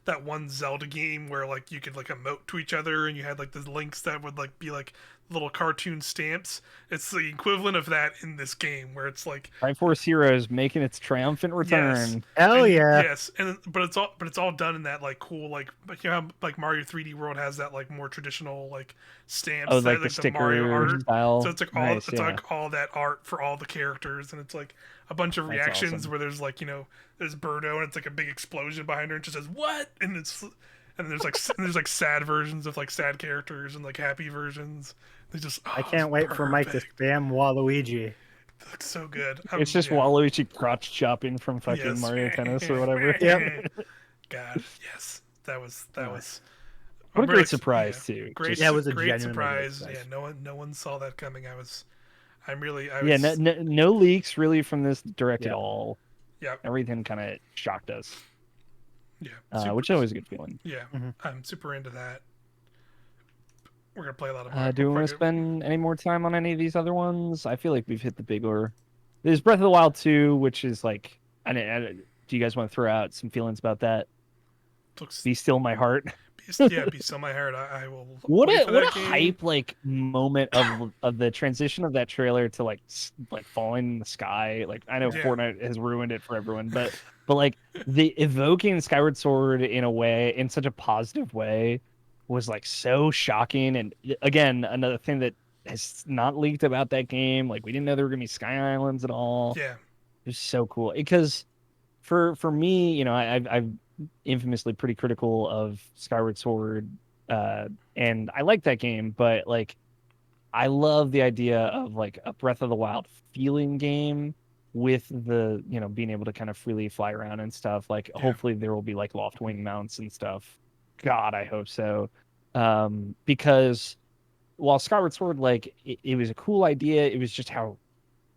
Speaker 2: that one Zelda game where like you could like emote to each other and you had like the links that would like be like little cartoon stamps. It's the equivalent of that in this game where it's like
Speaker 3: Triforce Heroes making its triumphant
Speaker 2: yes,
Speaker 3: return.
Speaker 1: Hell
Speaker 2: and
Speaker 1: yeah.
Speaker 2: yes, and but it's all done in that like cool like you know how, like Mario 3D World has that like more traditional like stamps
Speaker 3: Oh,
Speaker 2: that
Speaker 3: like the
Speaker 2: like the Mario
Speaker 3: sticker
Speaker 2: art. So
Speaker 3: style.
Speaker 2: it's like all
Speaker 3: Nice,
Speaker 2: it's
Speaker 3: yeah.
Speaker 2: like all that art for all the characters, and it's like a bunch of
Speaker 3: That's
Speaker 2: reactions
Speaker 3: awesome.
Speaker 2: where there's like there's Birdo and it's like a big explosion behind her and she says what, and it's and there's like sad versions of like sad characters and like happy versions. They just
Speaker 1: I
Speaker 2: it's
Speaker 1: can't wait for Mike to
Speaker 2: perfect.
Speaker 1: spam Waluigi.
Speaker 2: It looks so good.
Speaker 3: It's just
Speaker 2: Yeah.
Speaker 3: Waluigi crotch chopping from fucking
Speaker 2: Yes.
Speaker 3: Mario Tennis or whatever.
Speaker 1: Yep.
Speaker 2: God, yes. That
Speaker 1: Uh,
Speaker 2: was.
Speaker 3: What a
Speaker 2: I'm really
Speaker 3: great surprise
Speaker 2: yeah.
Speaker 3: too.
Speaker 2: Great,
Speaker 3: Just
Speaker 1: yeah, it was a
Speaker 2: great
Speaker 1: genuinely great
Speaker 2: surprise. Yeah,
Speaker 1: surprise.
Speaker 2: no one saw that coming. I
Speaker 3: yeah, no,
Speaker 2: was,
Speaker 3: no, no leaks really from this direct at
Speaker 1: Yeah.
Speaker 3: all.
Speaker 2: yeah,
Speaker 3: Everything kind of shocked us,
Speaker 2: yeah, super,
Speaker 3: which is always a good feeling.
Speaker 2: yeah.
Speaker 1: Mhm.
Speaker 2: I'm super into that. We're gonna play a lot of
Speaker 3: Do we want to
Speaker 2: Mario.
Speaker 3: spend any more time on any of these other ones? I feel like we've hit the bigger. There's Breath of the Wild 2, which is like, do you guys want to throw out some feelings about that?
Speaker 2: Looks,
Speaker 3: Be Still My Heart.
Speaker 2: yeah, be still my heart. I will
Speaker 3: What
Speaker 2: wait
Speaker 3: a
Speaker 2: for
Speaker 3: what
Speaker 2: that
Speaker 3: a
Speaker 2: game.
Speaker 3: hype like moment of the transition of that trailer to like like falling in the sky. Like I know
Speaker 2: Yeah,
Speaker 3: Fortnite has ruined it for everyone, but like the evoking Skyward Sword in a way, in such a positive way, was like so shocking. And again, another thing that has not leaked about that game, like we didn't know there were gonna be Sky Islands at all.
Speaker 2: yeah,
Speaker 3: It was so cool because for me, you know, I've infamously pretty critical of Skyward Sword, and I like that game, but like I love the idea of like a Breath of the Wild feeling game with the being able to kind of freely fly around and stuff. Like
Speaker 2: yeah,
Speaker 3: hopefully there will be like loft wing mounts and stuff. God, I hope so. Because while Skyward Sword, like it was a cool idea, it was just how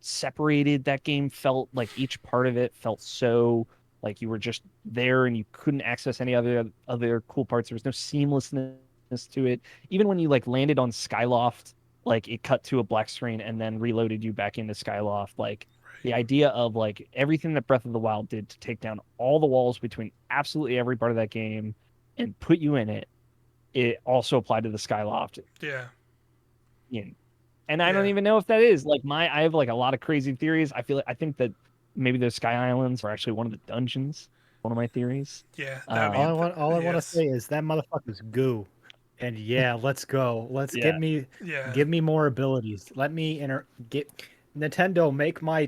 Speaker 3: separated that game felt. Like each part of it felt so like you were just there and you couldn't access any other cool parts. There was no seamlessness to it. Even when you like landed on Skyloft, like it cut to a black screen and then reloaded you back into Skyloft. Like the
Speaker 2: right.
Speaker 3: idea of like everything that Breath of the Wild did to take down all the walls between absolutely every part of that game and put you in it, it also applied to the Skyloft.
Speaker 2: Yeah,
Speaker 3: And I don't
Speaker 2: yeah,
Speaker 3: even know if that is like I have like a lot of crazy theories. I think that maybe those Sky Islands are actually one of the dungeons. One of my theories.
Speaker 2: yeah. That would be
Speaker 3: Um,
Speaker 1: All I want to
Speaker 2: yes,
Speaker 1: say is that motherfucker's goo. And yeah, let's go. Let's
Speaker 3: yeah,
Speaker 2: yeah,
Speaker 1: give me more abilities. Let me get Nintendo make my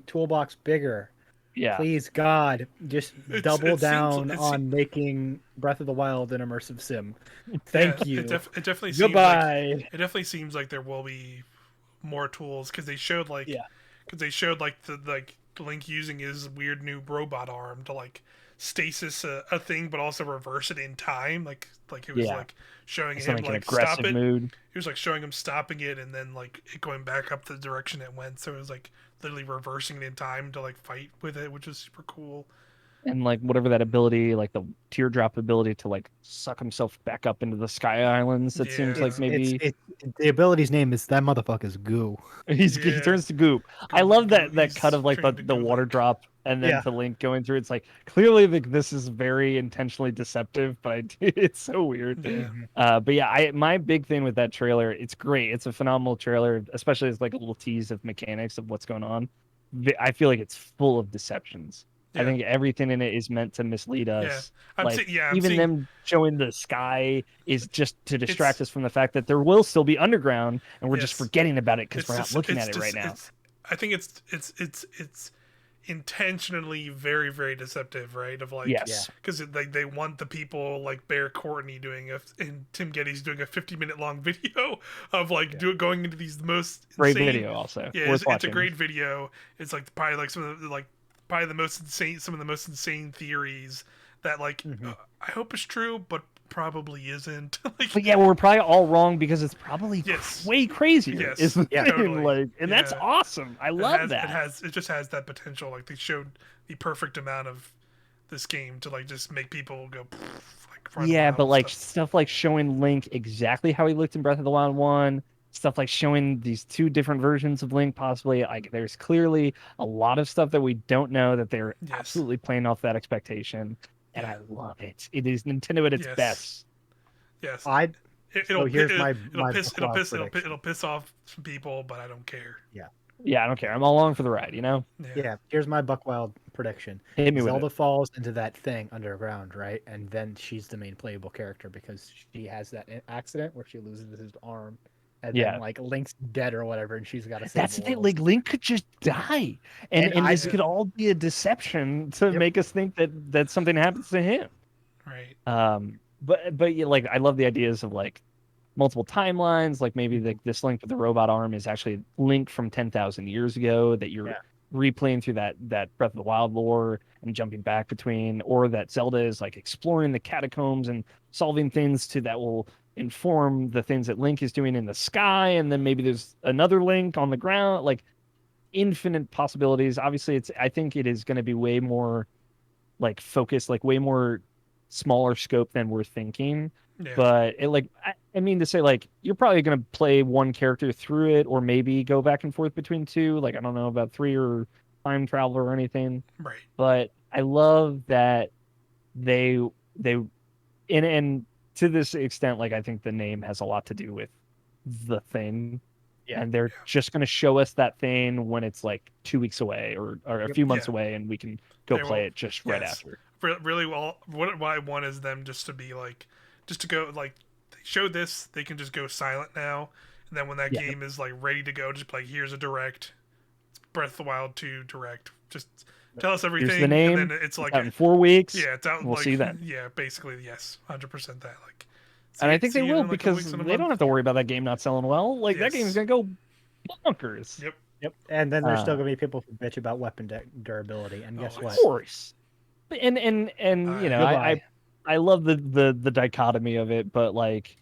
Speaker 1: toolbox bigger.
Speaker 3: yeah.
Speaker 1: Please God, just
Speaker 2: it's
Speaker 1: double
Speaker 2: it seems
Speaker 1: down on making Breath of the Wild an immersive sim.
Speaker 2: yeah.
Speaker 1: Thank you.
Speaker 2: It definitely seems like
Speaker 1: Goodbye.
Speaker 2: there will be more tools because
Speaker 3: Yeah,
Speaker 2: they showed like the Link using his weird new robot arm to like stasis a thing but also reverse it in time like it was
Speaker 3: yeah.
Speaker 2: like showing
Speaker 3: It's
Speaker 2: him
Speaker 3: like an
Speaker 2: like stop
Speaker 3: aggressive
Speaker 2: it.
Speaker 3: mood.
Speaker 2: He was like showing him stopping it and then like it going back up the direction it went, so it was like literally reversing it in time to like fight with it, which is super cool.
Speaker 3: And like whatever that ability, like the teardrop ability to like suck himself back up into the Sky Islands, it seems like
Speaker 2: Yeah,
Speaker 3: maybe
Speaker 1: It's the ability's name is that motherfucker's goo.
Speaker 3: he
Speaker 2: yeah.
Speaker 3: turns to goop. I love that cut
Speaker 2: He's
Speaker 3: of like
Speaker 2: trained to
Speaker 3: the
Speaker 2: go
Speaker 3: water
Speaker 2: Link.
Speaker 3: drop and then
Speaker 1: Yeah.
Speaker 3: to Link going through. It's like clearly like this is very intentionally deceptive, but it's so weird.
Speaker 2: Yeah,
Speaker 1: Mhm.
Speaker 3: But yeah, I my big thing with that trailer, it's great. It's a phenomenal trailer, especially as like a little tease of mechanics of what's going on. I feel like it's full of deceptions. I
Speaker 2: yeah,
Speaker 3: think everything in it is meant to mislead
Speaker 2: yeah.
Speaker 3: us.
Speaker 2: I'm
Speaker 3: Like
Speaker 2: seeing. Yeah, I'm
Speaker 3: even
Speaker 2: seeing.
Speaker 3: them showing the sky is just to distract
Speaker 2: It's
Speaker 3: us from the fact that there will still be underground, and we're just
Speaker 2: yes.
Speaker 3: forgetting about it because
Speaker 2: It's
Speaker 3: we're not
Speaker 2: just.
Speaker 3: looking
Speaker 2: It's
Speaker 3: at it right
Speaker 2: just.
Speaker 3: now.
Speaker 2: It's. I think it's intentionally very very deceptive, right? Of like
Speaker 1: Yeah.
Speaker 3: Yes,
Speaker 2: because like they want the people like Bear Courtney doing a and Tim Geddes doing a 50-minute long video of like
Speaker 1: Yeah.
Speaker 2: going into these most
Speaker 3: great
Speaker 2: insane.
Speaker 3: video also
Speaker 2: Yeah,
Speaker 3: worth
Speaker 2: it's a
Speaker 3: watching.
Speaker 2: great video. It's like probably like some of the like probably the most insane some of the most insane theories that like
Speaker 1: Mhm.
Speaker 2: I hope is true, but probably isn't. Like
Speaker 3: But yeah, we're probably all wrong because it's probably
Speaker 2: yes,
Speaker 3: way crazier. Is
Speaker 2: yes,
Speaker 3: the
Speaker 1: Yeah.
Speaker 3: thing
Speaker 2: totally.
Speaker 3: like, and that's
Speaker 2: Yeah,
Speaker 3: awesome. I love that.
Speaker 2: it just has that potential. Like they showed the perfect amount of this game to like just make people go like run
Speaker 3: Yeah,
Speaker 2: wild
Speaker 3: but
Speaker 2: and
Speaker 3: like
Speaker 2: stuff.
Speaker 3: stuff like showing Link exactly how he looked in Breath of the Wild 1, stuff like showing these two different versions of Link, possibly. Like, there's clearly a lot of stuff that we don't know that they're
Speaker 2: Yes,
Speaker 3: absolutely playing off that expectation. and
Speaker 2: Yeah.
Speaker 3: I love it. It is Nintendo at its
Speaker 2: Yes.
Speaker 3: best.
Speaker 2: Yes.
Speaker 1: I
Speaker 2: It'll
Speaker 1: so here's
Speaker 2: it'll
Speaker 1: my
Speaker 2: it'll
Speaker 1: my
Speaker 2: piss it'll
Speaker 1: Buckwild
Speaker 2: piss it'll
Speaker 1: prediction.
Speaker 2: it'll piss off some people, but I don't care.
Speaker 1: Yeah.
Speaker 3: Yeah, I don't care. I'm all along for the ride.
Speaker 2: Yeah.
Speaker 1: Yeah, here's my Buckwild prediction.
Speaker 3: Hit me with
Speaker 1: Zelda
Speaker 3: it.
Speaker 1: falls into that thing underground, right? And then she's the main playable character because she has that accident where she loses his arm, and then
Speaker 3: Yeah.
Speaker 1: like Link's dead or whatever, and she's got to save
Speaker 3: That's
Speaker 1: the
Speaker 3: the thing.
Speaker 1: world.
Speaker 3: Like Link could just die,
Speaker 1: And
Speaker 3: and
Speaker 1: I
Speaker 3: this
Speaker 2: Yeah.
Speaker 3: could all be a deception to
Speaker 1: Yep.
Speaker 3: make us think that something happens to him.
Speaker 2: Right.
Speaker 3: But yeah, like I love the ideas of like multiple timelines. Like maybe
Speaker 1: Mhm.
Speaker 3: like this Link with the robot arm is actually Link from 10,000 years ago that you're
Speaker 1: Yeah.
Speaker 3: replaying through that Breath of the Wild lore and jumping back between, or that Zelda is like exploring the catacombs and solving things that will inform the things that Link is doing in the sky, and then maybe there's another Link on the ground. Like infinite possibilities. Obviously, I think it is going to be way more like focused, like way more smaller scope than we're thinking.
Speaker 2: Yeah.
Speaker 3: But it like I mean to say like you're probably gonna play one character through it, or maybe go back and forth between two. Like I don't know about three or time travel or anything.
Speaker 2: Right.
Speaker 3: But I love that they they and to this extent, like I think the name has a lot to do with the thing.
Speaker 1: Yeah.
Speaker 3: And they're
Speaker 2: Yeah.
Speaker 3: just going to show us that thing when it's like 2 weeks away or a
Speaker 1: Yep.
Speaker 3: few
Speaker 2: Yeah.
Speaker 3: months away, and we can go
Speaker 2: They
Speaker 3: play
Speaker 2: will.
Speaker 3: it just right
Speaker 2: Yes.
Speaker 3: after.
Speaker 2: Really well. What I want is them just to be like, just to go like, they showed this. They can just go silent now, and then when that
Speaker 3: Yeah.
Speaker 2: game is like ready to go, just be like, here's a direct. It's Breath of the Wild 2 direct. Just tell us
Speaker 3: Here's
Speaker 2: everything,
Speaker 3: the name.
Speaker 2: and then it's like,
Speaker 3: out in 4 weeks.
Speaker 2: yeah, it's out.
Speaker 3: We'll
Speaker 2: like,
Speaker 3: see you then.
Speaker 2: yeah, basically, yes, 100% that. Like,
Speaker 3: And I think they
Speaker 2: see you
Speaker 3: will
Speaker 2: in like a
Speaker 3: because
Speaker 2: weeks and a
Speaker 3: they don't
Speaker 2: month.
Speaker 3: have to worry about that game not selling well. Like that game's
Speaker 2: Yes.
Speaker 3: going to go bonkers.
Speaker 2: Yep.
Speaker 1: Yep. And then there's still
Speaker 3: Uh,
Speaker 1: gonna be people who bitch about weapon durability, and guess
Speaker 2: Oh,
Speaker 1: what?
Speaker 3: of course. And you know,
Speaker 1: Goodbye.
Speaker 3: I love the dichotomy of it, but like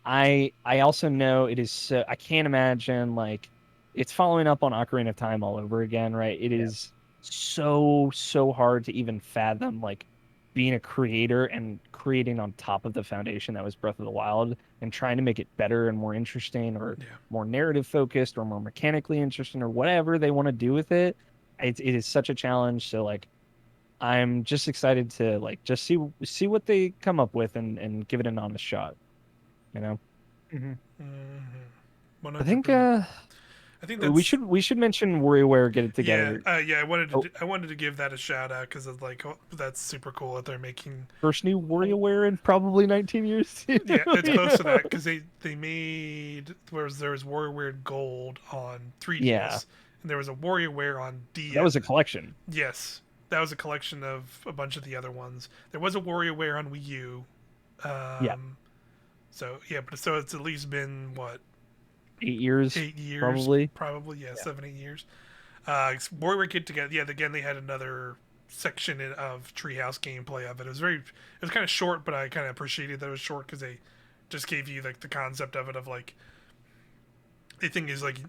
Speaker 3: I also know it is so I can't imagine like it's following up on Ocarina of Time all over again, right? It
Speaker 1: Yeah.
Speaker 3: is so hard to even fathom like being a creator and creating on top of the foundation that was Breath of the Wild and trying to make it better and more interesting or
Speaker 2: Yeah.
Speaker 3: more narrative focused or more mechanically interesting or whatever they want to do with it. It is such a challenge. So like I'm just excited to like just see what they come up with and give it an honest shot. You know?
Speaker 1: Hmm.
Speaker 2: Mm-hmm.
Speaker 3: I think
Speaker 2: 100%. I think that's
Speaker 3: we should mention WarioWare Get It
Speaker 2: yeah.
Speaker 3: Together.
Speaker 2: Yeah.
Speaker 3: Oh,
Speaker 2: I wanted to give that a shout out because it's like that's super cool that they're making.
Speaker 3: first new WarioWare in probably 19 years. Too,
Speaker 2: Yeah, it's
Speaker 3: you
Speaker 2: close to
Speaker 3: know?
Speaker 2: that because they made there was WarioWare Gold on 3DS,
Speaker 3: Yeah,
Speaker 2: and there was a WarioWare on
Speaker 3: that was a
Speaker 2: DS.
Speaker 3: collection.
Speaker 2: Yes, that was a collection of a bunch of the other ones. There was a WarioWare on Wii U.
Speaker 3: Yeah,
Speaker 2: So yeah, but so it's at least been what
Speaker 3: 8 years
Speaker 2: 8 years,
Speaker 3: probably.
Speaker 2: probably yeah,
Speaker 1: Yeah.
Speaker 2: 7 8 years. WarioWare Get Together. Yeah, again they had another section of Treehouse gameplay of it. It was kind of short, but I kind of appreciated that it was short because they just gave you like the concept of it of like the thing is like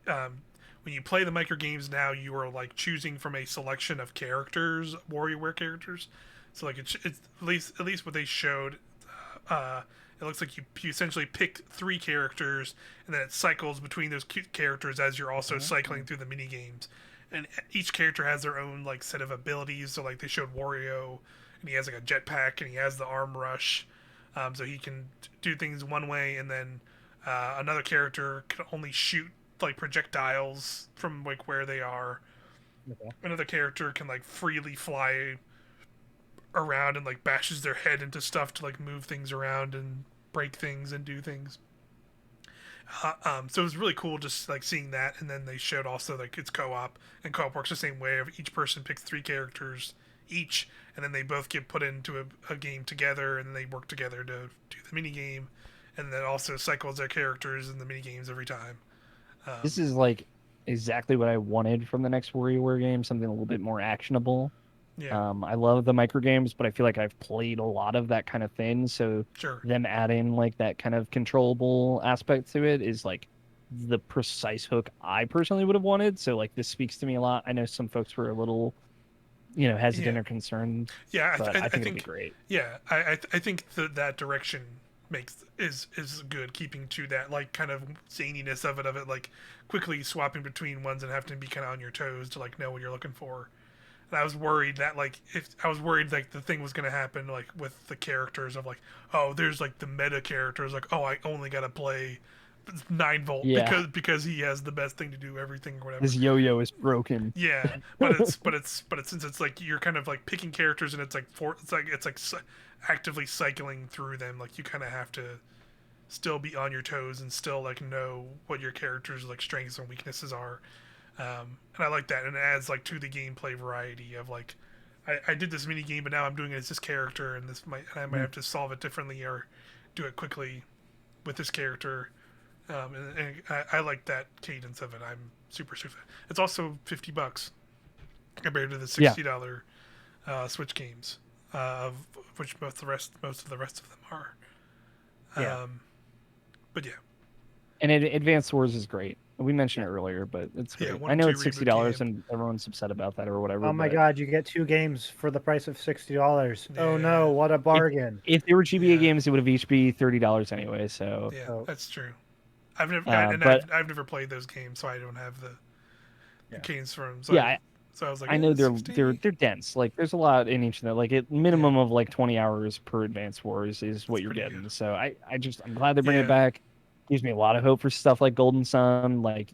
Speaker 2: when you play the micro games now you are like choosing from a selection of characters, WarioWare characters. So like it's at least what they showed. It looks like you essentially pick 3 characters and then it cycles between those cute characters as you're also cycling through the mini games. And each character has their own like set of abilities. So like they showed Wario, and he has like a jetpack and he has the arm rush, so he can do things one way, and then another character can only shoot like projectiles from like where they are.
Speaker 1: Okay.
Speaker 2: Another character can like freely fly around and like bashes their head into stuff to like move things around and break things and do things. So it was really cool just like seeing that, and then they showed also like it's co-op, and co-op works the same way. Each person picks 3 characters each, and then they both get put into a game together, and then they work together to do the mini game, and then also cycles their characters in the mini games every time.
Speaker 3: This is like exactly what I wanted from the next WarioWare game. Something a little bit more actionable.
Speaker 2: Yeah,
Speaker 3: I love the micro games, but I feel like I've played a lot of that kind of thing. So
Speaker 2: sure.
Speaker 3: them adding like that kind of controllable aspect to it is like the precise hook I personally would have wanted. So like this speaks to me a lot. I know some folks were a little, hesitant
Speaker 2: Yeah,
Speaker 3: or concerned,
Speaker 2: yeah.
Speaker 3: but I
Speaker 2: I
Speaker 3: think it'll be
Speaker 2: think
Speaker 3: great.
Speaker 2: yeah. I think that direction makes is good, keeping to that like kind of zaniness of it like quickly swapping between ones and having to be kind of on your toes to like know what you're looking for. And I was worried that like if I was worried like the thing was gonna happen like with the characters of like, oh, there's like the meta characters like, oh, I only gotta play 9 volt
Speaker 3: Yeah,
Speaker 2: because he has the best thing to do everything or whatever.
Speaker 3: his yo-yo is broken.
Speaker 2: Yeah, but since it's like you're kind of like picking characters and it's like actively cycling through them. Like you kind of have to still be on your toes and still like know what your character's like strengths and weaknesses are. And I like that, and it adds like to the gameplay variety of like, I did this mini game, but now I'm doing it as this character, and I might have to solve it differently or do it quickly with this character. And I like that cadence of it. I'm super. It's also $50 compared to the $60 Switch games, of which most of the rest of them are.
Speaker 1: Yeah.
Speaker 2: But yeah,
Speaker 3: And Advanced Wars is great. We mentioned it earlier, but it's great.
Speaker 2: Yeah,
Speaker 3: I know
Speaker 2: 1 and
Speaker 3: it's
Speaker 2: 2
Speaker 3: $60
Speaker 2: reboot game.
Speaker 3: and everyone's upset about that or whatever.
Speaker 1: Oh my
Speaker 3: but
Speaker 1: god, you get 2 games for the price of $60. Oh
Speaker 2: Yeah.
Speaker 1: no, what a bargain.
Speaker 3: if they were GBA
Speaker 2: Yeah.
Speaker 3: games, it would have each be $30 anyway. So
Speaker 2: Yeah,
Speaker 1: Oh.
Speaker 2: that's true. I've never
Speaker 3: but
Speaker 2: I've never played those games, so I don't have the
Speaker 1: Yeah.
Speaker 2: games for them. So
Speaker 3: yeah,
Speaker 2: so I was like,
Speaker 3: I know they're
Speaker 2: 60.
Speaker 3: dense. Like there's a lot in each of them. Like at minimum of like 20 hours per Advanced Wars is what you're
Speaker 2: pretty
Speaker 3: getting.
Speaker 2: good.
Speaker 3: So I'm glad they bring
Speaker 2: Yeah.
Speaker 3: it back. Gives me a lot of hope for stuff like Golden Sun. Like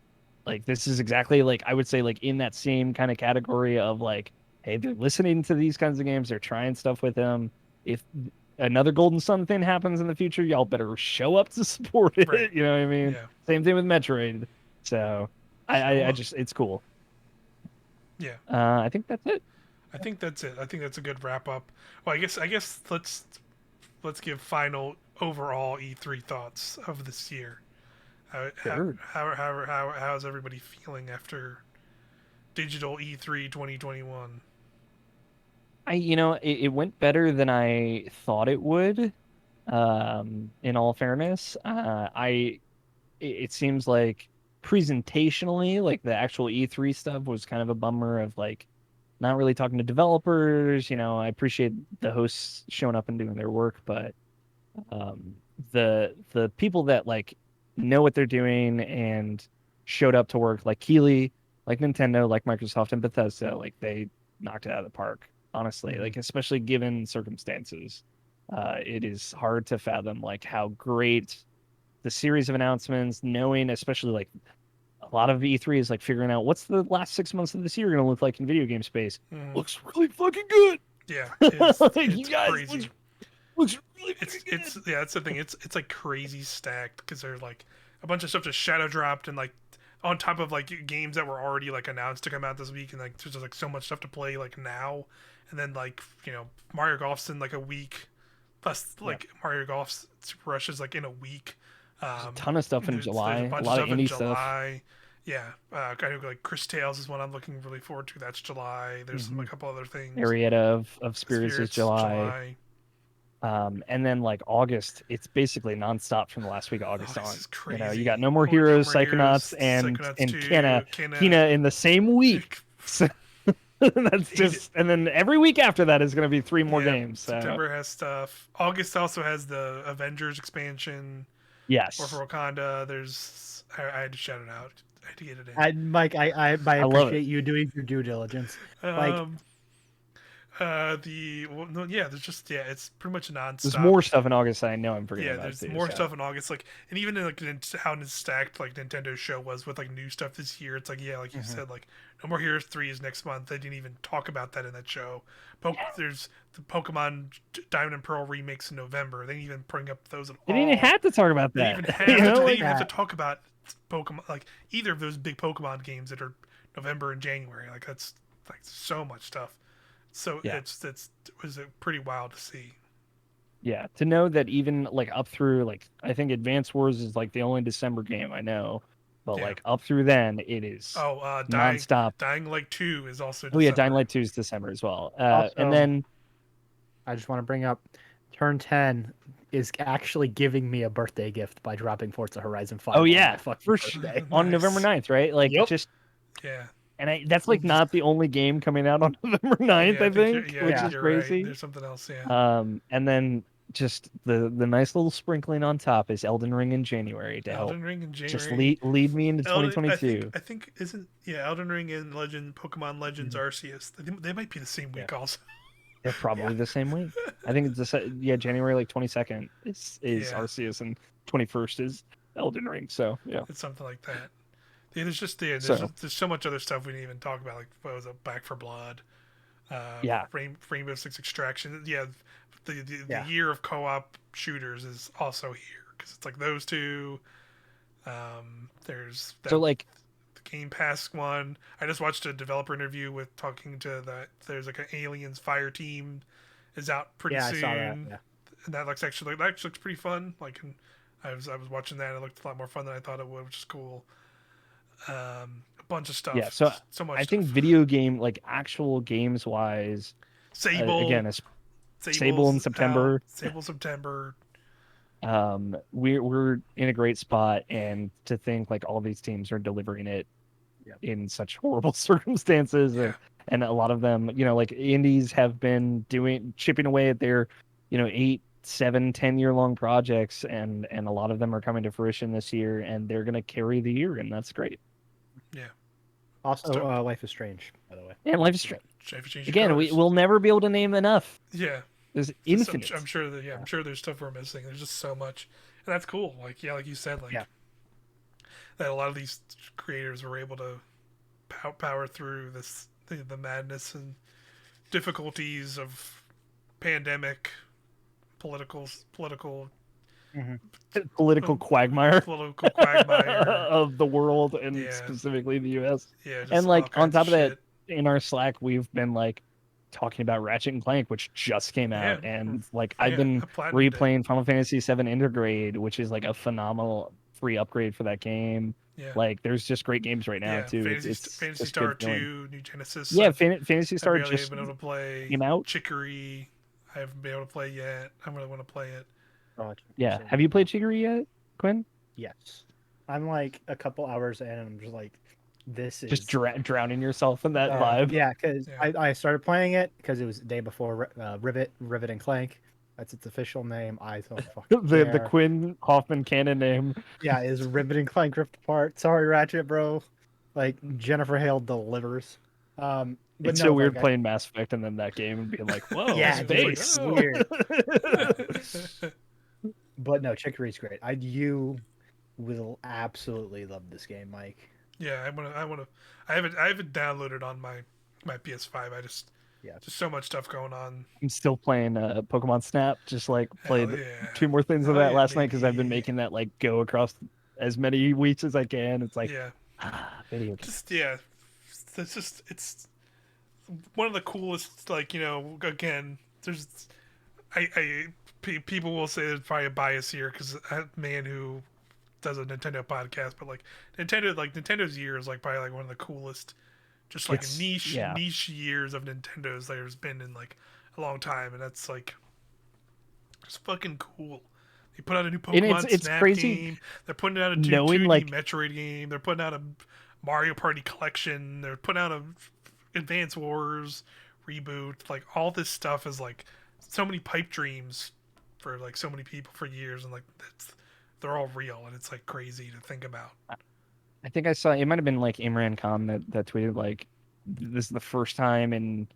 Speaker 3: this is exactly like I would say like in that same kind of category of like, hey, they're listening to these kinds of games. They're trying stuff with them. If another Golden Sun thing happens in the future, y'all better show up to support it.
Speaker 2: Right.
Speaker 3: You know what I mean?
Speaker 2: Yeah.
Speaker 3: Same thing with Metroid. So I just it's cool.
Speaker 2: Yeah.
Speaker 3: I think that's it.
Speaker 2: I think that's it. I think that's a good wrap up. Well, I guess let's give final overall E3 thoughts of this year.
Speaker 3: Sure.
Speaker 2: How's everybody feeling after digital E3 2021?
Speaker 3: It went better than I thought it would. In all fairness, it seems like presentationally, like the actual E3 stuff was kind of a bummer of like not really talking to developers. I appreciate the hosts showing up and doing their work, but the people that like know what they're doing and showed up to work, like Keighley, like Nintendo, like Microsoft and Bethesda, like they knocked it out of the park. Honestly, like especially given circumstances, it is hard to fathom like how great the series of announcements, knowing especially like a lot of E3 is like figuring out what's the last 6 months of this year going to look like in video game space. Looks really fucking good.
Speaker 2: Yeah,
Speaker 3: Like,
Speaker 2: it's
Speaker 3: you guys,
Speaker 2: crazy.
Speaker 3: looks really fucking
Speaker 2: It's yeah, that's the thing. It's like crazy stacked because they're like a bunch of stuff just shadow dropped and like on top of like games that were already like announced to come out this week and like there's just like so much stuff to play like now and then like Mario Golf's in like a week plus like Mario Golf Super Rush is like in a week.
Speaker 3: a ton of stuff in
Speaker 2: there's
Speaker 3: July.
Speaker 2: a
Speaker 3: A
Speaker 2: bunch
Speaker 3: lot of
Speaker 2: of stuff in
Speaker 3: indie stuff.
Speaker 2: July. Yeah, kind of like Chris Tales is one I'm looking really forward to. That's July. There's a couple other things.
Speaker 3: Arietta of Spirits is July. And then like August, it's basically nonstop from the last week of August on.
Speaker 2: This is crazy.
Speaker 3: You got No More Heroes, Psychonauts, and Kena in the same week. So that's just, and then every week after that is going to be 3 more games. So.
Speaker 2: September has stuff. August also has the Avengers expansion.
Speaker 3: Yes.
Speaker 2: Or for Wakanda, I had to shout it out. I had to get it in.
Speaker 1: Mike, I
Speaker 3: love
Speaker 1: appreciate
Speaker 3: it.
Speaker 1: you doing your due diligence.
Speaker 2: There's just it's pretty much nonstop.
Speaker 3: There's more stuff in August that I know I'm forgetting.
Speaker 2: Yeah, there's more stuff in August, like, and even in, like how stacked like Nintendo's show was with like new stuff this year. It's like like you said, like No More Heroes 3 is next month. They didn't even talk about that in that show. There's the Pokemon Diamond and Pearl remakes in November. They didn't even bring up those at all.
Speaker 3: They didn't even have to talk about
Speaker 2: They
Speaker 3: that.
Speaker 2: even have to talk about Pokemon, like either of those big Pokemon games that are November and January. Like that's like so much stuff. So it was pretty wild to see.
Speaker 3: Yeah, to know that even like up through like I think Advance Wars is like the only December game I know, but like up through then it is nonstop.
Speaker 2: Dying Light 2 is also
Speaker 3: December. Oh yeah, Dying Light 2 is December as well.
Speaker 1: Also,
Speaker 3: and then
Speaker 1: I just want to bring up Turn 10 is actually giving me a birthday gift by dropping Forza Horizon 5.
Speaker 3: Oh yeah,
Speaker 1: on my
Speaker 3: first
Speaker 1: birthday.
Speaker 3: on November 9th, right? Like just
Speaker 2: yeah.
Speaker 3: And that's like not the only game coming out on November 9th, I think, which is crazy.
Speaker 2: Right. There's something else, yeah.
Speaker 3: And then just the nice little sprinkling on top is Elden Ring in January to help
Speaker 2: Elden Ring in
Speaker 3: just
Speaker 2: January.
Speaker 3: lead me into
Speaker 2: Elden,
Speaker 3: 2022.
Speaker 2: I think isn't Elden Ring and Pokemon Legends
Speaker 1: Mhm.
Speaker 2: Arceus. They might be the same
Speaker 1: Yeah.
Speaker 2: week also.
Speaker 3: They're
Speaker 1: Yeah.
Speaker 3: probably the same week. I think it's yeah, January like 22nd is
Speaker 2: Yeah,
Speaker 3: Arceus and 21st is Elden Ring. So yeah.
Speaker 2: it's something like that. Yeah,
Speaker 3: So
Speaker 2: there's so much other stuff we didn't even talk about. Like what was it, Back for Blood,
Speaker 3: yeah,
Speaker 2: Rainbow Six Extraction. Yeah, the
Speaker 1: Yeah.
Speaker 2: year of co-op shooters is also here because it's like those two. There's
Speaker 3: so
Speaker 2: that
Speaker 3: like
Speaker 2: the Game Pass one. I just watched a developer interview with talking to that. There's like an Aliens Fire Team is out pretty
Speaker 1: Yeah, I saw that.
Speaker 2: soon,
Speaker 1: Yeah.
Speaker 2: and that actually looks pretty fun. Like, and I was watching that. And it looked a lot more fun than I thought it would, which is cool. A bunch of
Speaker 3: yeah,
Speaker 2: stuff,
Speaker 3: so
Speaker 2: so much
Speaker 3: I think
Speaker 2: stuff.
Speaker 3: video game like actual games wise,
Speaker 2: Sable,
Speaker 3: again, it's Sable in
Speaker 2: Sable's out.
Speaker 3: September.
Speaker 2: Sable September.
Speaker 3: We're in a great spot, and to think like all these teams are delivering it
Speaker 1: Yep.
Speaker 3: in such horrible circumstances,
Speaker 2: Yeah,
Speaker 3: and a lot of them, like indies have been chipping away at their, 8, 7, 10 year long projects, and a lot of them are coming to fruition this year, and they're gonna carry the year, and that's great.
Speaker 2: yeah.
Speaker 1: Also,
Speaker 2: Stoked.
Speaker 1: Life is Strange, by the way.
Speaker 3: And Life is Strange.
Speaker 2: Change your
Speaker 3: Again,
Speaker 2: colors.
Speaker 3: we'll never be able to name enough.
Speaker 2: Yeah,
Speaker 3: There's
Speaker 2: just
Speaker 3: infinite.
Speaker 2: I'm sure that I'm sure there's stuff we're missing. There's just so much, and that's cool. Like like you said, like
Speaker 1: Yeah.
Speaker 2: that a lot of these creators were able to power through the madness and difficulties of pandemic, political
Speaker 1: Hmm.
Speaker 3: Political quagmire
Speaker 2: political quagmire.
Speaker 3: of the world, and
Speaker 2: Yeah,
Speaker 3: specifically the US.
Speaker 2: yeah, just
Speaker 3: And
Speaker 2: all
Speaker 3: like on
Speaker 2: kinds of
Speaker 3: top of that,
Speaker 2: shit.
Speaker 3: in our Slack, we've been like talking about Ratchet and Clank, which just came
Speaker 2: Yeah,
Speaker 3: out, and like I've
Speaker 2: yeah,
Speaker 3: been
Speaker 2: I platinumed it.
Speaker 3: replaying Final Fantasy VII Intergrade, which is like a phenomenal free upgrade for that game.
Speaker 2: Yeah,
Speaker 3: Like there's just great games right now
Speaker 2: yeah.
Speaker 3: too. It's
Speaker 2: Fantasy
Speaker 3: just
Speaker 2: Star
Speaker 3: good feeling.
Speaker 2: 2, New Genesis.
Speaker 3: Yeah, Fantasy
Speaker 2: I've
Speaker 3: Star
Speaker 2: barely
Speaker 3: just
Speaker 2: been able to play.
Speaker 3: came out.
Speaker 2: Chicory, I haven't been able to play yet. I really want to play it.
Speaker 1: Oh,
Speaker 3: Yeah,
Speaker 1: same
Speaker 3: have
Speaker 1: here.
Speaker 3: you played Chicory yet, Quinn?
Speaker 1: Yes. I'm like a couple hours in, and I'm just like, this
Speaker 3: Just
Speaker 1: is.
Speaker 3: drowning yourself in that vibe.
Speaker 1: Yeah, because
Speaker 2: Yeah,
Speaker 1: I started playing it because it was the day before Rivet and Clank. That's its official name. I don't fucking
Speaker 3: The
Speaker 1: care.
Speaker 3: Quinn Hoffman canon name.
Speaker 1: Yeah, is Rivet and Clank ripped apart? Sorry, Ratchet, bro. Like Jennifer Hale delivers. But
Speaker 3: It's
Speaker 1: no,
Speaker 3: so weird
Speaker 1: like
Speaker 3: playing Mass Effect and then that game and being like, whoa,
Speaker 1: yeah,
Speaker 2: it was like,
Speaker 3: space.
Speaker 1: it's
Speaker 2: oh.
Speaker 1: weird. But no, Chicory's great. You will absolutely love this game, Mike.
Speaker 2: Yeah, I wanna. I have it downloaded on my PS5.
Speaker 1: Yeah.
Speaker 2: Just so much stuff going on.
Speaker 3: I'm still playing Pokemon Snap. Just like
Speaker 2: Hell
Speaker 3: played
Speaker 2: yeah,
Speaker 3: 2 more things of
Speaker 2: hell
Speaker 3: that
Speaker 2: yeah,
Speaker 3: last night because I've been
Speaker 2: baby.
Speaker 3: making that like go across as many weeks as I can. It's like
Speaker 2: Yeah,
Speaker 3: video games.
Speaker 2: just yeah. It's one of the coolest. Like again, there's people will say there's probably a bias here because a man who does a Nintendo podcast, but like Nintendo's year is like probably like one of the coolest, just like
Speaker 3: Yeah.
Speaker 2: niche years of Nintendo's there's been in like a long time, and that's like it's fucking cool. They put out a new
Speaker 3: And
Speaker 2: Pokemon
Speaker 3: it's
Speaker 2: Snap
Speaker 3: crazy
Speaker 2: game. They're putting out a
Speaker 3: knowing
Speaker 2: 2D
Speaker 3: like
Speaker 2: Metroid game. They're putting out a Mario Party collection. They're putting out a Advance Wars reboot. Like all this stuff is like so many pipe dreams for like so many people for years, and like they're all real, and it's like crazy to think about.
Speaker 3: I think I saw it might have been like Imran Khan that tweeted like this is the first time in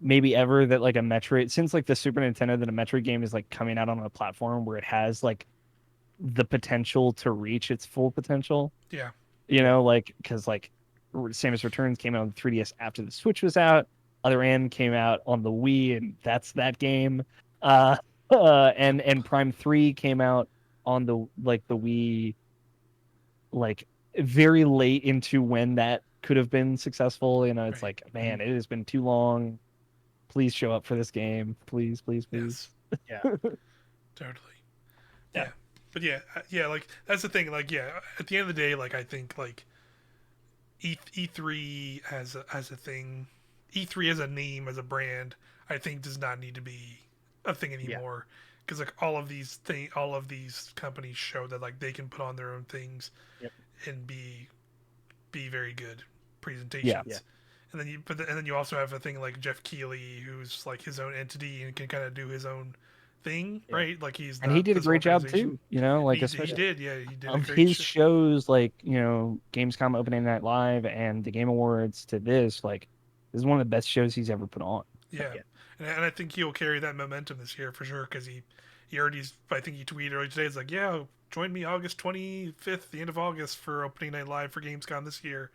Speaker 3: maybe ever that like a Metroid since like the Super Nintendo that a Metroid game is like coming out on a platform where it has like the potential to reach its full potential.
Speaker 2: Yeah,
Speaker 1: Yeah.
Speaker 3: Like because like Samus Returns came out on the 3DS after the Switch was out. Other End came out on the Wii, and that's that game. Uh, and Prime 3 came out on the Wii, like very late into when that could have been successful. It's
Speaker 2: right.
Speaker 3: like, man, it has been too long. Please show up for this game, please, please, please.
Speaker 2: Yes,
Speaker 1: Yeah.
Speaker 2: totally.
Speaker 3: Yeah.
Speaker 2: Yeah, but yeah. Like that's the thing. Like yeah, at the end of the day, like I think like E3 as a thing, E3 as a name as a brand, I think does not need to be a thing
Speaker 1: Yeah.
Speaker 2: anymore. Because like all of these companies show that like they can put on their own things
Speaker 1: Yep.
Speaker 2: and be very good
Speaker 3: Yeah.
Speaker 2: presentations.
Speaker 1: Yeah.
Speaker 2: And then you also have a thing like Jeff Keighley, who's like his own entity and can kind of do his own thing,
Speaker 1: Yeah.
Speaker 2: right? Like he's
Speaker 3: And he
Speaker 2: not
Speaker 3: did a
Speaker 2: this
Speaker 3: great job
Speaker 2: organization.
Speaker 3: too, you know, like
Speaker 2: He
Speaker 3: especially
Speaker 2: did, yeah, he did a
Speaker 3: of
Speaker 2: great
Speaker 3: his
Speaker 2: show.
Speaker 3: shows, like, you know, Gamescom Opening Night Live and the Game Awards to this, like, this is one of the best shows he's ever put on.
Speaker 2: Yeah,
Speaker 1: Yeah.
Speaker 2: and I think he'll carry that momentum this year for sure because he already, I think he tweeted earlier today. It's like, yeah, join me August 25th, the end of August for opening night live for Gamescom this year,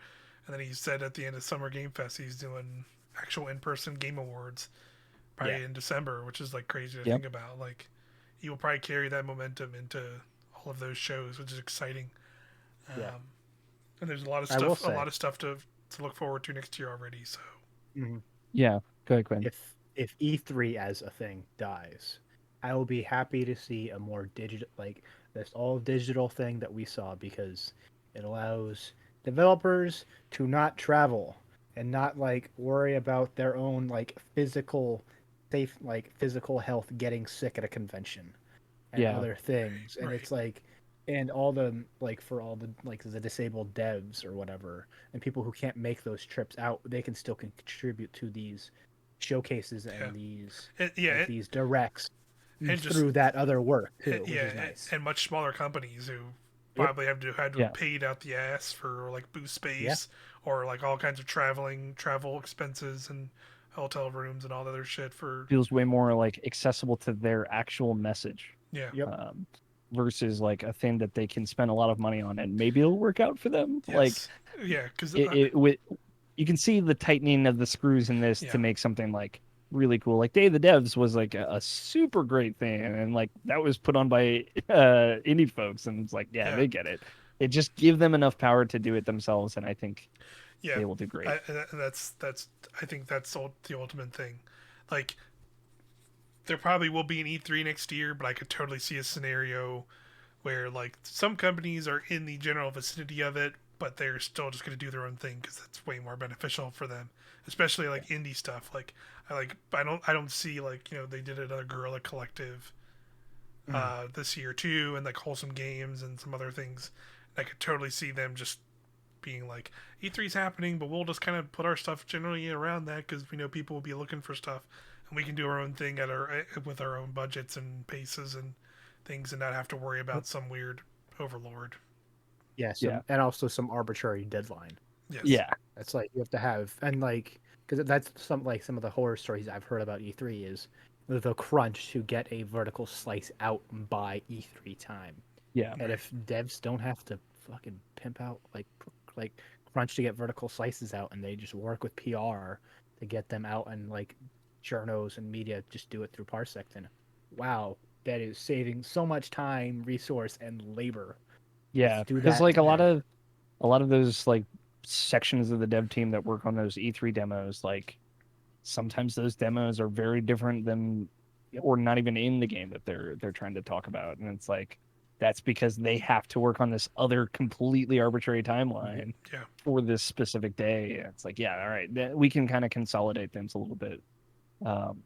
Speaker 2: and then he said at the end of Summer Game Fest he's doing actual in-person Game Awards
Speaker 1: Yeah.
Speaker 2: probably in December, which is like crazy to
Speaker 3: Yep.
Speaker 2: think about. Like he will probably carry that momentum into all of those shows, which is exciting.
Speaker 1: Yeah.
Speaker 2: Um, and there's a lot of
Speaker 1: I will
Speaker 2: stuff,
Speaker 1: say,
Speaker 2: to look forward to next year already. So
Speaker 1: mhm,
Speaker 3: Yeah. Go ahead, Quinn.
Speaker 1: if E3 as a thing dies, I will be happy to see a more digital, like this all digital thing that we saw, because it allows developers to not travel and not like worry about their own like physical health, getting sick at a convention and
Speaker 3: Yeah.
Speaker 1: other things. And
Speaker 2: right,
Speaker 1: it's like, and all the like for all the like the disabled devs or whatever, and people who can't make those trips out, they can still contribute to these showcases
Speaker 2: yeah,
Speaker 1: and these
Speaker 2: yeah,
Speaker 1: like these directs
Speaker 2: and just
Speaker 1: through that other work too, which
Speaker 2: yeah,
Speaker 1: is nice.
Speaker 2: and much smaller companies who
Speaker 1: Yep.
Speaker 2: probably had to have
Speaker 3: Yeah.
Speaker 2: paid out the ass for like booth
Speaker 1: Yeah.
Speaker 2: space or like all kinds of travel expenses and hotel rooms and all that other shit for
Speaker 3: Feels way more like accessible to their actual message,
Speaker 2: yeah,
Speaker 1: Yep.
Speaker 3: um, versus like a thing that they can spend a lot of money on and maybe it'll work out for them. Like
Speaker 2: yes, yeah, because
Speaker 3: it with you can see the tightening of the screws in this
Speaker 2: yeah,
Speaker 3: to make something like really cool. Like Day of the Devs was like a super great thing, and like that was put on by indie folks, and it's like, yeah,
Speaker 2: yeah,
Speaker 3: they get it. It just give them enough power to do it themselves, and I think
Speaker 2: yeah.
Speaker 3: they will do great.
Speaker 2: That's I think that's the ultimate thing. Like there probably will be an E3 next year, but I could totally see a scenario where like some companies are in the general vicinity of it, but they're still just going to do their own thing because that's way more beneficial for them. Especially like indie stuff. Like I don't see like they did another Guerrilla Collective
Speaker 1: Mhm.
Speaker 2: this year too, and like Wholesome Games and some other things. I could totally see them just being like E3's happening, but we'll just kind of put our stuff generally around that because we know people will be looking for stuff, and we can do our own thing at our with our own budgets and paces and things, and not have to worry
Speaker 1: Yep.
Speaker 2: about some weird overlord.
Speaker 1: Yeah,
Speaker 3: Yeah,
Speaker 1: and also some arbitrary deadline.
Speaker 2: Yes.
Speaker 3: yeah,
Speaker 1: That's like you have to have, and like because that's some of the horror stories I've heard about E3 is the crunch to get a vertical slice out by E3 time.
Speaker 3: yeah,
Speaker 1: And
Speaker 2: Right.
Speaker 1: if devs don't have to fucking pimp out like crunch to get vertical slices out, and they just work with PR to get them out, and like journos and media just do it through Parsec, then wow, that is saving so much time, resource, and labor.
Speaker 3: yeah.
Speaker 1: Let's do
Speaker 3: Because
Speaker 1: that
Speaker 3: like
Speaker 1: more.
Speaker 3: a lot of those like sections of the dev team that work on those E3 demos, like sometimes those demos are very different than
Speaker 1: Yep.
Speaker 3: or not even in the game that they're trying to talk about, and it's like that's because they have to work on this other completely arbitrary timeline
Speaker 2: Yeah.
Speaker 3: for this specific day. It's like, yeah, all right, we can kind of consolidate things a little bit. um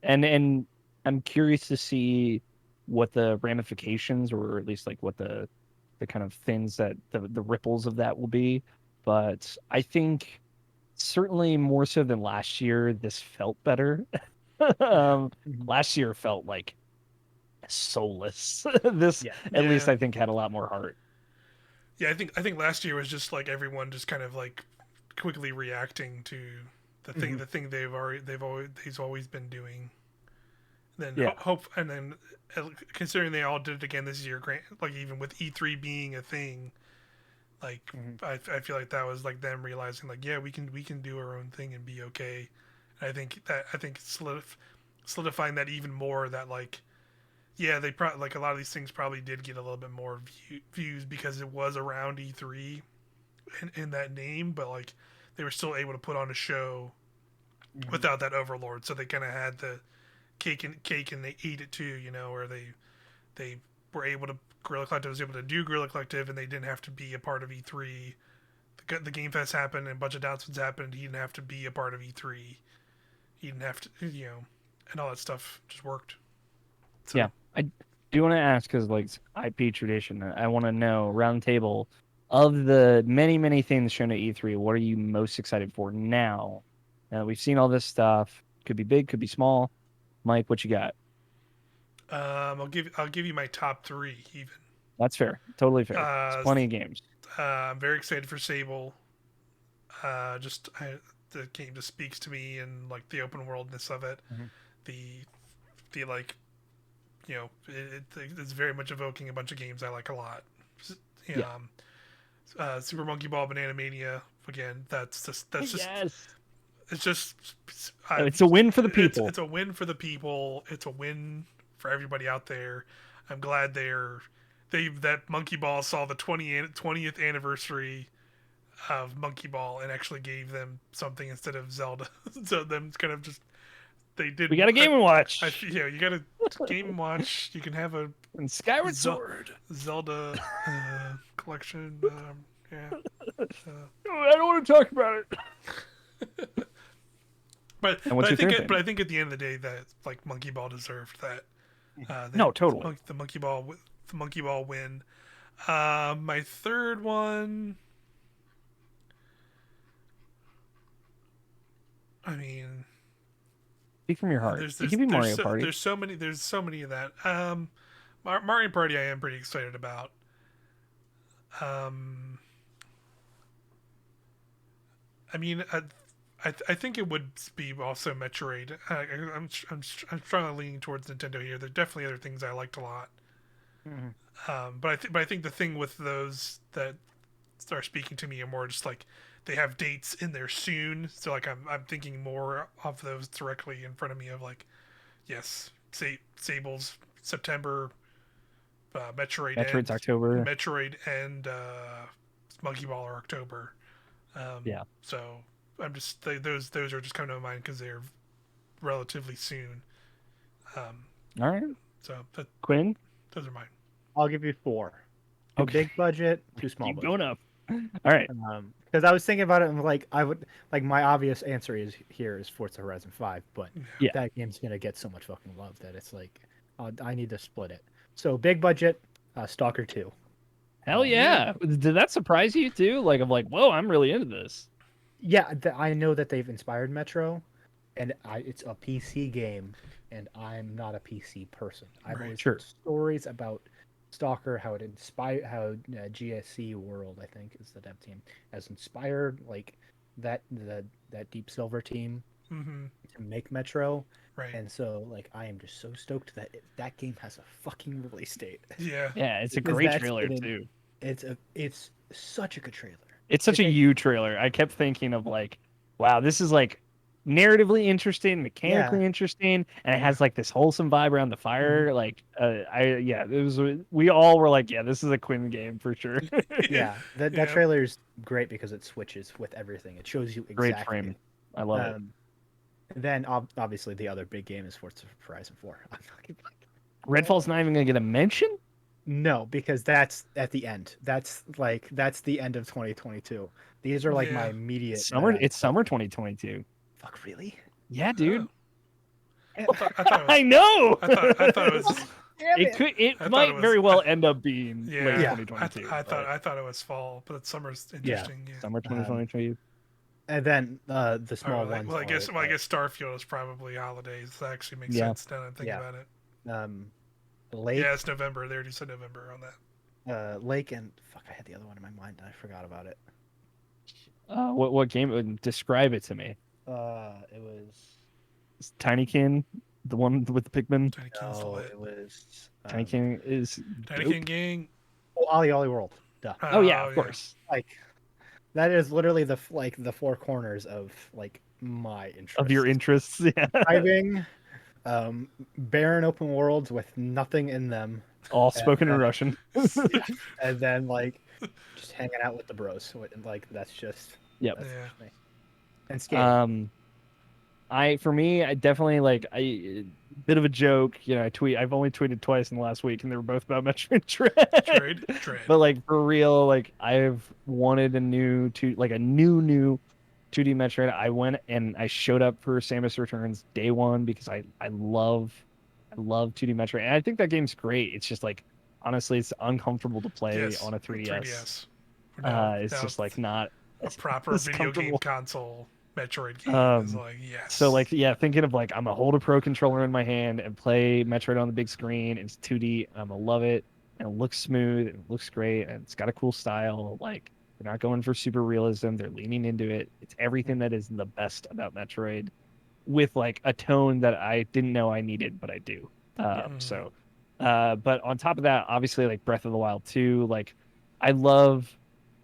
Speaker 3: and I'm curious to see what the ramifications, or at least like what the kind of things that the ripples of that will be. But I think certainly more so than last year, this felt better.
Speaker 2: Yeah.
Speaker 1: Mhm.
Speaker 3: Last year felt like soulless. This,
Speaker 1: Yeah.
Speaker 3: at least,
Speaker 2: Yeah.
Speaker 3: I think had a lot more heart.
Speaker 2: Yeah. I think last year was just like everyone just kind of like quickly reacting to
Speaker 1: Mhm.
Speaker 2: the thing he's always been doing. Then
Speaker 3: Yeah,
Speaker 2: hope and then considering they all did it again this year, like even with E3 being a thing, like
Speaker 1: Mhm.
Speaker 2: I feel like that was like them realizing like yeah we can do our own thing and be okay. And I think solidifying that even more that like yeah they probably like a lot of these things probably did get a little bit more views because it was around E3 in that name, but like they were still able to put on a show
Speaker 1: Mhm.
Speaker 2: without that overlord, so they kind of had the cake and they ate it too, where they were able to Gorilla Collective was able to do Gorilla Collective and they didn't have to be a part of E3. The Game Fest happened and a bunch of announcements happened. He didn't have to be a part of E3. He didn't have to, and all that stuff just worked. So
Speaker 3: yeah. I do want to ask because like IP tradition. I want to know round table of the many things shown at E3. What are you most excited for now? Now that we've seen all this stuff. Could be big, could be small. Mike, what you got?
Speaker 2: I'll give you my top three even.
Speaker 3: That's fair. Totally fair. It's
Speaker 2: Uh,
Speaker 3: plenty of games.
Speaker 2: I'm very excited for Sable. The game just speaks to me and like the open worldness of it.
Speaker 1: Mhm.
Speaker 2: The like, it's very much evoking a bunch of games I like a lot.
Speaker 3: Yeah.
Speaker 2: Super Monkey Ball, Banana Mania. Again, that's just
Speaker 3: Yes.
Speaker 2: it's just
Speaker 3: It's a win for the people.
Speaker 2: It's a win for the people. It's a win for everybody out there. I'm glad that Monkey Ball saw the 20th anniversary of Monkey Ball and actually gave them something instead of Zelda. So them kind of just they did.
Speaker 3: We got a Game and Watch.
Speaker 2: You got a Game and Watch. You can have a
Speaker 3: And Skyward Sword.
Speaker 2: Zelda collection. Yeah.
Speaker 3: I don't want to talk about it.
Speaker 2: But
Speaker 3: And what's your third thing?
Speaker 2: but I think at the end of the day that like Monkey Ball deserved that.
Speaker 3: No, totally.
Speaker 2: The Monkey Ball win. My third one. I mean,
Speaker 3: Speak from your heart.
Speaker 2: there's
Speaker 3: It could be Mario
Speaker 2: so,
Speaker 3: Party.
Speaker 2: There's so many of that. Mario Party I am pretty excited about. I mean, I think it would be also Metroid. I'm strongly leaning towards Nintendo here. There's definitely other things I liked a lot.
Speaker 1: Mhm.
Speaker 2: But I think the thing with those that are speaking to me are more just like they have dates in there soon. So like I'm thinking more of those directly in front of me of like, yes, Sable's September,
Speaker 3: Metroid's October.
Speaker 2: Metroid and Monkey Ball are October.
Speaker 3: Yeah.
Speaker 2: So I'm just those are just coming to mind because they're relatively soon.
Speaker 3: All right.
Speaker 2: So
Speaker 3: Quinn?
Speaker 2: those are mine.
Speaker 1: I'll give you 4. Two
Speaker 3: Okay.
Speaker 1: big budget, 2 small
Speaker 3: Keep
Speaker 1: budget.
Speaker 3: going up. All right.
Speaker 1: Because I was thinking about it and like I would like my obvious answer is Forza Horizon 5, but
Speaker 3: Yeah.
Speaker 1: that game's gonna get so much fucking love that it's like I need to split it. So big budget, Stalker 2.
Speaker 3: Hell yeah. Did that surprise you too? Like, I'm like, whoa, I'm really into this.
Speaker 1: Yeah, I know that they've inspired Metro, and it's a PC game, and I'm not a PC person. I've
Speaker 2: Right.
Speaker 1: always
Speaker 3: Sure.
Speaker 1: heard stories about Stalker, how it inspired, how GSC World, I think, is the dev team, has inspired like that Deep Silver team
Speaker 2: Mm-hmm.
Speaker 1: to make Metro,
Speaker 2: Right.
Speaker 1: and so like I am just so stoked that that game has a fucking release date.
Speaker 2: Yeah.
Speaker 3: Yeah, it's a
Speaker 1: Because
Speaker 3: great
Speaker 1: that's
Speaker 3: trailer
Speaker 1: been-
Speaker 3: too.
Speaker 1: It's such a good trailer.
Speaker 3: It's such a you trailer. I kept thinking of like, wow, this is like narratively interesting, mechanically interesting, and it has like this wholesome vibe around the fire. Like, we all were like, yeah, this is a Quinn game for sure.
Speaker 1: Yeah, that
Speaker 2: Yeah.
Speaker 1: trailer is great because it switches with everything. It shows you exactly.
Speaker 3: Great frame. I love it.
Speaker 1: Then obviously the other big game is Forza Horizon 4. I'm fucking
Speaker 3: Redfall's not even gonna get a mention.
Speaker 1: no, because that's at the end. That's the end of 2022. These are like my
Speaker 2: Yeah.
Speaker 1: immediate
Speaker 3: Summer. It's summer 2022.
Speaker 1: Fuck really?
Speaker 3: Yeah, dude.
Speaker 2: I thought
Speaker 3: I know.
Speaker 2: I thought it was.
Speaker 3: It could. It
Speaker 2: I thought
Speaker 3: might
Speaker 2: it was-
Speaker 3: very well end up being
Speaker 2: Yeah.
Speaker 3: late
Speaker 1: Yeah.
Speaker 3: 2022.
Speaker 2: I thought it was fall, but summer's interesting. Yeah.
Speaker 3: Summer 2022.
Speaker 1: And then the small ones.
Speaker 2: I guess Starfield is probably holidays. That actually makes
Speaker 3: Yeah.
Speaker 2: sense now that I think
Speaker 1: Yeah.
Speaker 2: about it.
Speaker 1: Lake.
Speaker 2: Yeah, it's November. They already said November on that.
Speaker 1: Lake and fuck, I had the other one in my mind. I forgot about it.
Speaker 3: What game? Describe it to me.
Speaker 1: It was
Speaker 3: Is Tinykin, the one with the Pikmin.
Speaker 2: Tiny King's the
Speaker 1: no,
Speaker 2: lit.
Speaker 1: it was
Speaker 3: Tinykin is.
Speaker 2: Tiny
Speaker 3: dope.
Speaker 2: King gang.
Speaker 1: Ollie World. Duh.
Speaker 3: Oh yeah, of course.
Speaker 1: Like that is literally the four corners of like my interest.
Speaker 3: Of your interests, yeah.
Speaker 1: Driving, barren open worlds with nothing in them,
Speaker 3: All spoken in Russian.
Speaker 1: and then like just hanging out with the bros. So like that's just
Speaker 3: Yep.
Speaker 1: that's
Speaker 2: Yeah.
Speaker 1: just me. And skating.
Speaker 3: For me, I definitely bit of a joke. You know, I've only tweeted twice in the last week, and they were both about Metroid Dread.
Speaker 2: Dread.
Speaker 3: But like for real, like I've wanted a new 2D Metroid. I went and I showed up for Samus Returns day one because I love 2D Metroid, and I think that game's great. It's just like honestly, it's uncomfortable to play
Speaker 2: Yes,
Speaker 3: on a 3DS.
Speaker 2: Now
Speaker 3: It's just like not
Speaker 2: a proper
Speaker 3: it's
Speaker 2: video game
Speaker 3: comfortable.
Speaker 2: console. Metroid game is like,
Speaker 3: So
Speaker 2: yes.
Speaker 3: like, yeah, thinking of like I'm gonna hold a pro controller in my hand and play Metroid on the big screen. It's 2D. I'm gonna love it, and it looks smooth, and it looks great, and it's got a cool style. Like they're not going for super realism. They're leaning into it. It's everything that is the best about Metroid, with like a tone that I didn't know I needed, but I do.
Speaker 1: Yeah.
Speaker 3: But on top of that, obviously, like Breath of the Wild 2, like I love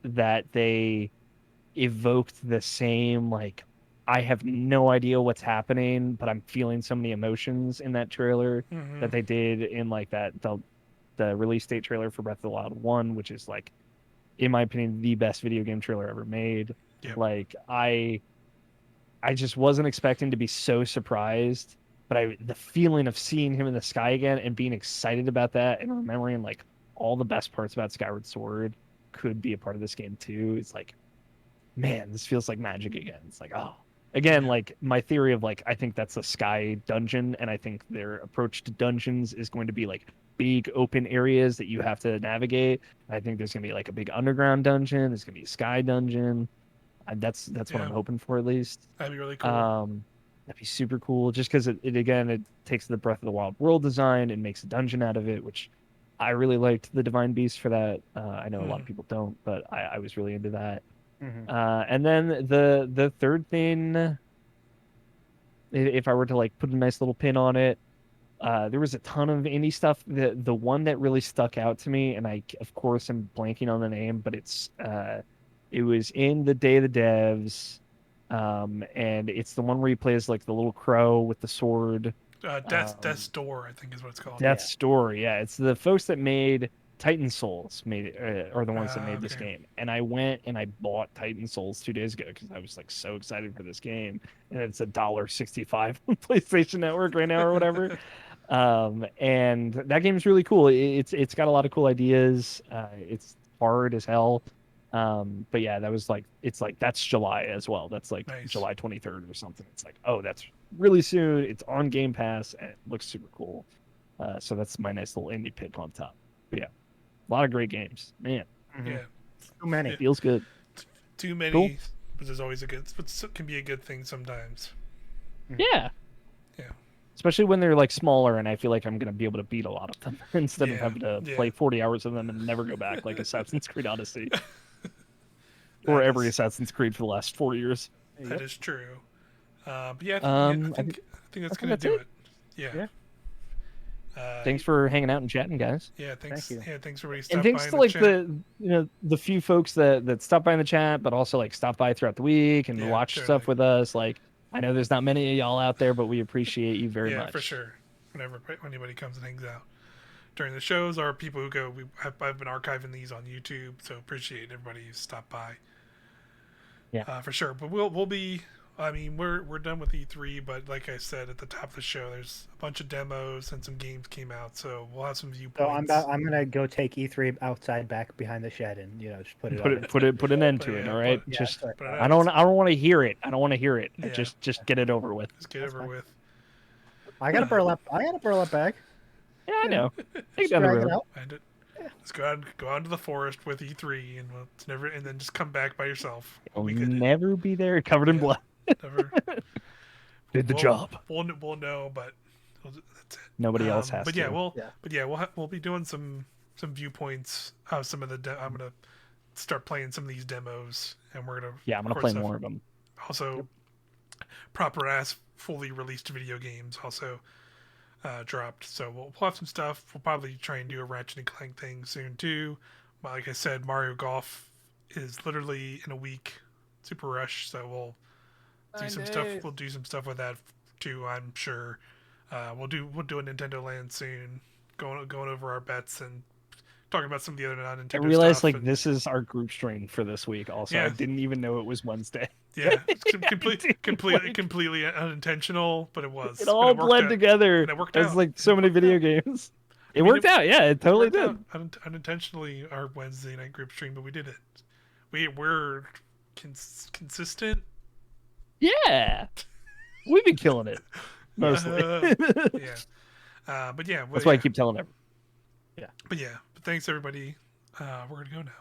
Speaker 3: that they evoked the same like I have no idea what's happening, but I'm feeling so many emotions in that trailer
Speaker 2: Mm-hmm.
Speaker 3: that they did in like the release date trailer for Breath of the Wild 1, which is like in my opinion the best video game trailer ever made.
Speaker 2: Yep.
Speaker 3: Like I just wasn't expecting to be so surprised, but the feeling of seeing him in the sky again and being excited about that and remembering like all the best parts about Skyward Sword could be a part of this game too. It's like, man, this feels like magic again. It's like, oh, again,
Speaker 2: Yeah.
Speaker 3: like my theory of like, I think that's a sky dungeon, and I think their approach to dungeons is going to be like big open areas that you have to navigate. I think there's gonna be like a big underground dungeon. There's gonna be a sky dungeon. And that's what I'm
Speaker 2: Yeah.
Speaker 3: hoping for at least.
Speaker 2: That'd be really cool.
Speaker 3: That'd be super cool. Just because it again it takes the Breath of the Wild world design and makes a dungeon out of it, which I really liked the Divine Beast for that. I know a lot
Speaker 2: Mm-hmm.
Speaker 3: of people don't, but I was really into that.
Speaker 1: Mm-hmm.
Speaker 3: And then the third thing, if I were to like put a nice little pin on it, there was a ton of indie stuff. The one that really stuck out to me, and I of course am blanking on the name, but it was in the Day of the Devs, and it's the one where he plays like the little crow with the sword.
Speaker 2: Death's Door, I think is what it's called.
Speaker 3: Death
Speaker 1: Yeah.
Speaker 3: Story. Yeah, it's the folks that made Titan Souls are the ones that made this
Speaker 2: Okay.
Speaker 3: game. And I went and I bought Titan Souls 2 days ago because I was like so excited for this game. And it's $1.65 on PlayStation Network right now or whatever. And that game is really cool. It's got a lot of cool ideas. It's hard as hell. But yeah, that was like it's like that's July as well. That's like
Speaker 2: Nice.
Speaker 3: July 23rd or something. It's like, oh, that's really soon. It's on Game Pass and it looks super cool. So that's my nice little indie pick on top. But yeah, a lot of great games, man.
Speaker 1: Mm-hmm.
Speaker 2: Yeah.
Speaker 1: Too many.
Speaker 2: Yeah.
Speaker 3: Feels good.
Speaker 2: Too many,
Speaker 3: Cool.
Speaker 2: but there's always a good. But can be a good thing sometimes.
Speaker 3: Yeah,
Speaker 2: Yeah.
Speaker 3: especially when they're like smaller, and I feel like I'm gonna be able to beat a lot of them instead of
Speaker 2: Yeah.
Speaker 3: having to
Speaker 2: Yeah.
Speaker 3: play 40 hours of them and never go back, like Assassin's Creed Odyssey or
Speaker 2: That
Speaker 3: every
Speaker 2: is-
Speaker 3: Assassin's Creed for the last 4 years.
Speaker 2: That is true. But yeah,
Speaker 3: I
Speaker 2: I
Speaker 3: think
Speaker 2: think that's
Speaker 3: think
Speaker 2: gonna
Speaker 3: that's
Speaker 2: do
Speaker 3: it.
Speaker 2: it. Yeah.
Speaker 1: Yeah.
Speaker 3: Thanks for hanging out and chatting, guys.
Speaker 2: Yeah. Thanks.
Speaker 1: Thank you.
Speaker 2: Yeah. Thanks for everybody
Speaker 3: And
Speaker 2: stopping
Speaker 3: thanks
Speaker 2: by
Speaker 3: to
Speaker 2: in
Speaker 3: like
Speaker 2: chat.
Speaker 3: the few folks that stop by in the chat, but also like stop by throughout the week and
Speaker 2: Yeah,
Speaker 3: watch
Speaker 2: totally.
Speaker 3: stuff with us. Like I know there's not many of y'all out there, but we appreciate you very
Speaker 2: Yeah,
Speaker 3: much.
Speaker 2: for sure. Whenever anybody comes and hangs out during the shows, or people who go, I've been archiving these on YouTube, so appreciate everybody who stopped by.
Speaker 3: Yeah.
Speaker 2: For sure. But we'll be. I mean, we're done with E3, but like I said at the top of the show, there's a bunch of demos and some games came out, so we'll have some
Speaker 1: So
Speaker 2: viewpoints.
Speaker 1: I'm gonna go take E3 outside back behind the shed and just put it on.
Speaker 3: Put an end
Speaker 2: But
Speaker 3: to it.
Speaker 2: yeah,
Speaker 3: All right.
Speaker 2: but-
Speaker 1: Yeah,
Speaker 3: Just
Speaker 1: sorry.
Speaker 2: but
Speaker 3: I don't want to hear it. I don't want to hear it.
Speaker 2: Yeah.
Speaker 3: Just get it over with.
Speaker 2: Just get
Speaker 1: That's
Speaker 2: over
Speaker 1: fine.
Speaker 2: with.
Speaker 1: I got a burlap bag.
Speaker 3: Yeah, I know. Take it
Speaker 1: Just
Speaker 3: down the
Speaker 1: drag it
Speaker 3: road.
Speaker 1: out.
Speaker 2: Find it. Let's go out into the forest with E3, and and then just come back by yourself.
Speaker 3: You'll
Speaker 2: We could
Speaker 3: never be there covered in
Speaker 2: Yeah.
Speaker 3: blood.
Speaker 2: never.
Speaker 3: Did the job.
Speaker 2: We'll know, but that's it.
Speaker 3: Nobody else has
Speaker 2: But
Speaker 3: to.
Speaker 2: yeah, we'll be doing some viewpoints. Some of the I'm gonna start playing some of these demos, and we're gonna
Speaker 3: Yeah, I'm gonna
Speaker 2: record
Speaker 3: play
Speaker 2: stuff.
Speaker 3: more of them.
Speaker 2: Also, proper ass fully released video games also dropped. So we'll have some stuff. We'll probably try and do a Ratchet and Clank thing soon too. But like I said, Mario Golf is literally in a week. Super rush. So we'll do some stuff. We'll do some stuff with that too. I'm sure. We'll do a Nintendo Land soon. Going over our bets and talking about some of the other non-Nintendo
Speaker 3: I realized
Speaker 2: stuff.
Speaker 3: like
Speaker 2: and,
Speaker 3: this is our group stream for this week. Also, I
Speaker 2: Yeah.
Speaker 3: didn't even know it was Wednesday.
Speaker 2: Yeah, it's
Speaker 3: Like-
Speaker 2: completely unintentional, but it was.
Speaker 3: It all
Speaker 2: And worked
Speaker 3: bled
Speaker 2: out.
Speaker 3: together.
Speaker 2: And it worked
Speaker 3: It's
Speaker 2: out.
Speaker 3: like so
Speaker 2: It
Speaker 3: many
Speaker 2: worked
Speaker 3: video
Speaker 2: out.
Speaker 3: games. It
Speaker 2: I mean,
Speaker 3: worked out. Yeah, it totally
Speaker 2: Worked
Speaker 3: did.
Speaker 2: out unintentionally our Wednesday night group stream, but we did it. We're consistent.
Speaker 3: Yeah, we've been killing it mostly.
Speaker 2: Yeah. But yeah,
Speaker 3: That's why I keep telling everyone.
Speaker 2: But yeah, but thanks everybody. We're gonna go now.